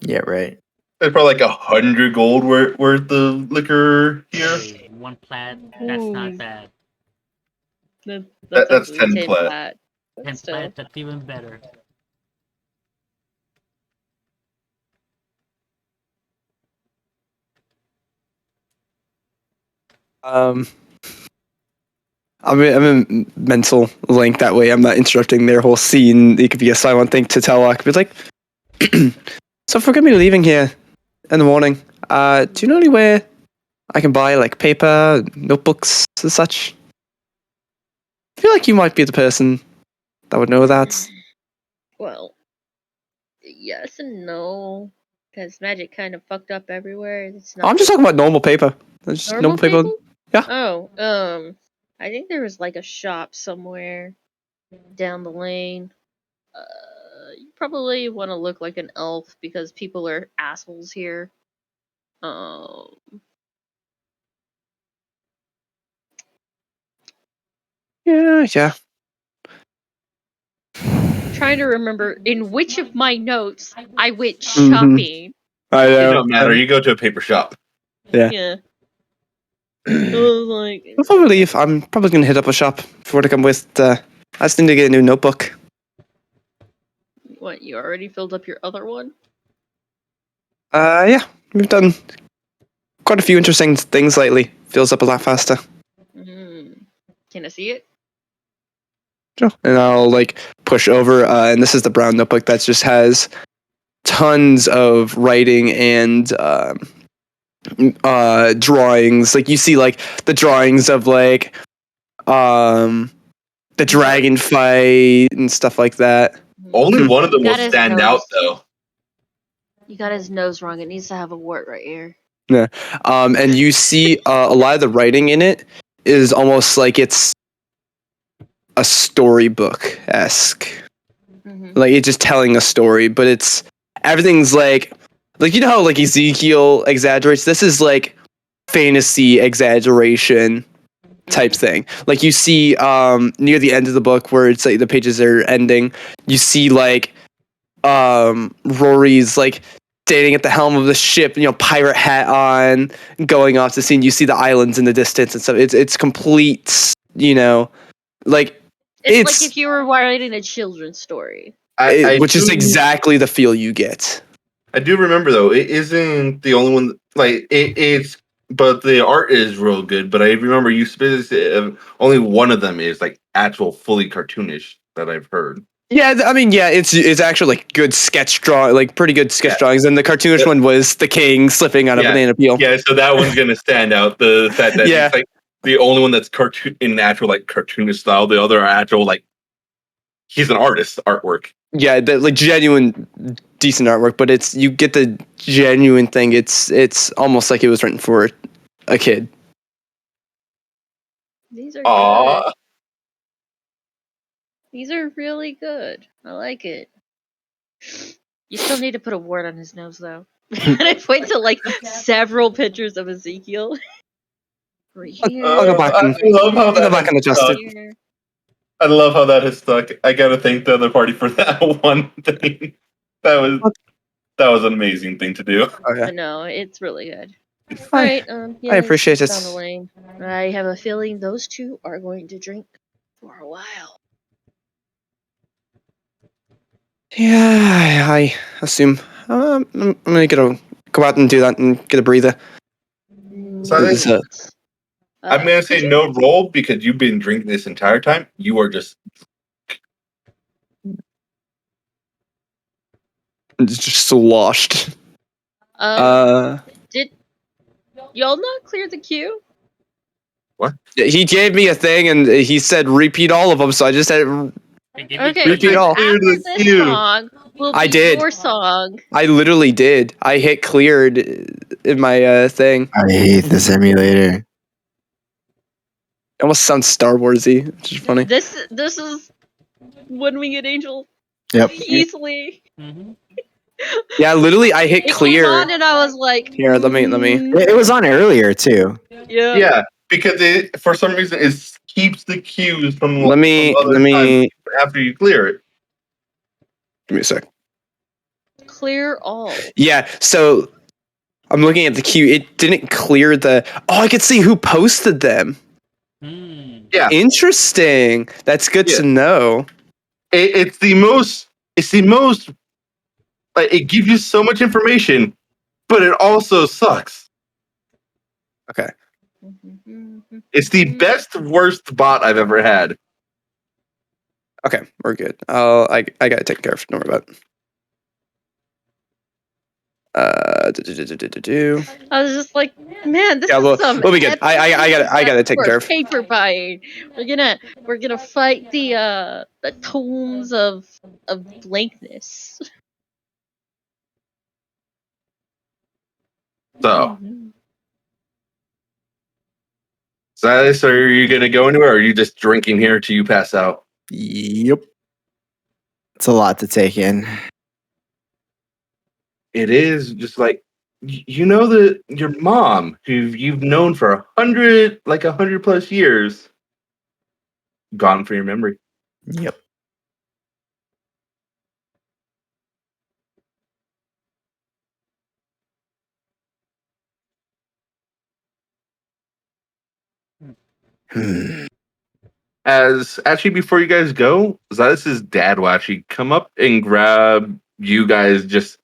Yeah, right. There's probably like 100 gold worth of liquor here. Hey, 1 plat. That's not bad. That's 10 plat. 10 plat. That's even better. I'm in mental link that way. I'm not interrupting their whole scene. It could be a silent thing to tell. I could be like, so if we're gonna be leaving here in the morning, do you know anywhere I can buy like paper, notebooks, and such? I feel like you might be the person that would know that. Well, yes and no, because magic kind of fucked up everywhere. It's not. I'm just talking about normal paper. Just normal paper. Yeah. Oh, I think there was like a shop somewhere down the lane. You probably want to look like an elf because people are assholes here. Yeah. Trying to remember in which of my notes I went shopping. I know. It don't matter. You go to a paper shop. Yeah. I was like, Before we leave, I'm probably gonna hit up a shop before to come with. I just need to get a new notebook. what? You already filled up your other one? Yeah, we've done quite a few interesting things lately. Fills up a lot faster. Can I see it? Sure. And I'll push over, and this is the brown notebook that just has tons of writing and drawings. Like you see, the drawings of the dragon fight and stuff like that. Only one of them will stand out, though. You got his nose wrong. It needs to have a wart right here. Yeah. And you see a lot of the writing in it is almost like it's a storybook-esque. Like it's just telling a story, but it's everything's like you know how Ezekiel exaggerates. This is fantasy exaggeration type thing. Like you see near the end of the book where it's like the pages are ending, you see like Rory's like standing at the helm of the ship, pirate hat on, going off to sea. And you see the islands in the distance and stuff. It's complete, like It's like if you were writing a children's story. which is exactly the feel you get. I do remember though, it isn't the only one. Like it's, but the art is real good. But I remember you specifically, only one of them is like actual fully cartoonish that I've heard. Yeah, I mean, yeah, it's actually like good sketch draw, like pretty good sketch drawings. And the cartoonish one was the king slipping on a banana peel. Yeah, so that one's gonna stand out. The fact that it's like the only one that's cartoon in actual like cartoonish style. The other are actual like he's an artist artwork. Yeah, like genuine decent artwork, but you get the genuine thing. It's almost like it was written for a kid. These are good. These are really good. I like it. You still need to put a wart on his nose, though. And I point to like several pictures of Ezekiel. Right here. I'll go back and adjust it. Here. I love how that has stuck. I gotta thank the other party for that one thing. That was an amazing thing to do. I know, it's really good. Alright, yeah, I appreciate it. down the lane. I have a feeling those two are going to drink for a while. Yeah, I assume. I'm gonna go out and do that and get a breather. So I'm gonna say no roll because you've been drinking this entire time. You are just It's just sloshed. Did y'all not clear the queue? What? He gave me a thing and he said repeat all of them, so I just said Okay, repeat all. after this song will be I did. your song. I literally did. I hit cleared in my thing. I hate the simulator. It almost sounds Star Warsy, which is funny. This is when we get Angel. Yep. Easily. Yeah, literally, I hit It clear. came on and I was like, Here, let me. It was on earlier too. Yeah. Because it for some reason it keeps the cues from. Let me after you clear it. Give me a sec. Clear all. Yeah, so I'm looking at the queue. It didn't clear the. Oh, I could see who posted them. Yeah, interesting. That's good to know. It's the most. Like it gives you so much information, but it also sucks. Okay. It's the best worst bot I've ever had. Okay, we're good. I got it taken care of. Don't worry about it. I was just like, man, this Yeah, is some we'll be good. I got it taken care of. Paper buying. We're gonna fight the tomes of blankness. So, Silas, are you gonna go anywhere, or are you just drinking here till you pass out? Yep. It's a lot to take in. It is just like that your mom, who you've known for 100 plus years, gone for your memory. Yep. As actually, before you guys go, Silas's dad will actually come up and grab you guys, just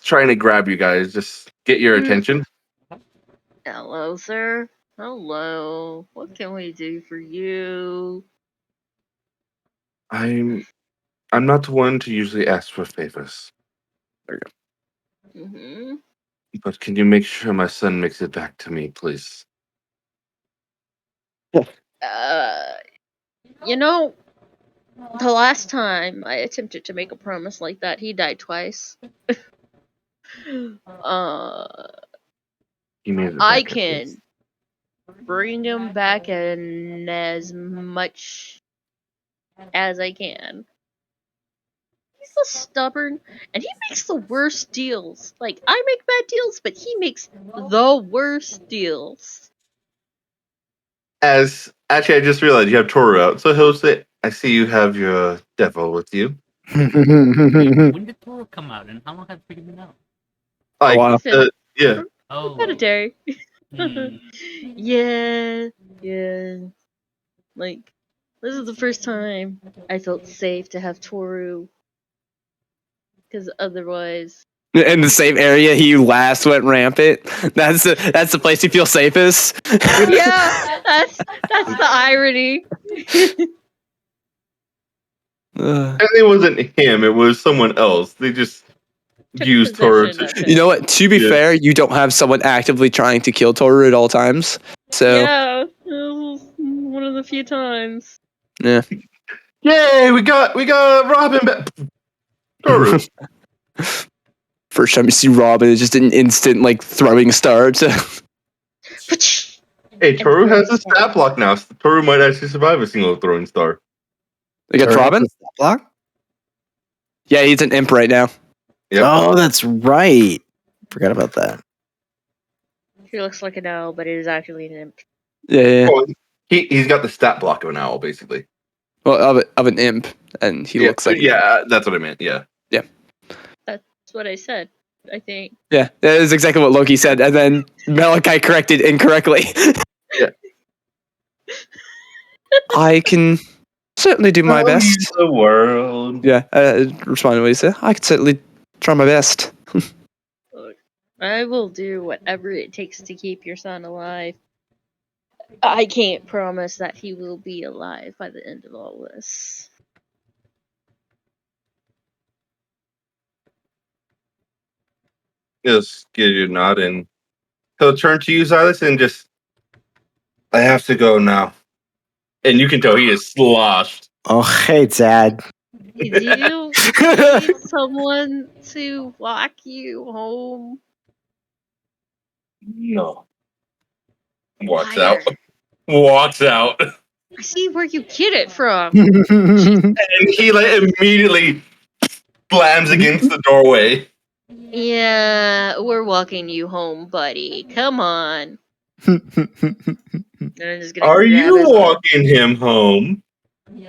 trying to grab you guys, just get your attention. Hello, sir. Hello. What can we do for you? I'm not the one to usually ask for favors. There you go. But can you make sure my son makes it back to me, please? The last time I attempted to make a promise like that, he died twice. He made it I back, can bring him back in as much as I can. He's so stubborn, and he makes the worst deals. Like, I make bad deals, but he makes the worst deals. As actually, I just realized you have Toru out, so he'll say, "I see you have your devil with you." When did Toro come out, and how long has it been out? Like, wow. yeah. Oh, Hereditary. hmm. Yeah. Like, this is the first time I felt safe to have Toru. Because otherwise. In the same area he last went rampant. That's the place you feel safest. Yeah, that's the irony. Uh, And it wasn't him; it was someone else. They just Took used Toru possession to. of you know him. what? To be Yeah. fair, you don't have someone actively trying to kill Toru at all times. So Yeah, it was one of the few times. yeah. Yay! We got Robin back. Toru. First time you see Robin, it's just an instant like throwing star to Hey, Toru And has a throwing star. stat block now. So Toru might actually survive a single throwing star. like a Or Robin. has a stat block? Yeah, he's an imp right now. Yep. Oh, that's right. Forgot about that. He looks like an owl, but it is actually an imp. Yeah. Well, he's got the stat block of an owl, basically. Well, of an imp, and he looks like an imp. Yeah, that's what I meant. Yeah. That's what I said, I think. Yeah, that is exactly what Loki said, and then Malachi corrected incorrectly. Yeah. I can certainly do my best. The world. Yeah, responding to what he said. I could certainly try my best. Look, I will do whatever it takes to keep your son alive. I can't promise that he will be alive by the end of all this. Just give you a nod, and he'll turn to you, Silas, and just, I have to go now. And you can tell he is sloshed. Oh, hey, Dad. Do you need someone to walk you home? No. Walks Liar. out. Walks out. I see where you get it from. And he like immediately slams against the doorway. Yeah, we're walking you home, buddy. Come on. And I'm just gonna Are grab you his arm. walking him home?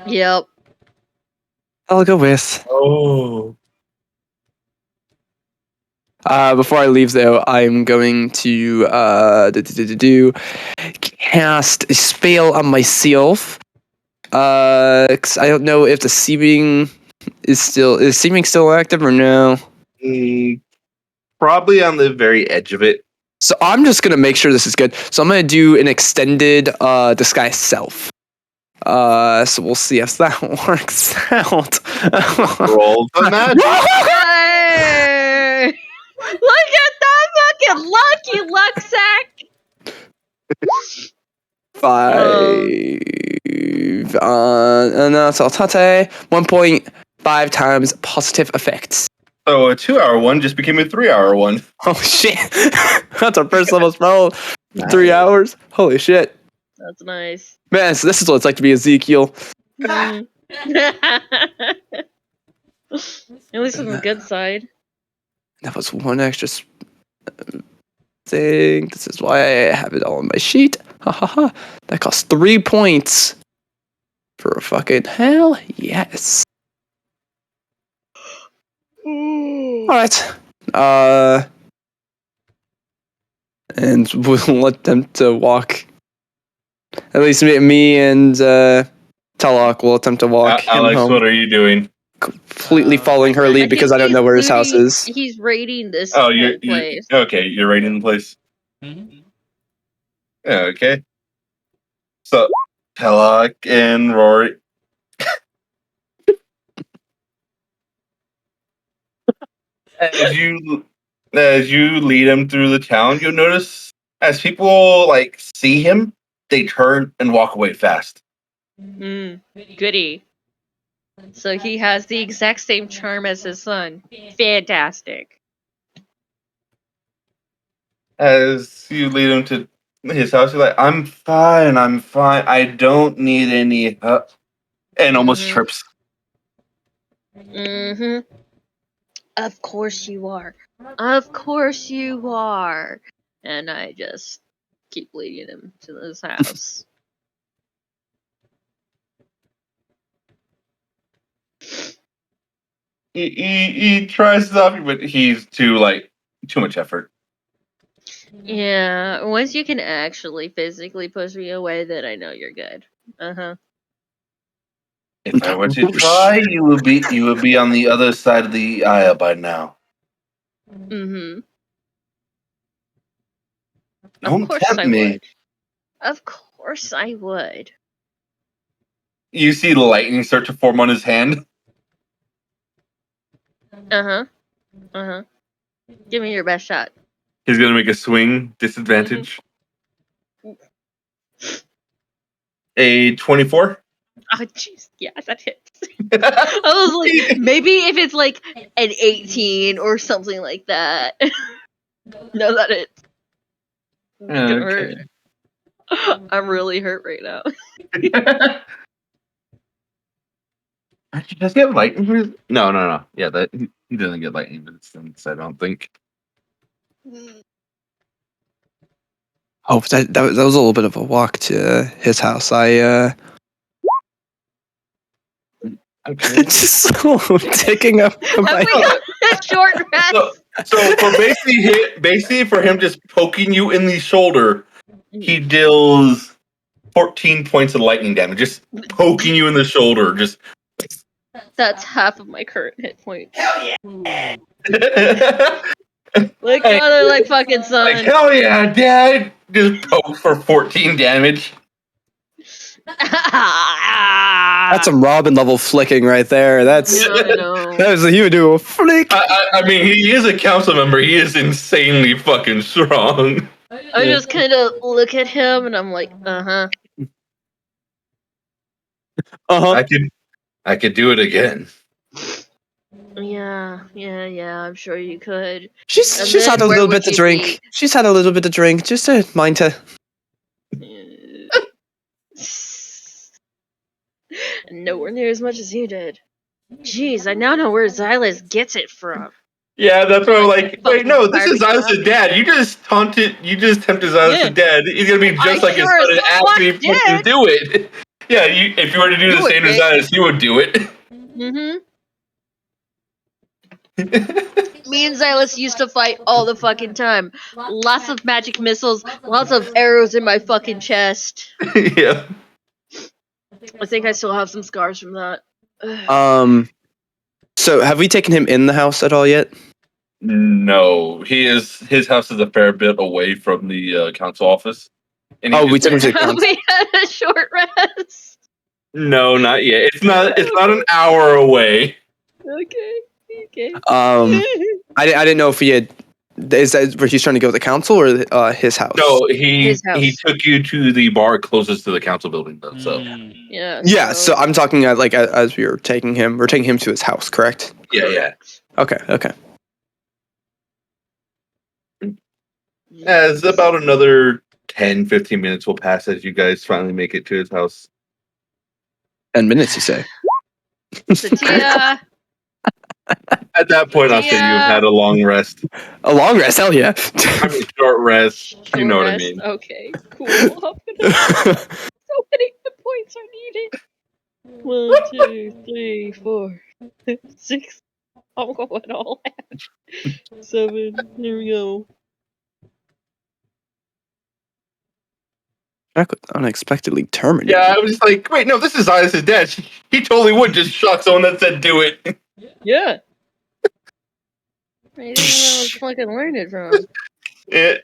Yep. I'll go with. Oh. Before I leave, though, I'm going to cast a spell on myself. 'Cause I don't know if the seeming is seeming still active or no. Probably on the very edge of it. So I'm just gonna make sure this is good. So I'm gonna do an extended disguise self. So we'll see if that works out. Roll the magic. Hey! Look at that fucking lucky luck sack! 5 no, so tate 1.5 times positive effects. So a 2-hour one just became a 3-hour one. Oh shit. That's our first level spell. Nice. 3 hours. Holy shit. That's nice. Man, so this is what it's like to be Ezekiel. Mm. At least on the good side. That was one extra thing. This is why I have it all on my sheet. Ha ha ha. That costs 3 points. For a fucking hell yes. Alright. And we'll let them to walk. At least me and Talok will attempt to walk him Alex, home. what are you doing? Completely following her I lead because I think don't know where his house looting- is. He's raiding this Oh, whole you're place. okay. You're right in the place. Mhm. Yeah, okay. So, Telok and Rory. As you lead him through the town, you'll notice as people like see him, they turn and walk away fast. Goody. So he has the exact same charm as his son. Fantastic. As you lead him to his house, you're like, I'm fine, I don't need any help. And almost Mhm. trips. Mm-hmm. Of course you are. Of course you are. And I just keep leading him to his house. He tries to stop you, but he's too much effort. Yeah, once you can actually physically push me away, then I know you're good. Uh-huh. If I were to try, you would be on the other side of the aisle by now. Mm-hmm. Don't Of course tempt I me. would. Of course I would. You see lightning start to form on his hand. Uh-huh. Uh-huh. Give me your best shot. He's gonna make a swing. Disadvantage. A 24. Oh, jeez. Yeah, that hits. I was like, maybe if it's like an 18 or something like that. No, that hits. It's gonna hurt. I'm really hurt right now. Actually, does he have lightning? No. Yeah, that he doesn't get lightning resistance, I don't think. Oh, that was a little bit of a walk to his house. Okay. Just so taking up Have my. we got a short rest? So for basically for him just poking you in the shoulder, he deals 14 points of lightning damage. Just poking you in the shoulder. Just That's half of my current hit points. Ooh. Like Hey. father, like fucking son. like hell yeah, Dad! Just poke for 14 damage. That's some Robin level flicking right there. That's Yeah, I know. that was he would do a flick. I mean, he is a council member. He is insanely fucking strong. I just kind of look at him and I'm like, uh-huh. Uh-huh. I could do it again. Yeah, I'm sure you could. She's And had then a where little would bit to you drink. be? She's had a little bit to drink, just to mind to. Nowhere near as much as you did. Jeez, I now know where Xylus gets it from. Yeah, that's why I'm like, wait, no, this is Fucking Xylus' dad. You just tempted Xylus' Yeah. dad. He's gonna be just I like his sure son as and fuck actually fucking did. do it. Yeah, if you were to do the Do it, same as bitch. Xylus, you would do it. Mm-hmm. Me and Xylus used to fight all the fucking time. Lots of magic missiles, lots of arrows in my fucking chest. Yeah. I think I still have some scars from that. So have we taken him in the house at all yet? No, his house is a fair bit away from the council office. And Oh, we took him to the council. We had a short rest. No, not yet. It's not an hour away. Okay. I didn't know if he had. Is that where he's trying to go to the council or his house? No, His house. he took you to the bar closest to the council building though. So Mm. Yeah. Yeah, so I'm talking as we were taking him. We're taking him to his house, correct? yeah. Okay. As about another 10, 15 minutes will pass as you guys finally make it to his house. 10 minutes, you say? Satya. At that point, I'll say you've had a long rest. A long rest, hell yeah. I mean, short rest. You know what I mean. Okay, cool. So many hit points are needed. 1, 2, 3, 4, 6. I'm going all out. 7. Here we go. Jack was unexpectedly terminated. Yeah, I was just like, wait, no, this is Iris' dad. He totally would just shock someone that said do it. Yeah. I didn't know I was fucking learning from. Yeah.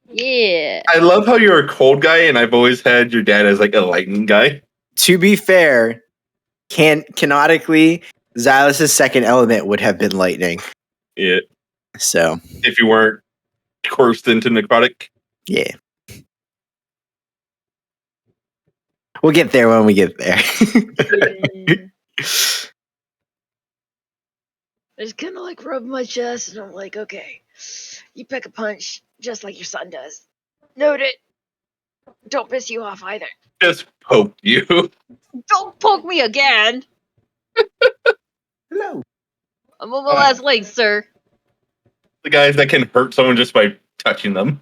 Yeah. I love how you're a cold guy, and I've always had your dad as like a lightning guy. To be fair, canonically, Xylus' second element would have been lightning. Yeah. So If you weren't cursed into necrotic. yeah. We'll get there when we get there. I just kind of like rub my chest and I'm like, okay, you pick a punch just like your son does. Note it. Don't piss you off either. Just poke you. Don't poke me again. Hello. I'm on my last leg, sir. The guys that can hurt someone just by touching them.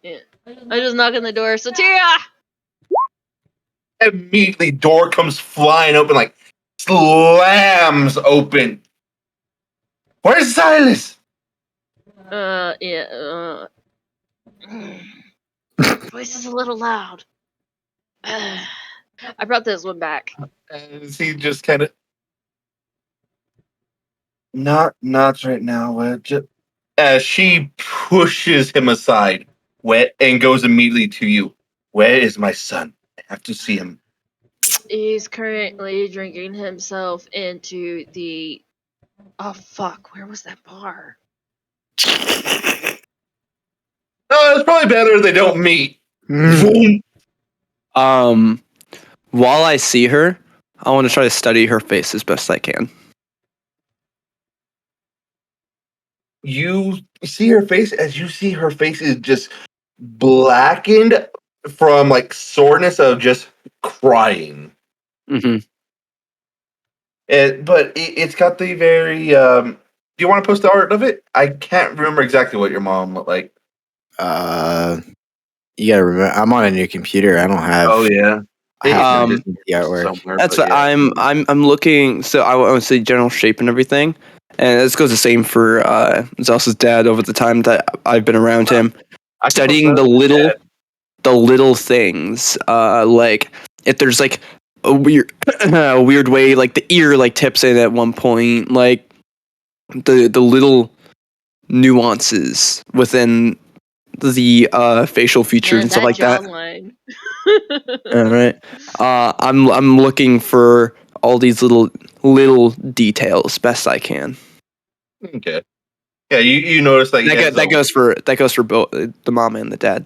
Yeah. I just knock on the door. Satya! Immediately, door comes flying open, like slams open. Where's Silas? Yeah. Voice is a little loud. I brought this one back. As he just kind of not right now. As she pushes him aside, and goes immediately to you. Where is my son? I have to see him. He's currently drinking himself into the. Oh fuck! Where was that bar? Oh, it's probably better if they don't meet. While I see her, I want to try to study her face as best I can. You see her face. As you see her face is just blackened from like soreness of just crying. Mm-hmm. It's got the very. Do you want to post the art of it? I can't remember exactly what your mom looked like. You gotta remember, I'm on a new computer. I don't have. Oh yeah, half It- the artwork. somewhere. That's but what yeah. I'm looking. So I want to see general shape and everything, and this goes the same for Zelsa's dad. Over the time that I've been around him, I can studying post that. the little things, like if there's like a weird a weird way, like the ear like tips in at one point, like the little nuances within the facial features Yeah, and stuff that like that. jawline. All right. I'm looking for all these little details best I can. Okay. Yeah, you notice like That goes for both the mom and the dad.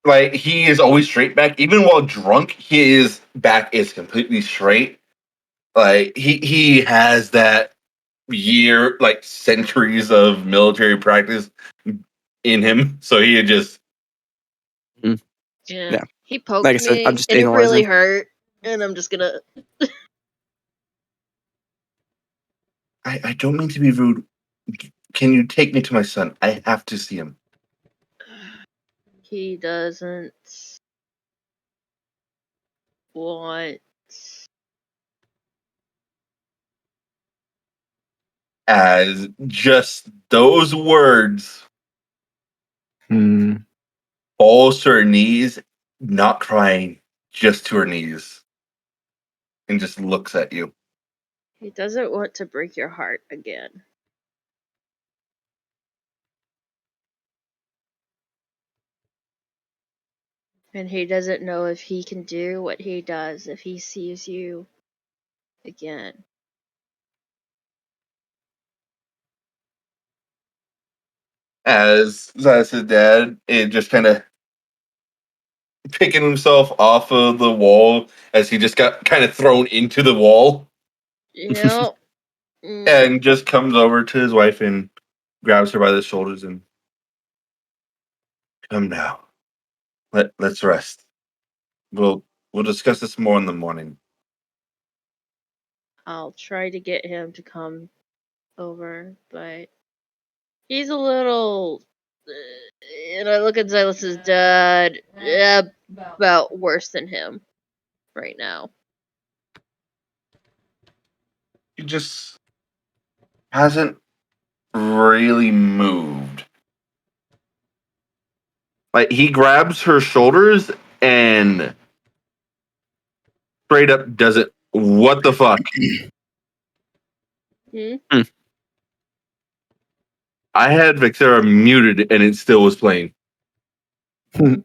like he is always straight back. Even while drunk, his back is completely straight. Like he has that like centuries of military practice in him. So he just Yeah. Yeah. He poked Like I said, I'm me, just and it really analyzing. hurt. And I'm just gonna. I don't mean to be rude. Can you take me to my son? I have to see him. He doesn't want. As just those words Hmm. falls to her knees, not crying, just to her knees, and just looks at you. He doesn't want to break your heart again. And he doesn't know if he can do what he does if he sees you again. As his dad, it just kind of picking himself off of the wall as he just got kind of thrown into the wall, You know? Mm, and just comes over to his wife and grabs her by the shoulders and come now. Let's rest. We'll discuss this more in the morning. I'll try to get him to come over, but he's a little. And I look at Silas's dad, about worse than him right now. He just hasn't really moved. Like he grabs her shoulders and straight up does it. What the fuck? Hmm? I had Vixera muted and it still was playing. I've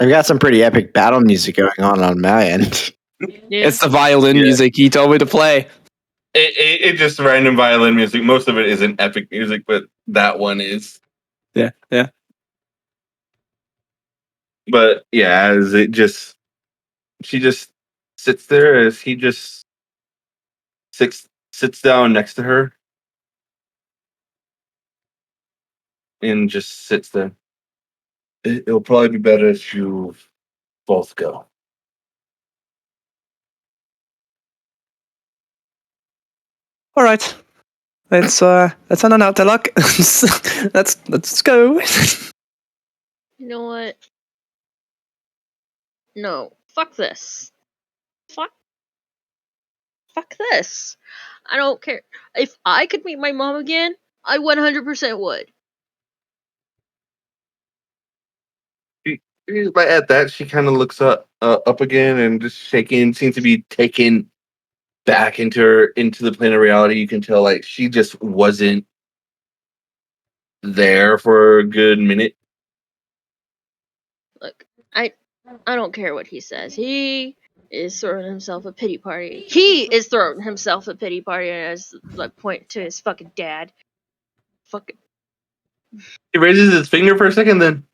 got some pretty epic battle music going on my end. Yeah. It's the violin Yeah. music he told me to play. It just random violin music. Most of it isn't epic music, but that one is. Yeah. But yeah, as she just sits there as he just sits down next to her and just sits there. It'll probably be better if you both go. All right. Let's on an out to luck. let's go. You know what? No, fuck this. Fuck this. I don't care. If I could meet my mom again, I 100% would. But at that, she kind of looks up again and just shaking, seems to be taken back into the plane of reality. You can tell like she just wasn't there for a good minute. Look, I don't care what he says. He is throwing himself a pity party. He is throwing himself a pity party as like point to his fucking dad. Fucking He raises his finger for a second, then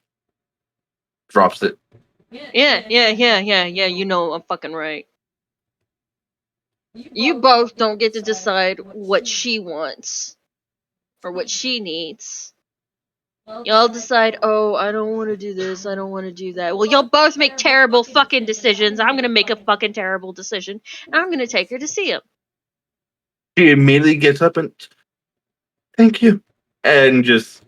drops it. yeah. You know I'm fucking right. You both don't get to decide what she wants or what she needs. Y'all decide, oh, I don't want to do this, I don't want to do that. Well, y'all both make terrible fucking decisions. I'm gonna make a fucking terrible decision, and I'm gonna take her to see him. She immediately gets up and thank you, and just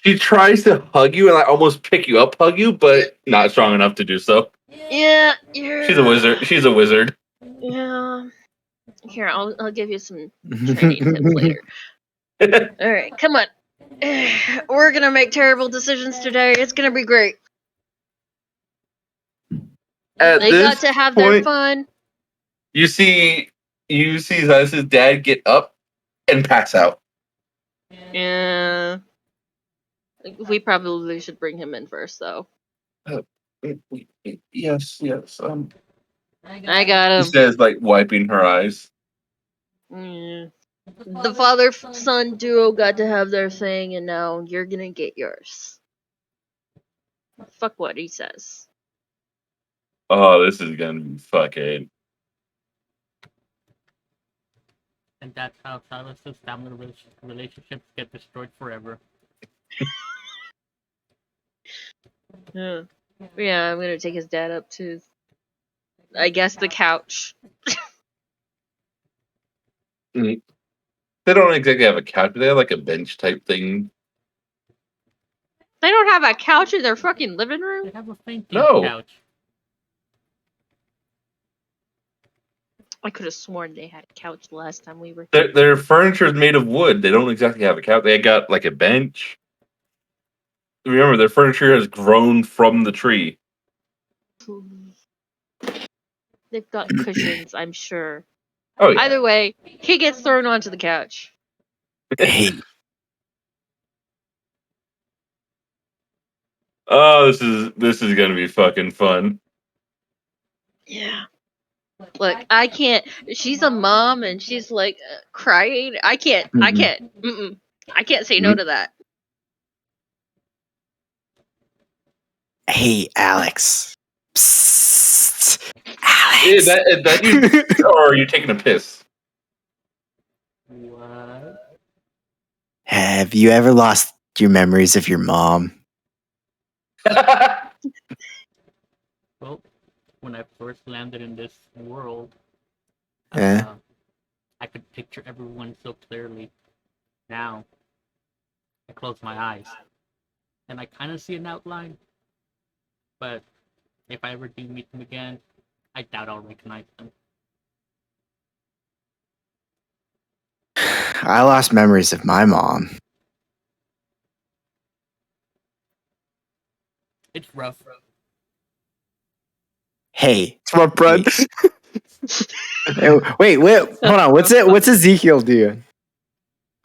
she tries to hug you and like almost pick you up, hug you, but not strong enough to do so. Yeah, you're. She's a wizard. She's a wizard. Yeah. Here, I'll give you some training tips later. All right, come on. We're gonna make terrible decisions today. It's gonna be great. At They this got to have their point, fun. you see Zion's dad get up and pass out. Yeah. We probably should bring him in first, though. Yes. I got She him. says, like wiping her eyes. Yeah. The father-son duo got to have their thing, and now you're gonna get yours. Fuck what he says. Oh, this is gonna be fucking. And that's how Silas's family relationships get destroyed forever. Yeah. Yeah, I'm gonna take his dad up to, I guess, the couch. They don't exactly have a couch, but they have like a bench type thing. They don't have a couch in their fucking living They room? have a fainting No. couch. I could have sworn they had a couch the last time we were Their furniture is made of wood. They don't exactly have a couch. They got like a bench. Remember, their furniture has grown from the tree. They've got cushions, I'm sure. Oh yeah. Either way, he gets thrown onto the couch. Hey, Oh, this is gonna be fucking fun. Yeah. Look, I can't. She's a mom and she's like crying. I can't. Mm-mm. I can't say no to that. hey, Alex. Psst, Is Alex. that you, or are you taking a piss? What? Have you ever lost your memories of your mom? Well, when I first landed in this world, Yeah. I could picture everyone so clearly. Now, I close my eyes, and I kind of see an outline. But if I ever do meet them again, I doubt I'll recognize them. I lost memories of my mom. It's rough. Hey, It's my bread. wait, hold on. What's Ezekiel doing?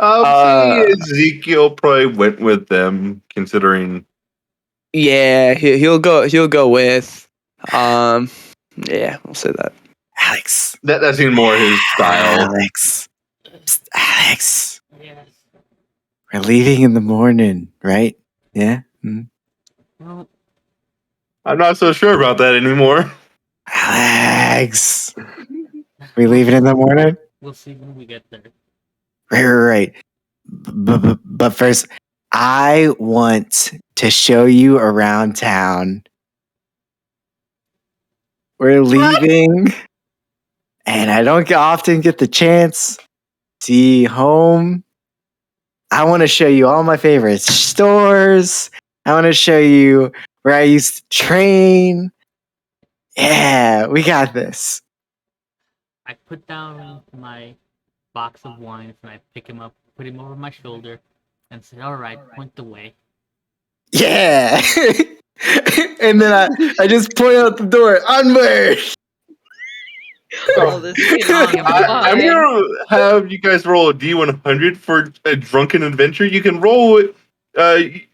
See, Ezekiel probably went with them, considering. Yeah, he'll go with. Yeah, we'll say that. Alex. That seemed more his style. Alex. Psst, Alex. Yes. We're leaving in the morning, right? Yeah? Well, I'm not so sure about that anymore. Alex. We leaving in the morning? we'll see when we get there. Right. But first, I want to show you around town. We're leaving, and I don't often get the chance to see home. I want to show you all my favorite stores. I want to show you where I used to train. Yeah, we got this. I put down my box of wines and I pick him up, put him over my shoulder, and say, "All right, point the way." Yeah. And then I just point out the door. Onward. Oh, this is gonna be I'm fun. gonna have you guys roll a D100 for a drunken adventure. You can roll it.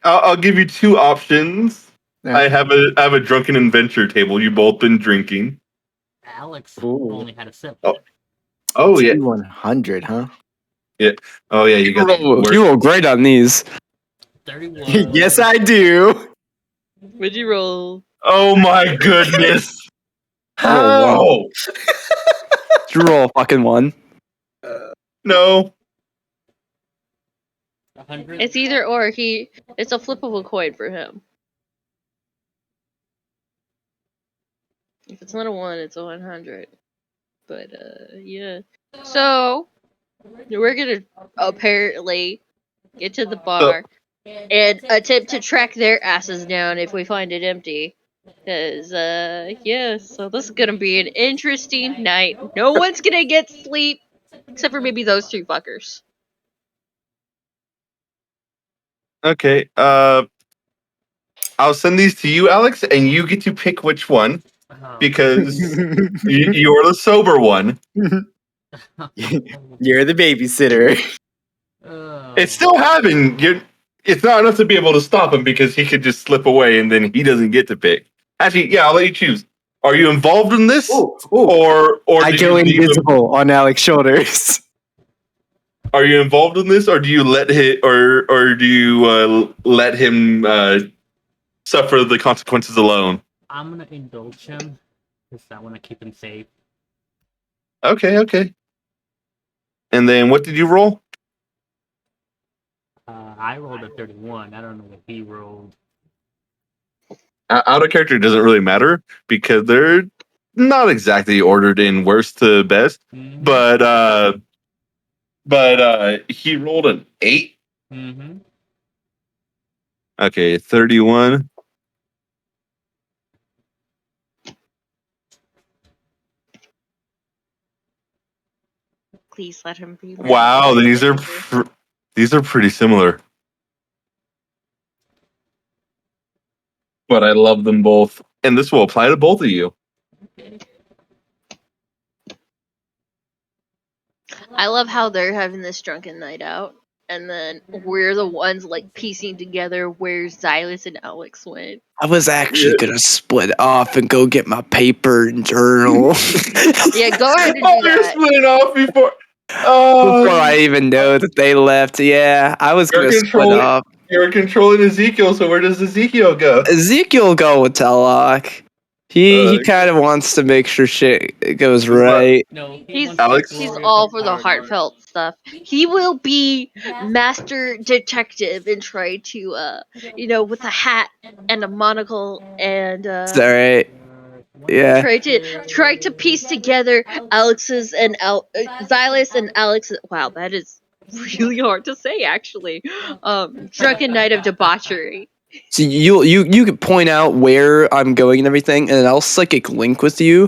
I'll give you two options. Yeah. I have a drunken adventure table. You both been drinking. Alex Ooh. only had a sip. Oh yeah, T100, huh? oh yeah. You got the worst. You roll great on these. 31. Yes, I do. What'd you roll? Oh my goodness! Roll How? You roll a fucking 1. No. 100. It's either or. It's a flippable coin for him. If it's not a 1, it's a 100. But yeah. So we're gonna apparently get to the bar and attempt to track their asses down if we find it empty. Cause yeah, so this is gonna be an interesting night. No one's gonna get sleep except for maybe those two fuckers. Okay. I'll send these to you, Alex, and you get to pick which one Oh. because you're the sober one. You're the babysitter. Oh. It's still happening. It's not enough to be able to stop him because he could just slip away and then he doesn't get to pick. Actually, yeah, I'll let you choose. Are you involved in this, or I do go you leave him? invisible on Alex's shoulders. Are you involved in this, or do you let him, or do you let him suffer the consequences alone? I'm gonna indulge him because I want to keep him safe. Okay. And then what did you roll? I rolled a 31. I don't know what he rolled. Out of character doesn't really matter because they're not exactly ordered in worst to best, Mm-hmm. but he rolled an 8. Mm-hmm. Okay, 31. Please let him be. Wow, these are pretty similar. But I love them both, and this will apply to both of you. Okay. I love how they're having this drunken night out, and then we're the ones like piecing together where Xylus and Alex went. I was actually gonna split off and go get my paper and journal. Yeah, go ahead and do Oh, you're that. splitting off before. Before I even know that they left. Yeah, I was You're gonna split controlling. off. You're controlling Ezekiel. So where does Ezekiel go? Ezekiel go with Telok. He kind of wants to make sure shit goes right. No, he He's wants the Alex? he's glory of all the for the party. heartfelt stuff. He will be master detective and try to with a hat and a monocle and It's all right. Yeah. try to piece together Alex's and Xylus and Alex. Wow, that is really hard to say actually. Drunken night of debauchery. So you could point out where I'm going and everything, and I'll psychic link with you,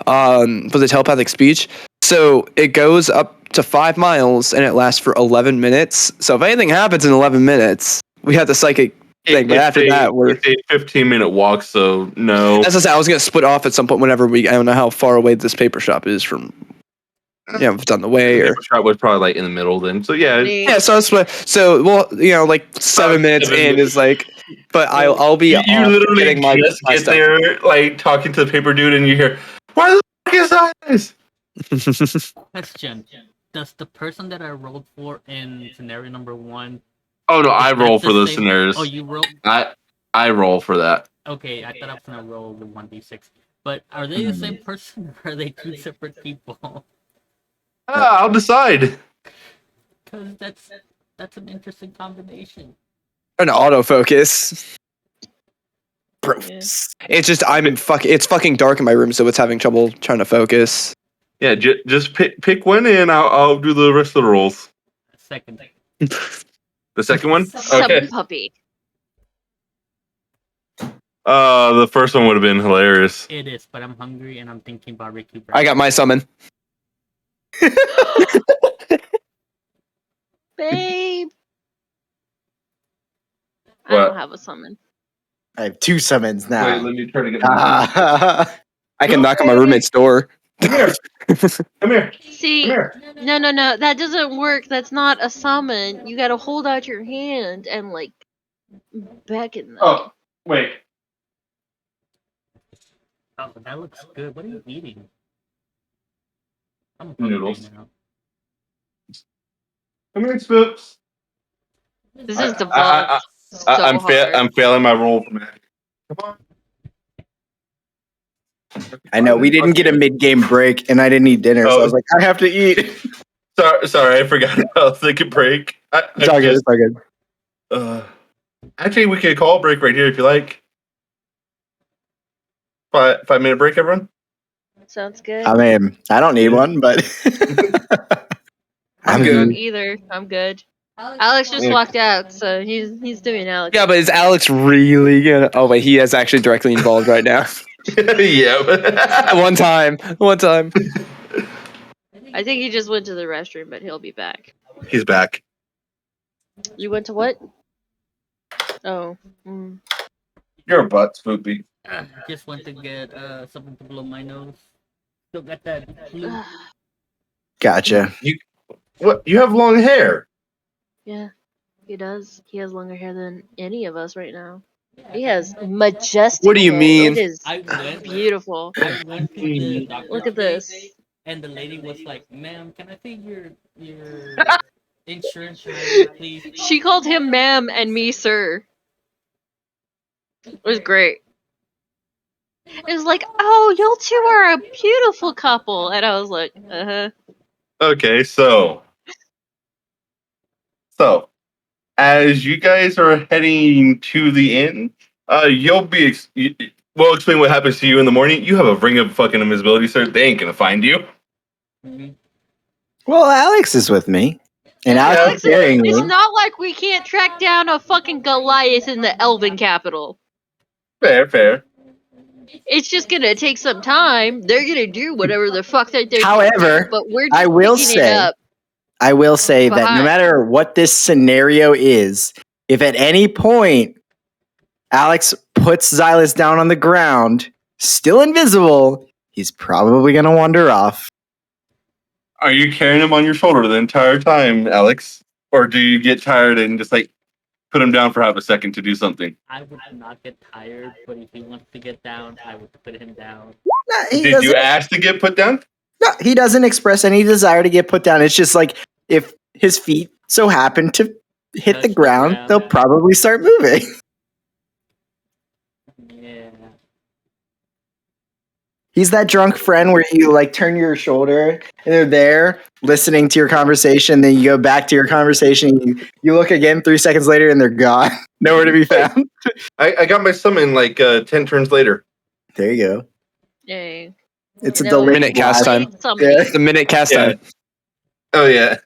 for the telepathic speech. So it goes up to 5 miles and it lasts for 11 minutes. So if anything happens in 11 minutes, we have the psychic thing. But after that, we're. It's a 15-minute walk, so no. As I said, I was gonna split off at some point whenever I don't know how far away this paper shop is from. Yeah, if it's on the way The or. paper shop was probably like in the middle then. So yeah, Yeah, so it's well, like 7 minutes 7 in minutes. is like, but I'll be you off literally getting my just get stuff. there, like talking to the paper dude, and you hear, "Why the fuck is this?" Question: does the person that I rolled for in scenario number 1? Oh no, I is roll that for the those same- scenarios. Oh, you roll. I roll for that. Okay, I thought I was gonna roll the 1d6. But are they the same person or are they two separate people? I'll decide. Because that's an interesting combination. An autofocus. Bro. Yeah. It's just it's fucking dark in my room, so it's having trouble trying to focus. Yeah, just pick one, and I'll do the rest of the rolls. Second. The second one. Summon Okay. puppy. The first one would have been hilarious. It is, but I'm hungry and I'm thinking barbecue. I got my summon. Babe. I What? don't have a summon. I have 2 summons now. Wait, let me try to get. I can knock on my roommate's door. Come here. Come here. See, Come here. no, that doesn't work. That's not a summon. You gotta hold out your hand and like beckon them. Oh, wait. Oh, that looks good. What are you eating? I'm Noodles. hungry now. Come here, Spooks. This is debunked so I'm hard. failing my role. Come on. I know we didn't get a mid-game break, and I didn't eat dinner, so I was like, I have to eat. Sorry, I forgot about the break. It's all good. It's all good. Actually, we could call a break right here if you like. 5-minute break, everyone. Sounds good. I mean, I don't need one, but I'm I good. don't either. I'm good. Alex just Yeah. walked out, so he's doing Alex. Yeah, but is Alex really gonna? Oh wait, he is actually directly involved right now. Yeah. One time. I think he just went to the restroom, but he'll be back. He's back. You went to what? Oh. Mm. You're a butt, Spoopy. Just went to get something to blow my nose. Still got that flu. gotcha. What? You have long hair. Yeah, he does. He has longer hair than any of us right now. He has majestic What do you hair. mean? It is I went. beautiful. I went to the doctor. Look at today, this. And the lady was like, "Ma'am, can I see your insurance ID, please?" She called him ma'am and me sir. It was great. It was like, oh, you two are a beautiful couple. And I was like, uh-huh. Okay, so as you guys are heading to the inn, you'll be. We'll explain what happens to you in the morning. You have a ring of fucking invisibility, sir. They ain't gonna find you. Mhm. Well, Alex is with me, and Alex is carrying me. It's not like we can't track down a fucking Goliath in the Elven capital. Fair. It's just gonna take some time. They're gonna do whatever the fuck that they're However, doing, but we're I just will picking it say, up. I will say that no behind. matter what this scenario is, if at any point Alex puts Xylus down on the ground, still invisible, he's probably going to wander off. Are you carrying him on your shoulder the entire time, Alex? Or do you get tired and just like put him down for half a second to do something? I would not get tired, but if he wants to get down, I would put him down. No, Did you ask to get put down? No, he doesn't express any desire to get put down. It's just like if his feet so happen to hit Touch the the ground, ground. they'll probably start moving. Yeah. He's that drunk friend where you like turn your shoulder and they're there listening to your conversation. Then you go back to your conversation. You look again 3 seconds later and they're gone. Nowhere to be found. I got my summon like 10 turns later. There you go. Yay. It's a No, delayed Minute cast time. delayed summoning. Yeah. It's a minute cast Yeah. time. Oh, yeah.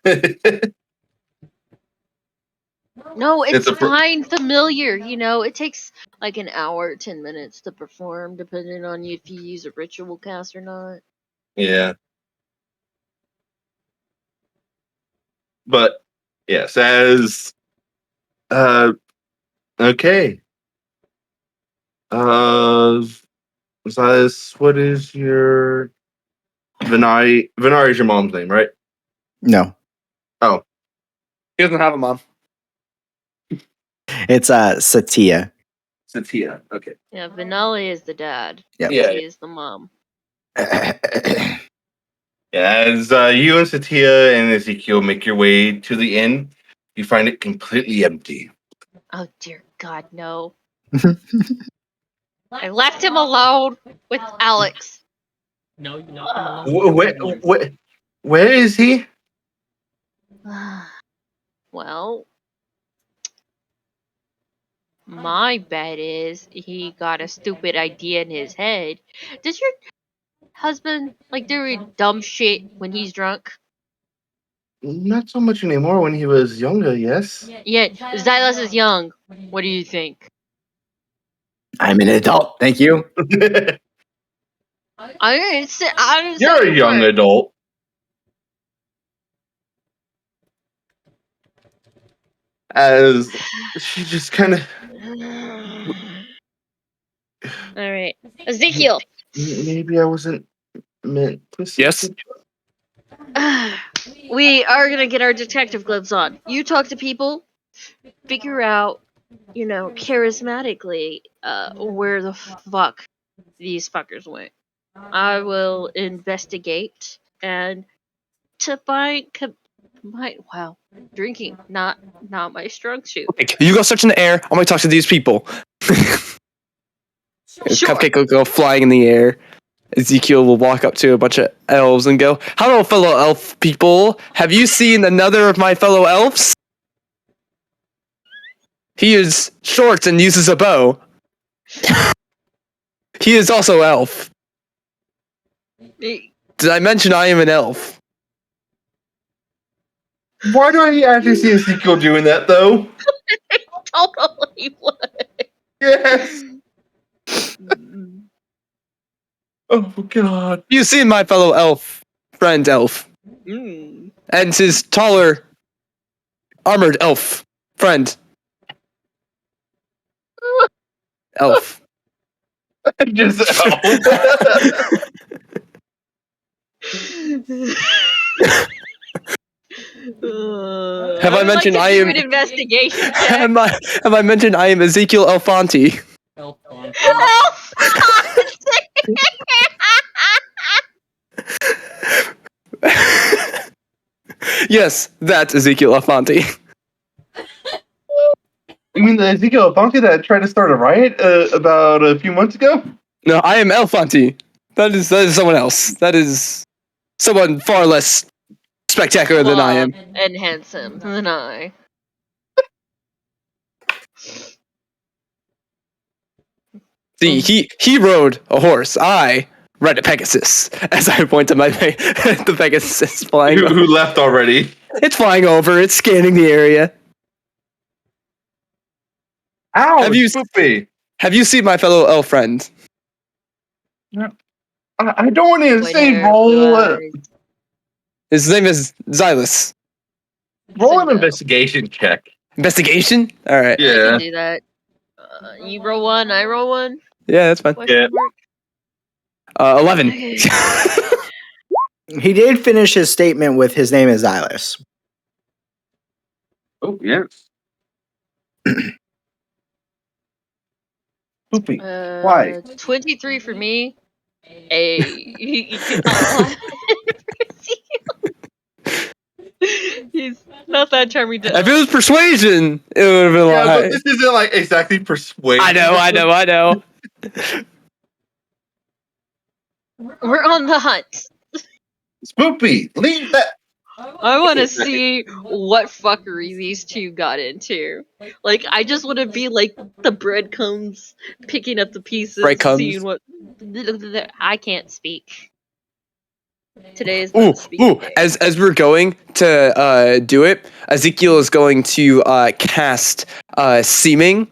No, it's It's a fine familiar, you know. It takes like an hour, 10 minutes to perform, depending on if you use a ritual cast or not. Yeah. But, yes, as... okay. Silas, what is your... Vinari is your mom's name, right? No, He doesn't have a mom. it's Satya. Satya. Okay. Yeah, Vinali is the dad. Yep. Yeah. She is the mom. Yeah, as you and Satya and Ezekiel make your way to the inn, you find it completely empty. Oh dear God, no. I left him alone with Alex. No, you left him alone. Where is he? Well, my bet is he got a stupid idea in his head. Does your husband like do dumb shit when he's drunk? Not so much anymore. When he was younger, yes. Yeah, Xylus is young. What do you think? I'm an adult. Thank you. I didn't say. I didn't You're say a young word. adult. As she just kind of All right, Ezekiel. maybe I wasn't meant to say Yes? We are gonna get our detective gloves on. You talk to people, figure out, charismatically, where the fuck these fuckers went. I will investigate and to find wow, drinking not my strong suit. Like, you go search in the air. I'm gonna talk to these people. Sure. Cupcake will go flying in the air. Ezekiel will walk up to a bunch of elves and go, "Hello, fellow elf people. Have you seen another of my fellow elves? He is short and uses a bow. He is also elf. Did I mention I am an elf?" Why do I actually see Ezekiel doing that though? Totally what? Yes. Oh God. You've seen my fellow elf friend elf. Mm. And his taller armored elf friend. Elf. Just Have I mentioned I am an investigation check? have I mentioned I am Ezekiel Elfanti? Elf on. Yes, that's Ezekiel Elfanti. You mean the Ezekiel Donkey that tried to start a riot about a few months ago? No, I am Elfanti. That is someone else. That is someone far less spectacular than I am. And handsome than I. See, he rode a horse. I ride a Pegasus. As I point to my the Pegasus flying. Who left already? It's flying over. It's scanning the area. Ow, Have you- Spoopy. Have you seen my fellow elf friend? I don't want to White say hair, roll blue eyes. His name is Xylus. roll an Zingo. investigation check. Investigation? All right. I Yeah. can do that. You roll one, I roll one. Yeah, that's fine. Question mark? 11. Okay. He did finish his statement with his name is Xylus. Oh yes. Spoopy. Why? 23 for me. Hey, he's not that charming to If it was persuasion, it would have been Yeah, like. but this isn't like exactly persuade. I know. We're on the hunt. Spoopy, leave that. I want to see what fuckery these two got into. Like, I just want to be like the breadcrumbs, picking up the pieces, Breadcrumbs. seeing what. I can't speak. Today is not a speaking Ooh! day. As we're going to do it, Ezekiel is going to cast seeming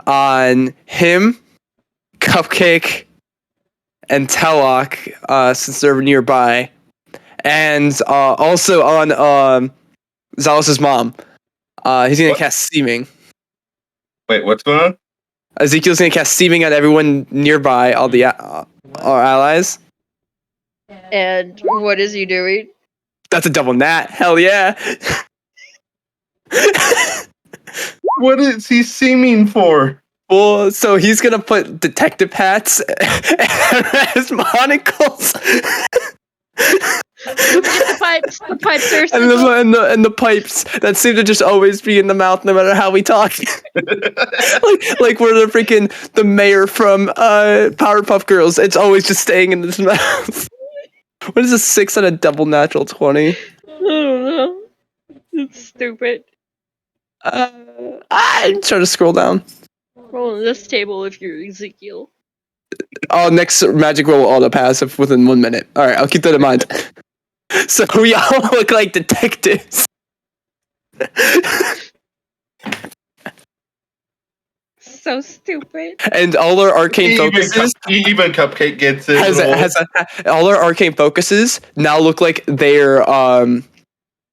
on him, Cupcake, and Telok, since they're nearby, and also on Zalos' mom. He's gonna What? cast seeming. Wait, what's going on? Ezekiel's gonna cast seeming on everyone nearby, all the our allies. And what is he doing? That's a double nat. Hell yeah. What is he seeming for? Well, so he's gonna put detective hats as monocles. Don't forget the pipes. The pipes are and the pipes that seem to just always be in the mouth no matter how we talk. like we're the mayor from Powerpuff Girls. It's always just staying in his mouth. What is a 6 on a double natural 20? I don't know. It's stupid. I'm trying to scroll down. Roll on this table if you're Ezekiel. Oh, next magic roll will auto pass if within 1 minute. All right, I'll keep that in mind. So we all look like detectives. so stupid. And all our arcane focuses Even Cupcake gets it. all our arcane focuses now look like they're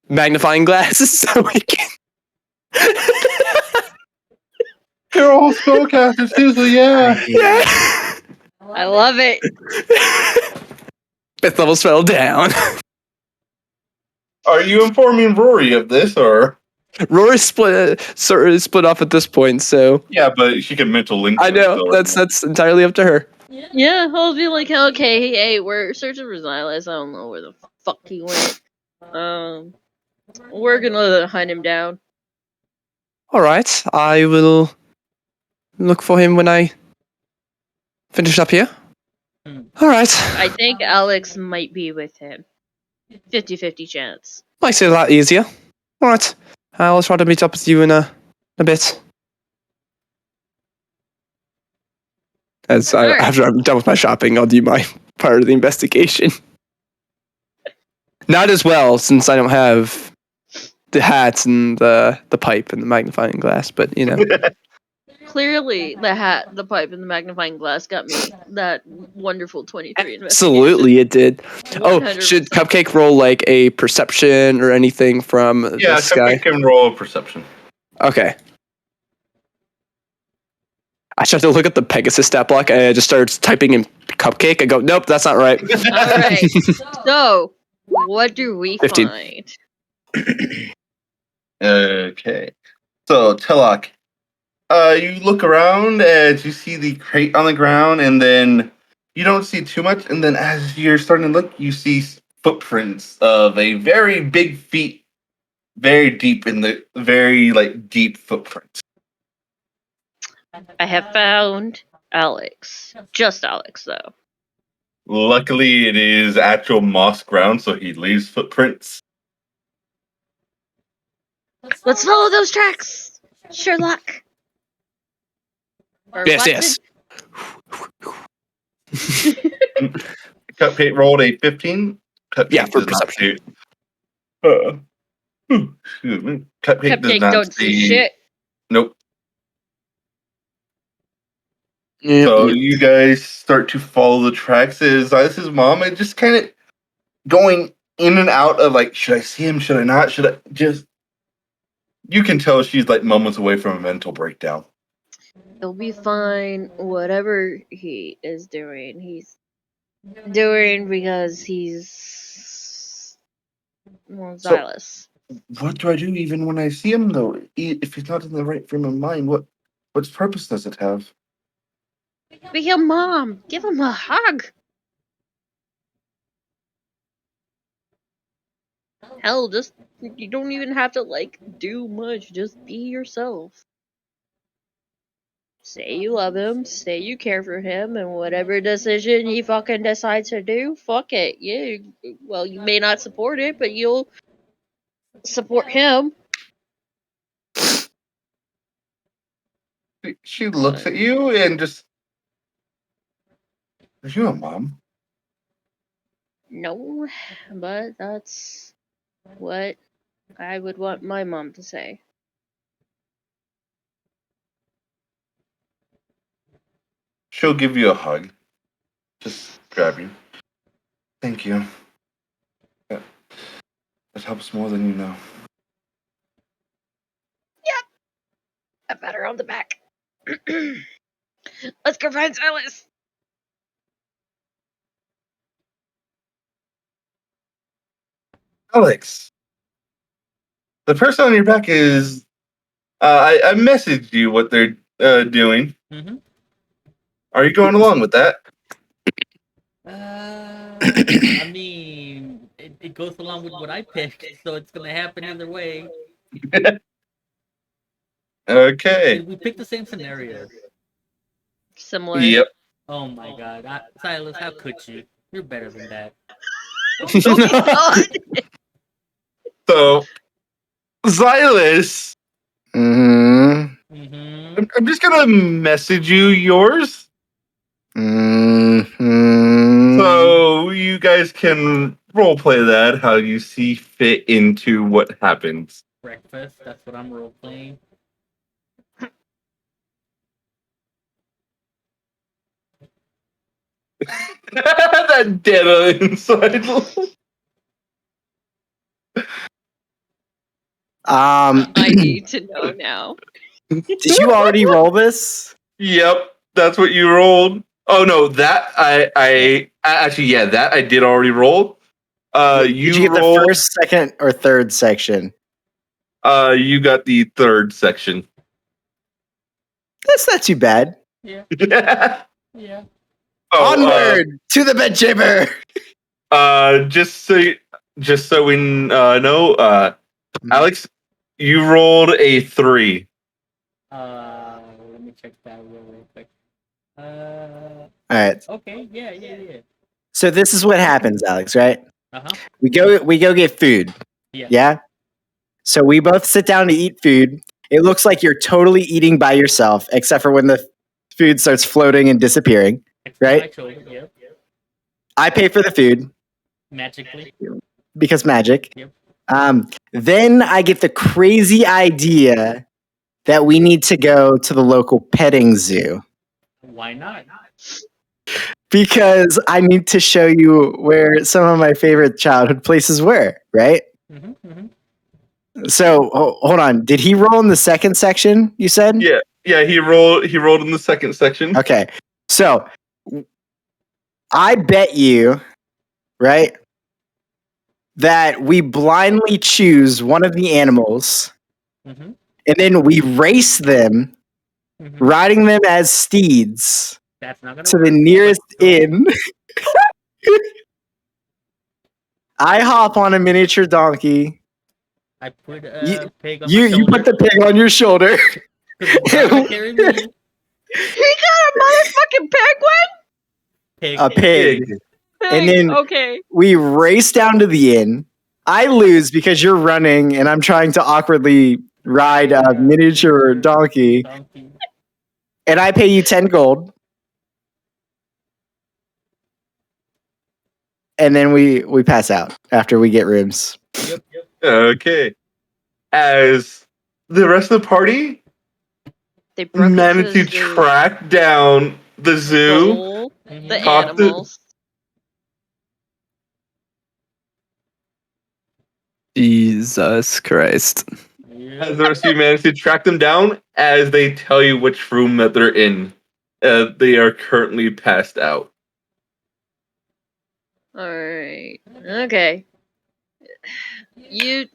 magnifying glasses, so we can. They're all spellcasters too, so yeah. Yeah. I love it. Fifth levels fell down. Are you informing Rory of this, or? Rory's split off at this point, so Yeah, but she can mental link. I them know still. that's entirely up to her. Yeah, I'll be like, okay, hey, we're searching for Xylus. I don't know where the fuck he went. We're gonna hunt him down. All right, I will look for him when I finish up here. All right, I think Alex might be with him. 50-50 chance. makes it a lot easier. All right, I'll try to meet up with you in a bit. Alright. After I'm done with my shopping, I'll do my part of the investigation. Not as well, since I don't have the hats and the pipe and the magnifying glass, but you know. Clearly, the hat, the pipe, and the magnifying glass got me that wonderful 23 investigation. Absolutely, it did. Oh, 100%. should Cupcake roll like a perception or anything from Yeah, this guy? Cupcake can roll a perception. Okay. I tried to look at the Pegasus stat block and I just started typing in Cupcake. I go, nope, that's not right. Alright, so, what do we 15. find? Okay. So, Telok, you look around as you see the crate on the ground, and then you don't see too much. And then as you're starting to look, you see footprints of a very big feet, very deep in the very deep footprints. I have found Alex. Just Alex, though. Luckily, it is actual moss ground, so he leaves footprints. Let's follow those tracks, Sherlock. Or Yes, Watson. yes. Cupcake rolled a 15. Cupcake Yeah, for does not perception. see. Excuse me. Cupcake does Cupcake not don't see shit. Nope. Yep, So yep. you guys start to follow the tracks as Silas's mom and just kind of going in and out of should I see him? Should I not? Should I just? You can tell she's moments away from a mental breakdown. He'll be fine. Whatever he is doing, he's doing because he's So- Xylus. What do I do even when I see him though? If he's not in the right frame of mind, what purpose does it have? Be your mom. Give him a hug. Hell, just you don't even have to do much. Just be yourself. Say you love him, say you care for him, and whatever decision he fucking decides to do, fuck it. Yeah, well, you may not support it, but you'll support him. She looks at you and just, "Are you a mom?" No, but that's what I would want my mom to say. She'll give you a hug. Just grab you. Thank you. That helps more than you know. I pat her on the back. Let's go find Silas. Alex, the person on your back is. I messaged you what they're doing. Mm-hmm. Are you going along with that? I mean, it goes along with what I picked, so it's gonna happen either way. Okay. We picked the same scenario. Similar. Yep. Oh my god, Silas, how could you? You're better than that. God. So, Xylus, Mm-hmm. Mm-hmm. I'm just gonna message you yours, Mm-hmm. so you guys can role play that how you see fit into what happens. Breakfast. That's what I'm role playing. That dead on the inside. I need to know now. Did you already roll this? Yep, that's what you rolled. Oh no, that I actually that I did already roll. Did you get rolled, the first, second, or third section? you got the third section. That's not too bad. Yeah. Oh, Yeah. Onward to the bedchamber. Just so we know, Alex, you rolled a 3. Let me check that real quick. All right. Okay. Yeah. So this is what happens, Alex. Right? Uh-huh. We go get food. Yeah. Yeah. So we both sit down to eat food. It looks like you're totally eating by yourself, except for when the food starts floating and disappearing. Right? Actually, yeah. I pay for the food Magically. because magic. Yep. Then I get the crazy idea that we need to go to the local petting zoo Why not? because I need to show you where some of my favorite childhood places were, right? So hold on. Did he roll in the second section, you said? Yeah, he rolled in the second section. Okay. So I bet you, right, that we blindly choose one of the animals and then we race them, riding them as steeds That's not gonna to work. the nearest inn. I hop on a miniature donkey. I put a pig on my You shoulder. put the pig on your shoulder. He's not gonna carry me. He got a motherfucking Pig. A pig. penguin. And then Okay. we race down to the inn. I lose because you're running and I'm trying to awkwardly ride a miniature donkey. And I pay you 10 gold. And then we pass out after we get rooms. Okay. As the rest of the party They broke managed to into the zoo. track down the zoo, Stole the Talk to- animals. Jesus Christ. as the rest of you manage to track them down, as they tell you which room that they're in. They are currently passed out. Alright. Okay. You,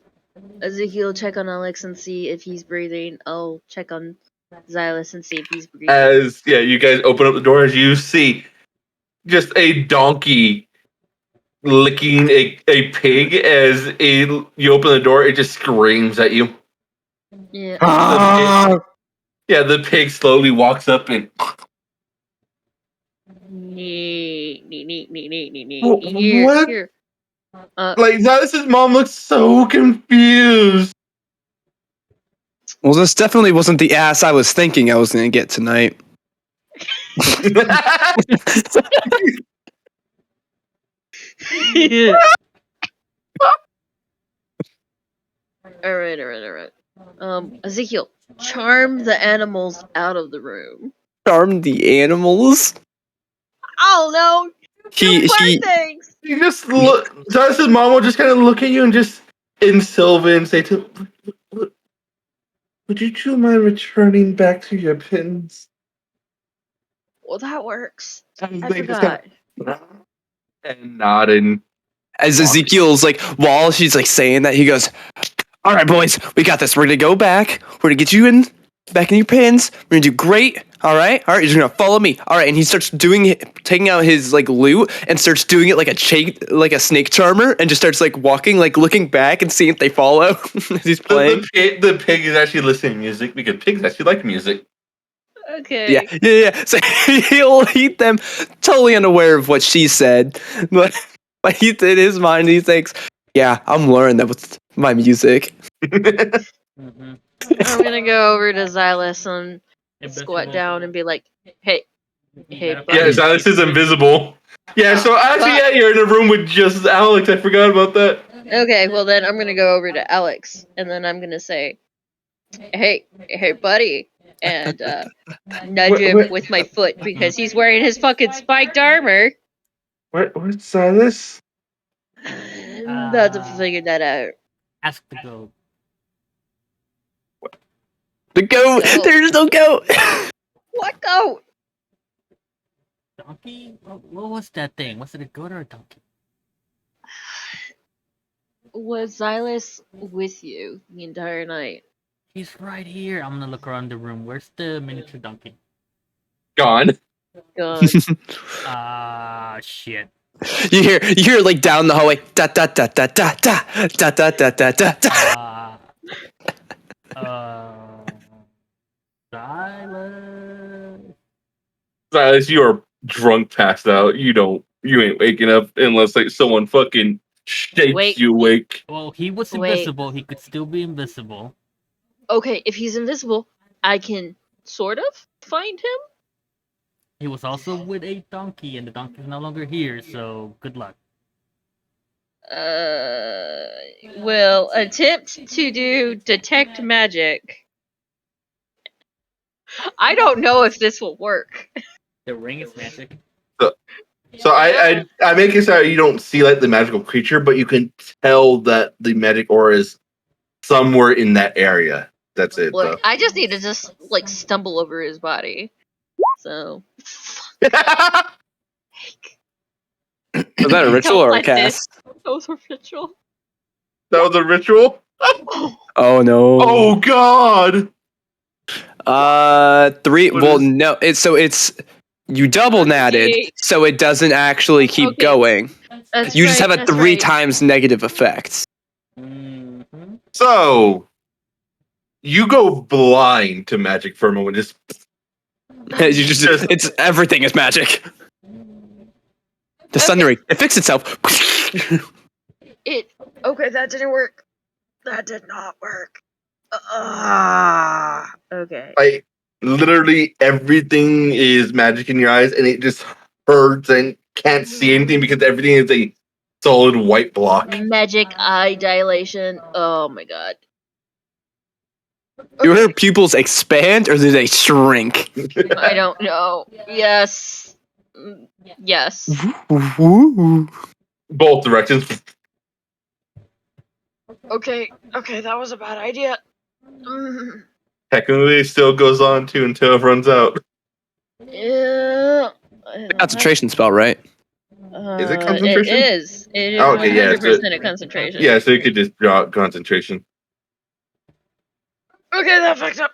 Ezekiel, check on Alex and see if he's breathing. I'll check on Xylus and see if he's breathing. As you guys open up the door, as you see just a donkey licking a pig. As you open the door, it just screams at you. Yeah. The pig slowly walks up and What? Here. like Xylus' mom looks so confused. Well, this definitely wasn't the ass I was thinking I was going to get tonight. Alright. Ezekiel, charm the animals out of the room. Charm the animals? Oh no! He Things! You just look. Xylus' mom will just kind of look at you and just in Sylvan say to, "Would you two mind returning back to your pins?" Well, that works. And I they just forgot. and nodding. as Ezekiel's like, while she's like saying that, he goes, "All right, boys, we got this. We're gonna go back. We're gonna get you back in your pins. We're gonna do great. All right, you're just gonna follow me. All right." And he starts taking out his like loot and starts doing it like a snake charmer, and just starts like walking, like looking back and seeing if they follow as he's playing. The pig is actually listening to music because pigs actually like music. Okay. Yeah. So he'll eat them, totally unaware of what she said, but in his mind he thinks, "Yeah, I'm learning that with my music." I'm gonna go over to Xylus and squat down and be like, hey, Yeah, buddy. Xylus is invisible. Yeah, so actually, you're in a room with just Alex. I forgot about that. Okay, well then I'm gonna go over to Alex and then I'm gonna say, hey, buddy, and nudge him with my foot because he's wearing his fucking spiked armor. Where's Silas? About to figure that out. Ask the goat. The goat. Goat. There's no goat. What goat? Donkey? What was that thing? Was it a goat or a donkey? Was Silas with you the entire night? He's right here. I'm gonna look around the room. Where's the miniature donkey? Gone. Gone. Shit. You hear like down the hallway. Da da da da da da da da da da da da. Silas. Silas, you are drunk, passed out. You ain't waking up unless like someone fucking shakes Wait. you awake. Well, he was Wait. invisible. He could still be invisible. Okay, if he's invisible, I can sort of find him. He was also with a donkey, and the donkey's no longer here, so good luck. Will attempt to do detect magic. I don't know if this will work. The ring is magic. So I make it so you don't see like the magical creature, but you can tell that the magic aura is somewhere in that area. That's it. Look, I just need to just like stumble over his body. So. Was that a ritual Don't or a let this- cast? That was a ritual. That was a ritual? Oh no. Oh god! 3. What Well, is- no. It's you double natted, 38. so it doesn't actually keep Okay. going. That's You just right, have a that's 3 right. times negative effect. Mm-hmm. So you go blind to magic for a moment. Just You just it's everything is magic. The Sundery, it fixed itself. Okay, that didn't work. That did not work. Okay. like literally everything is magic in your eyes, and it just hurts and can't see anything because everything is a solid white block. Magic eye dilation. Oh my god. Do her Okay, pupils expand or do they shrink? I don't know. Yes. Yes. Both directions. Okay, that was a bad idea. Mm, Technically, it still goes on to until it runs out. yeah. Concentration spell, right? Is it concentration? It is. It is Oh, okay, yeah, 100% a concentration. Yeah, so you could just draw concentration. Okay, that fucked up.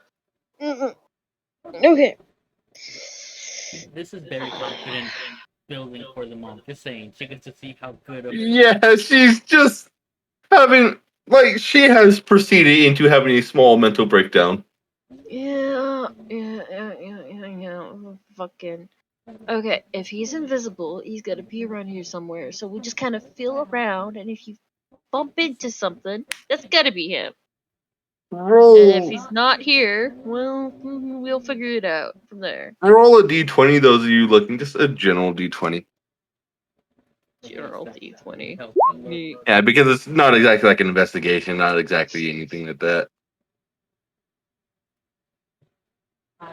Okay. This is very confident building for the mom. Just saying, she gets to see how good of Yeah, she's just having she has proceeded into having a small mental breakdown. Yeah. Fucking. Okay, if he's invisible, he's gotta be around here somewhere. So we just kind of feel around, and if you bump into something, that's gotta be him. And if he's not here, well, we'll figure it out from there. Roll a d20, those of you looking, just a general d20. General D20. help. Yeah, because it's not exactly like an investigation, not exactly anything like that.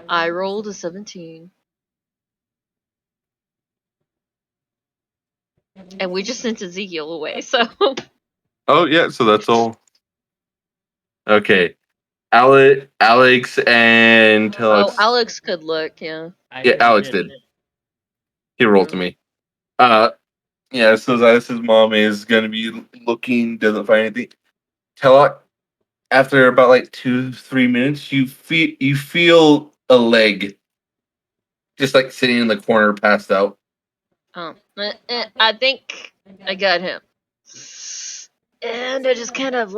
I rolled a 17. And we just sent Ezekiel away, so. Oh, yeah, so that's all. Okay. Alex and Oh, Alex could look, yeah. Yeah, Alex did. He rolled to me. Yeah, so Silas's mom is gonna be looking, doesn't find anything. Telok, after about 2-3 minutes, you feel a leg just sitting in the corner, passed out. I think I got him. And I just kind of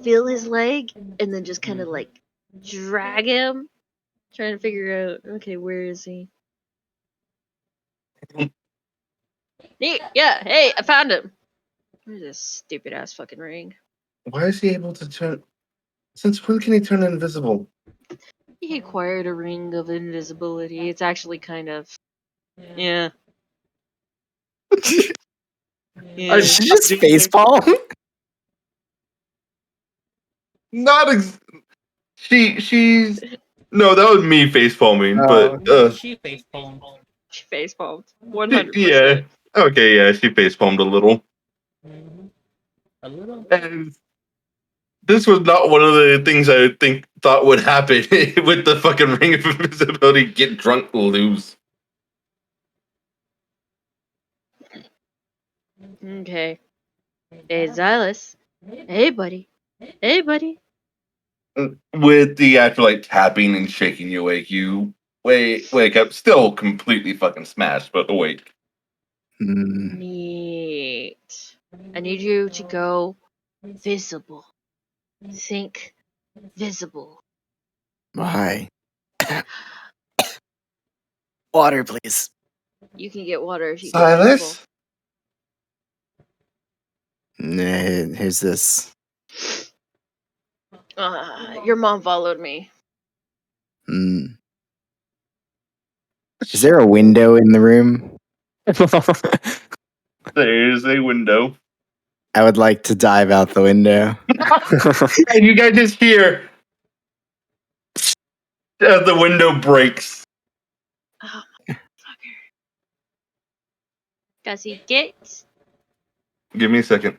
feel his leg and then just kind of drag him. Trying to figure out, okay, where is he? Yeah, hey, I found him. Where's this stupid ass fucking ring? Why is he able to turn? Since when can he turn invisible? He acquired a ring of invisibility. It's actually kind of. Yeah. Did she just facepalm? Not she's no, that was me face palming, but She facepalmed. She facepalmed. 100%. yeah, Okay, yeah, she facepalmed a little. Mhm. A little. And this was not one of the things I thought would happen with the fucking ring of invisibility. Get drunk, lose. Okay. Hey, Xylus. Hey, buddy. Hey, buddy. With the afterlight tapping and shaking you awake, you wake up, still completely fucking smashed, but awake. Hmm. Neat. I need you to go visible. Think visible. Why? Water, please. You can get water if you get visible. Silas? Nah, here's this. Your mom followed me. Hmm. Is there a window in the room? There's a window. I would like to dive out the window. And you guys just hear as the window breaks. Oh, motherfucker. Does he get? Give me a second.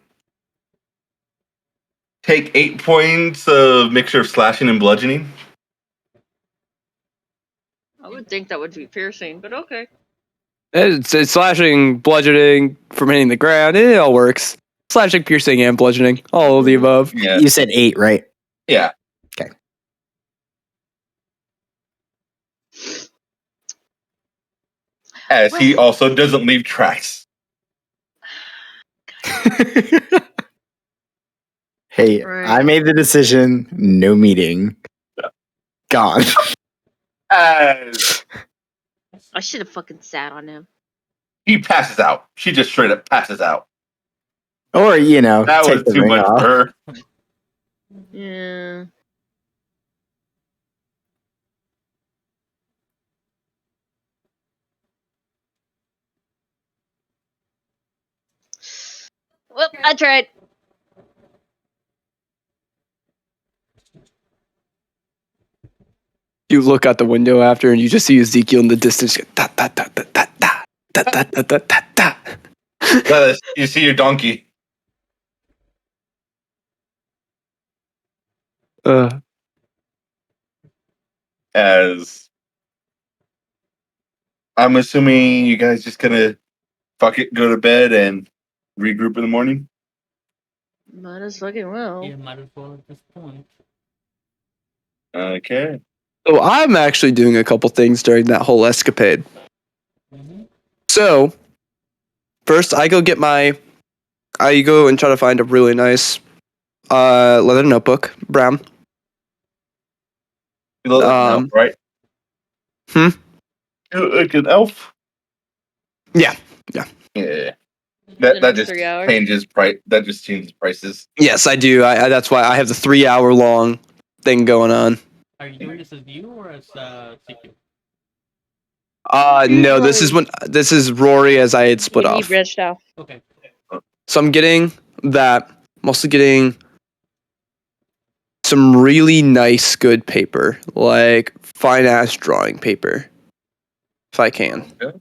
Take 8 points of mixture of slashing and bludgeoning. I would think that would be piercing, but okay. It's slashing, bludgeoning from hitting the ground. It all works. Slashing, piercing, and bludgeoning. All of the above. Yeah. You said 8, right? Yeah. Okay. As he also doesn't leave tracks. Hey, Right. I made the decision. No meeting. Gone. As I should have fucking sat on him. he passes out. She just straight up passes out. Or, you know, That take was the too ring much off. for her. Yeah. Well, I tried. You look out the window after, and you just see Ezekiel in the distance. Da, da, da, da, da, da, da, da, da, da, da, da. Silas, you see your donkey. As I'm assuming you guys just gonna fuck it, go to bed, and regroup in the morning. Might as fucking well. Yeah, might as well at this point. Okay. So I'm actually doing a couple things during that whole escapade. Mm-hmm. So first, I go and try to find a really nice leather notebook, brown. You look like an elf, right? Hmm? You look like an elf. Yeah. Yeah. The That next just 3 hours. changes price. That just changes prices. Yes, I do. That's why I have the 3-hour long thing going on. Are you doing this as you or as CQ? No, this is Rory as I had split Yeah, he off. branched out. Okay. So I'm getting that. I'm also getting some really nice, good paper, like fine ass drawing paper, if I can. Okay.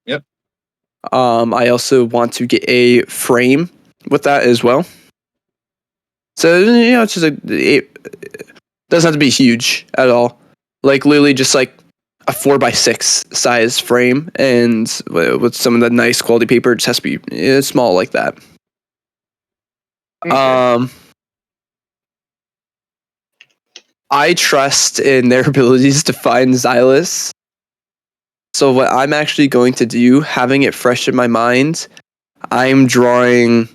Yep. I also want to get a frame with that as well. So it's just it doesn't have to be huge at all. Like literally just like a 4x6 size frame, and with some of the nice quality paper, it just has to be small like that. Okay. I trust in their abilities to find Xylus. So what I'm actually going to do, having it fresh in my mind, I'm drawing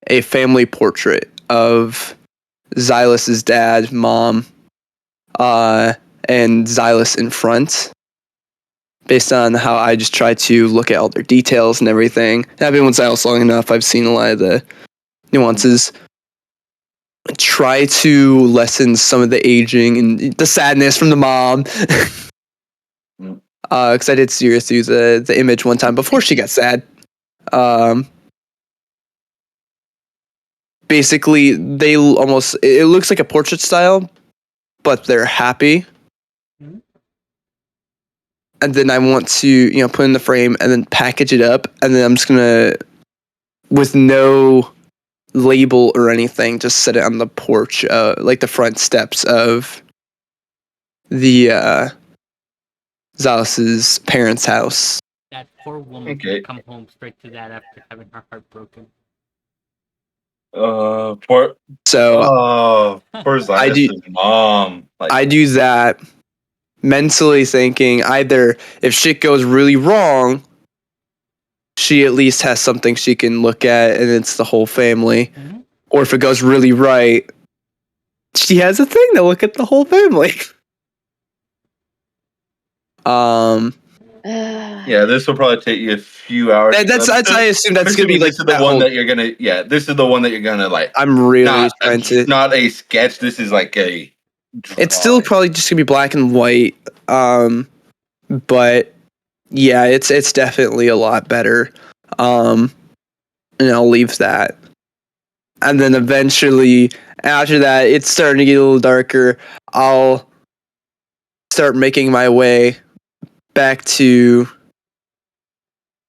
a family portrait of Xylus's dad, mom, and Xylus in front, based on how I just try to look at all their details and everything. And I've been with Xylus long enough, I've seen a lot of the nuances. Try to lessen some of the aging and the sadness from the mom. Because I did seriously use the image one time before she got sad. Basically, it looks like a portrait style, but they're happy. Mhm. and then I want to put in the frame and then package it up, and then I'm just gonna, with no label or anything, just set it on the porch, like the front steps of the Zalas's parents' house. That poor woman Okay. come home straight to that after having her heart broken. Poor So poor Zionist's mom. I do that, mentally thinking either if shit goes really wrong, she at least has something she can look at, and it's the whole family. Mm-hmm. Or if it goes really right, she has a thing to look at the whole family. Yeah, this will probably take you a few hours. I assume that's gonna be like this is the one that you're gonna. Yeah, this is the one that you're gonna like. I'm really trying to. Not a sketch. This is like a. It's still probably just gonna be black and white. But yeah, it's definitely a lot better. And I'll leave that. And then eventually, after that, it's starting to get a little darker. I'll start making my way back to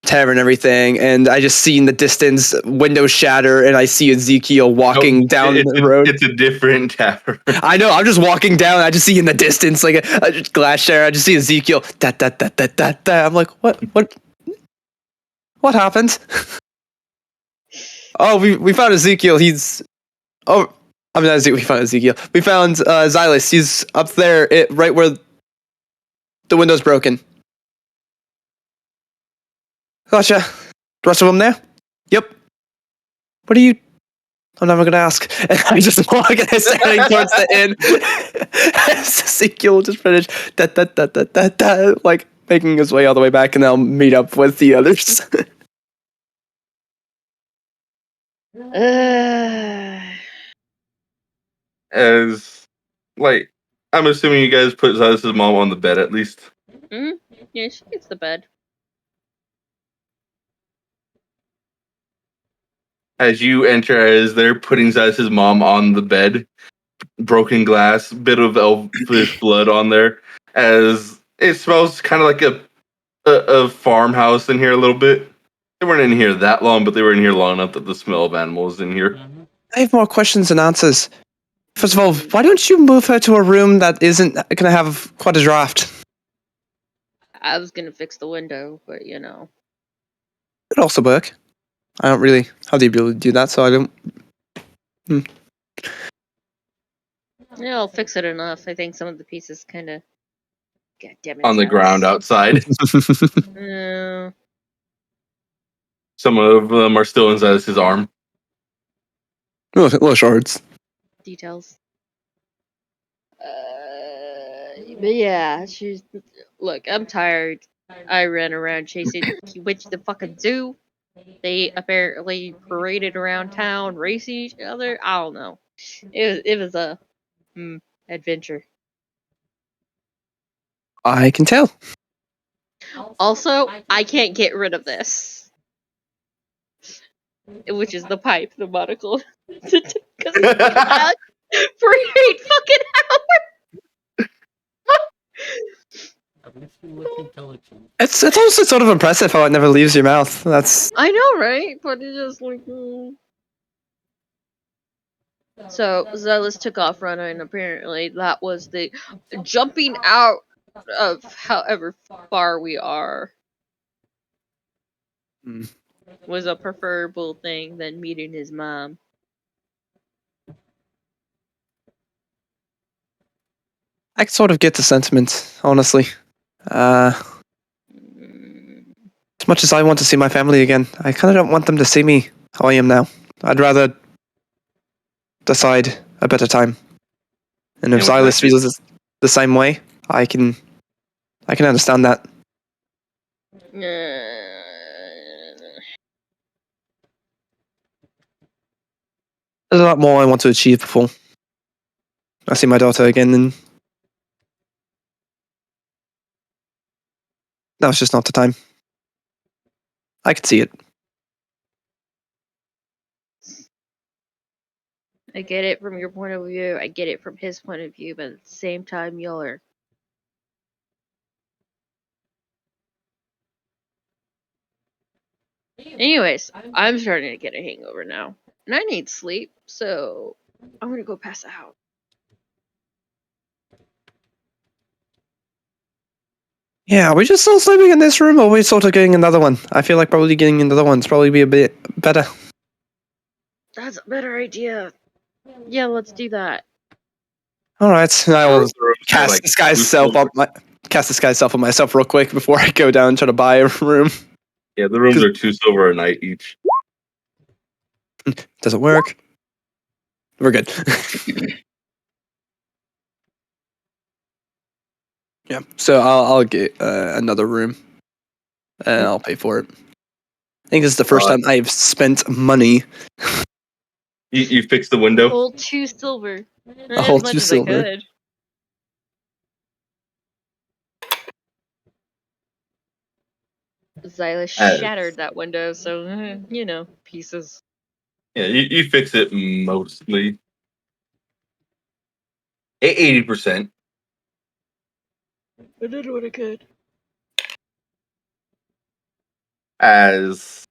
tavern and everything, and I just see in the distance windows shatter, and I see Ezekiel walking down the road. It's a different tavern. I know. I'm just walking down. I just see in the distance like a glass shatter. I just see Ezekiel. Da, da, da, da, da, da. I'm like, what happened? Oh, we found Ezekiel. He's not Ezekiel. We found Ezekiel. We found Xylus. He's up there, right where the window's broken. Gotcha. The rest of them there? Yep. What are you? I'm never gonna ask. And I just walk and I'm standing towards the inn. Ezekiel just finished like making his way all the way back, and I'll meet up with the others. As like, I'm assuming you guys put Zionist's mom on the bed at least. Mm-hmm. Yeah, she gets the bed. As you enter, as they're putting Zionist's mom on the bed, broken glass, bit of elfish blood on there, as it smells kind of like a farmhouse in here a little bit. They weren't in here that long, but they were in here long enough that the smell of animals in here. Mm-hmm. I have more questions than answers. First of all, why don't you move her to a room that isn't gonna have quite a draft? I was gonna fix the window, but you know. It'd also work. I don't really have the ability to do that, so I don't. Yeah, I'll fix it enough. I think some of the pieces kind of. God damn it. On the ground outside. Yeah. Some of them are still inside his arm. Little shards. Details. But yeah, she's. Look, I'm tired. I ran around chasing. He went to the fucking zoo. They apparently paraded around town, racing each other. I don't know. It was a adventure. I can tell. Also, I can't get rid of this, which is the pipe, the monocle, because for 8 fucking hours. At least you look intelligent. It's also sort of impressive how it never leaves your mouth. That's I know, right? But it's just like. So Zealous took off running. Apparently, that was the jumping out of however far we are was a preferable thing than meeting his mom. I sort of get the sentiment, honestly. As much as I want to see my family again, I kind of don't want them to see me how I am now. I'd rather decide a better time. And if Yeah, Silas feels the same way, I can understand that. There's a lot more I want to achieve before I see my daughter again, and that was just not the time. I could see it. I get it from your point of view. I get it from his point of view. But at the same time, y'all are Anyways, I'm starting to get a hangover now. And I need sleep, so I'm gonna go pass out. Yeah, are we just still sleeping in this room, or are we sort of getting another one? I feel like probably getting another one's probably be a bit better. That's a better idea. Yeah, let's do that. All right, I will The rooms are, cast like, disguise two self silver. cast disguise self on myself real quick before I go down and try to buy a room. Yeah, the rooms are 2 silver a night each. Doesn't work. We're good. Yeah, so I'll get another room, and I'll pay for it. I think this is the first time I've spent money. You fix the A window. whole 2 silver. A whole As much 2 as silver. I could. Xyla shattered that window, so, pieces. Yeah, you fix it mostly. 80%. I did what I could. As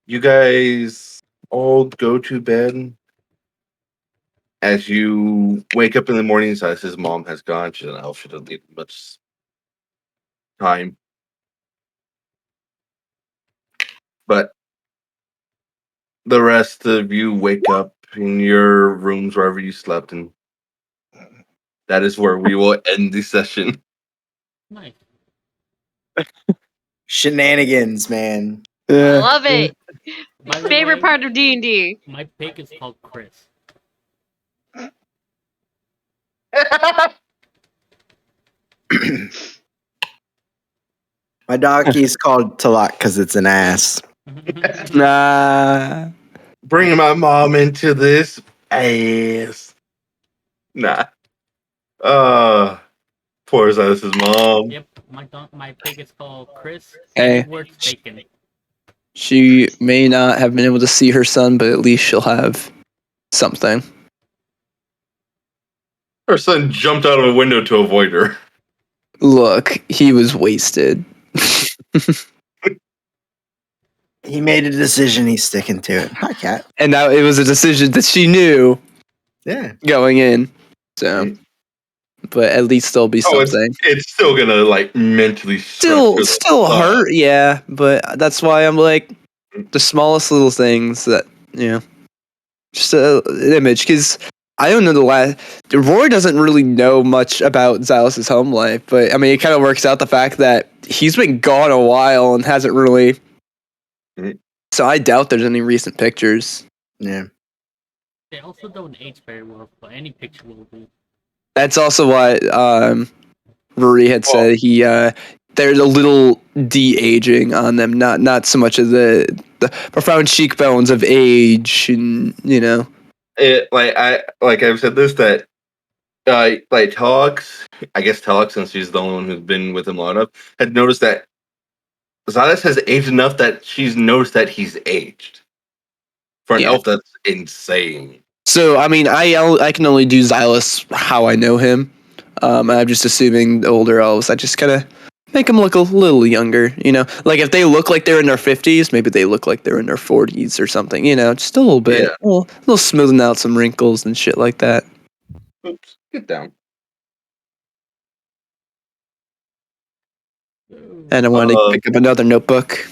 you guys all go to bed, as you wake up in the morning, his mom has gone. She doesn't know. She doesn't need much time. But the rest of you wake up in your rooms wherever you slept, and that is where we will end the session. Nice. Shenanigans, man. I love it. By the Favorite way, part of D&D. my pig is called Chris. My donkey's called Talak because it's an ass. Nah. Bringing my mom into this ass. Nah. Poor Zaz's mom. Yep, my pig is called Chris. Hey. Edward's bacon. She may not have been able to see her son, but at least she'll have something. Her son jumped out of a window to avoid her. Look, he was wasted. He made a decision. He's sticking to it. Hi, cat. And now it was a decision that she knew Yeah. going in. So, Right. but at least there'll be something. It's still gonna like mentally Still fuck. hurt, yeah. But that's why I'm like the smallest little things that just an image. Because I don't know Roy doesn't really know much about Xylos' home life, but I mean, it kind of works out the fact that he's been gone a while and hasn't really. Mhm. So I doubt there's any recent pictures. Yeah. They also don't age very well, but any picture will do. That's also why Rory had said there's a little de-aging on them, not so much of the profound cheekbones of age, and It I've said this that like Telex, I guess Telex, since she's the only one who's been with him long enough, had noticed that Xylos has aged enough that she's noticed that he's aged. For an Yeah. elf, that's insane. So I mean, I can only do Xylos how I know him. I'm just assuming the older elves. I just kind of make them look a little younger. Like if they look like they're in their 50s, maybe they look like they're in their 40s or something. Just a little bit, Yeah. a little smoothing out some wrinkles and shit like that. Oops, get down. And I wanted to pick up another notebook.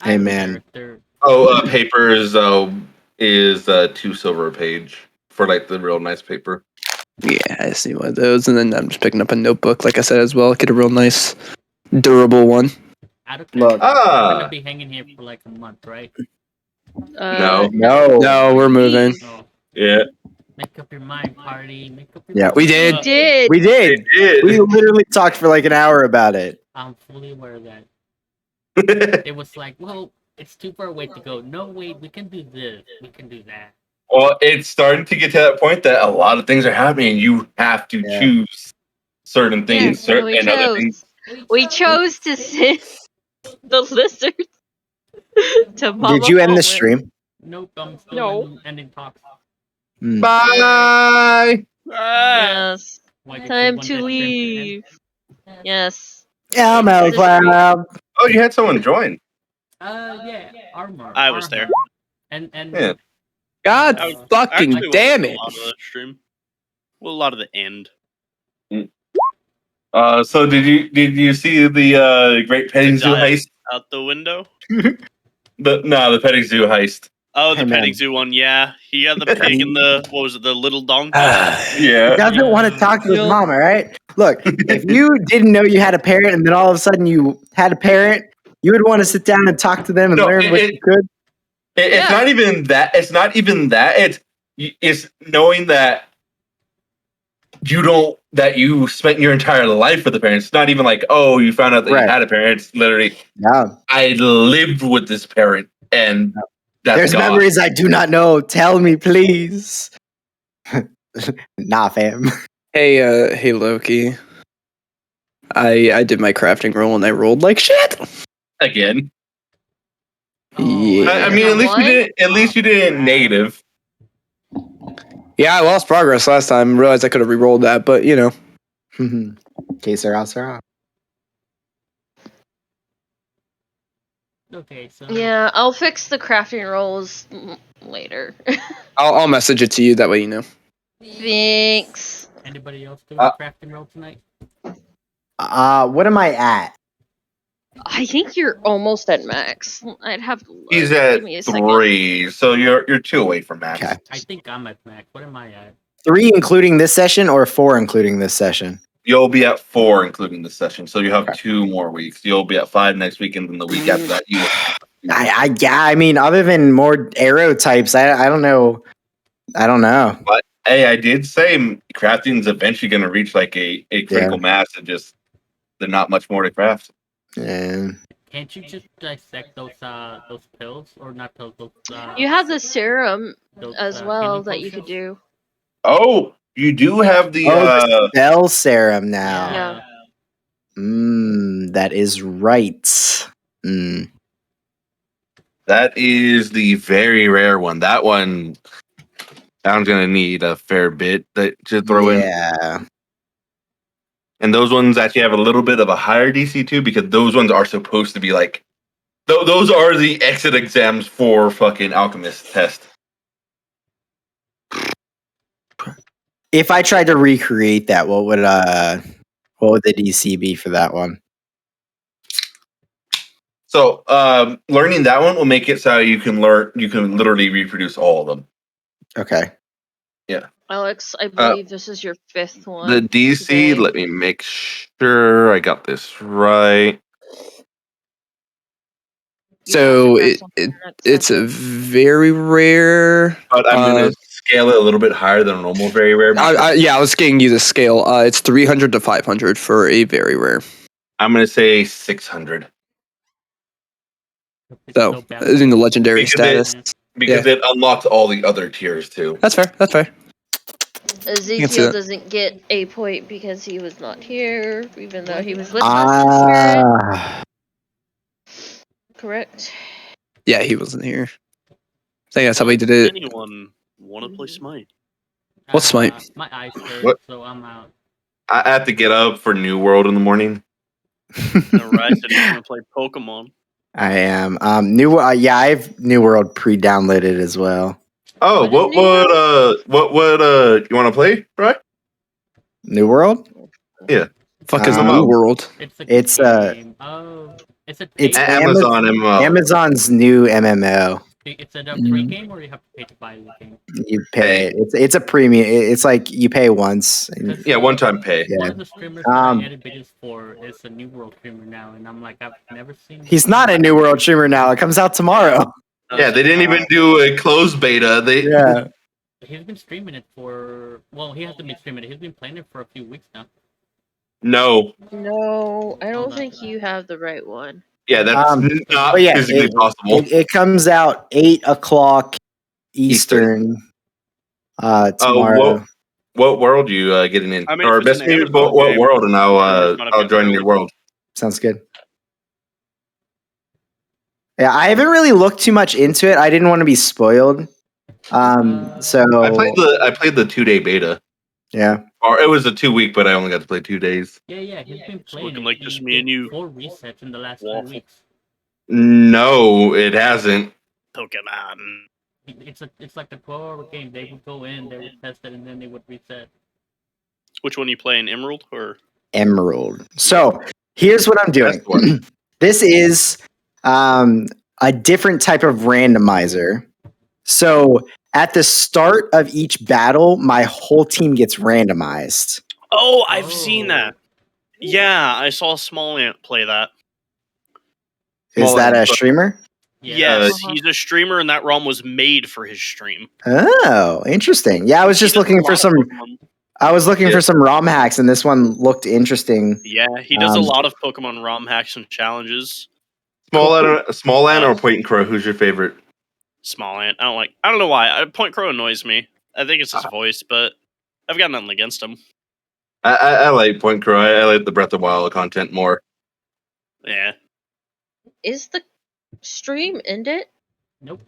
I have a man. character. Paper is 2 silver a page for like the real nice paper. Yeah, I see one of those, and then I'm just picking up a notebook, like I said as well. Get a real nice, durable one. Out of Look. character. We're gonna be hanging here for like a month, right? No. No, we're moving. Oh, Yeah. make up your mind, party. Make up your Yeah, mind. we did. We did. We did. It We literally talked for like an hour about it. I'm fully aware of that. is. It was like, well, it's too far away to go. No, wait, we can do this. We can do that. Well, it's starting to get to that point that a lot of things are happening. You have to Yeah. choose certain things, Yes, we and other chose. things. We chose to send the lizards to Mama Did you end the Fallen. stream? Nope, I'm still No. ending talks. Hmm. Bye. Yes. Why did you Time want to that stream end? leave. Yes. Yeah, I'm End out the stream. loud. Oh, you had someone join. Yeah, armor. I was there. And Yeah. God Uh, fucking Actually, damn wasn't it! a lot of the stream. Well, a lot of the end. So did you see the Great Petting Zoo Dive heist? out the window. The Petting Zoo heist. Oh, Hey, the petting man. zoo one. Yeah, he had the pig and the what was it? The little donkey. He Yeah. doesn't want to talk to his mom, all right? Look, if you didn't know you had a parent and then all of a sudden you had a parent, you would want to sit down and talk to them and No, learn what you could. It's Yeah. not even that. It's not even that. It's knowing that you spent your entire life with the parents. It's not even like, oh, you found out that you Right. had a parent. It's literally, No. I lived with this parent, and that's There's gone. memories I do not know. Tell me, please. Nah, fam. Hey Loki. I did my crafting roll and I rolled like shit. Again. Yeah. I And mean, a at least you one? didn't. At least you didn't negative. Yeah, I lost progress last time. Realized I could have re-rolled that, but you know. Que sera, sera. okay, so Yeah, I'll fix the crafting rolls later. I'll message it to you that way you know. Thanks. anybody else doing a crafting roll tonight? What am I at? I think you're almost at max. I'd have to look. He's at Give me a second. 3, so you're 2 away from max. Okay. I think I'm at max. What am I at? 3 including this session or 4 including this session? You'll be at 4, including this session. So you have Okay. 2 more weeks. You'll be at 5 next week, and then the week after that, you will. I mean, other than more arrow types, I don't know. I don't know. But hey, I did say crafting's eventually going to reach like a critical mass, and just there's not much more to craft. And Can't you just dissect those pills or not pills? Those You have the serum those, as healing well that you could potions? do. Oh, you do have the the spell serum now. Yeah. That is right. that is the very rare one. That one's gonna need a fair bit to throw in. Yeah. And those ones actually have a little bit of a higher DC too, because those ones are supposed to be like those are the exit exams for fucking alchemist test. If I tried to recreate that, what would the DC be for that one? So learning that one will make it so you can literally reproduce all of them. Okay. Alex, I believe this is your 5th one. The DC, today. let me make sure I got this right. You So have to have something it's a very rare. But I'm gonna scale it a little bit higher than a normal very rare. I was getting you the scale. It's 300 to 500 for a very rare. I'm gonna say 600 So in the legendary status. because it unlocks all the other tiers too. That's fair. That's fair. Ezekiel that. doesn't get a point because he was not here, even though he was with us in spirit. Correct. Yeah, he wasn't here. I think that's how we did it. Anyone want to play Smite? What's Smite? My eyes hurt, What? so I'm out. I have to get up for New World in the morning. No, Rye said he's gonna play Pokemon. I am. I have New World pre-downloaded as well. Oh, What what would you want to play, right? New World? Fuck is Um, New World? It's a It's, game. Oh, it's a it's paid- Amazon MMO. Amazon's new MMO. It's a free game, or you have to pay to buy the game. You pay. It's a premium. It's like you pay once. And, Yeah, one-time pay. One Yeah. of the streamers that I edit videos for is a New World streamer now, and I'm like, I've never seen. he's not a New World streamer now. It comes out tomorrow. Yeah, they didn't even do a closed beta. Yeah. He's been streaming it for. Well, he hasn't been streaming it. He's been playing it for a few weeks now. No. No, I don't Hold on. think you have the right one. Yeah, that's not But yeah, physically possible. It comes out 8:00 Eastern tomorrow. What world you getting in? I mean, Or if it's best an maybe Amazon what game, world, and streamers might have I'll got join early. your world. Sounds good. Yeah, I haven't really looked too much into it. I didn't want to be spoiled. So I played the 2-day beta, yeah. or it was a 2-week, but I only got to play 2 days. Yeah, he's been playing. looking it. like He just me and did you. 4 resets in the last Waffle. 2 weeks. No, it hasn't. Pokemon. It's like the 12-hour game. They would go in, they would test it, and then they would reset. Which one you playing? Emerald or? Emerald. So here's what I'm doing. That's one. This is a different type of randomizer. So at the start of each battle, my whole team gets randomized. Oh, I've seen Oh. that. Yeah, I saw Small Ant play that. Is Small that a info. streamer? Yes, Uh-huh. he's a streamer, and that ROM was made for his stream. Oh, interesting. Yeah, I was He just does a looking for lot of some. Pokemon. I was looking Yeah. for some ROM hacks, and this one looked interesting. Yeah, he does a Um, lot of Pokemon ROM hacks and challenges. Small Ant or Point and Crow? Who's your favorite? Small Ant. I don't know why. Point Crow annoys me. I think it's his voice, but I've got nothing against him. I like Point Crow. I like the Breath of Wild content more. Yeah. Is the stream ended? Nope.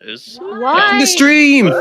Is Why? The stream.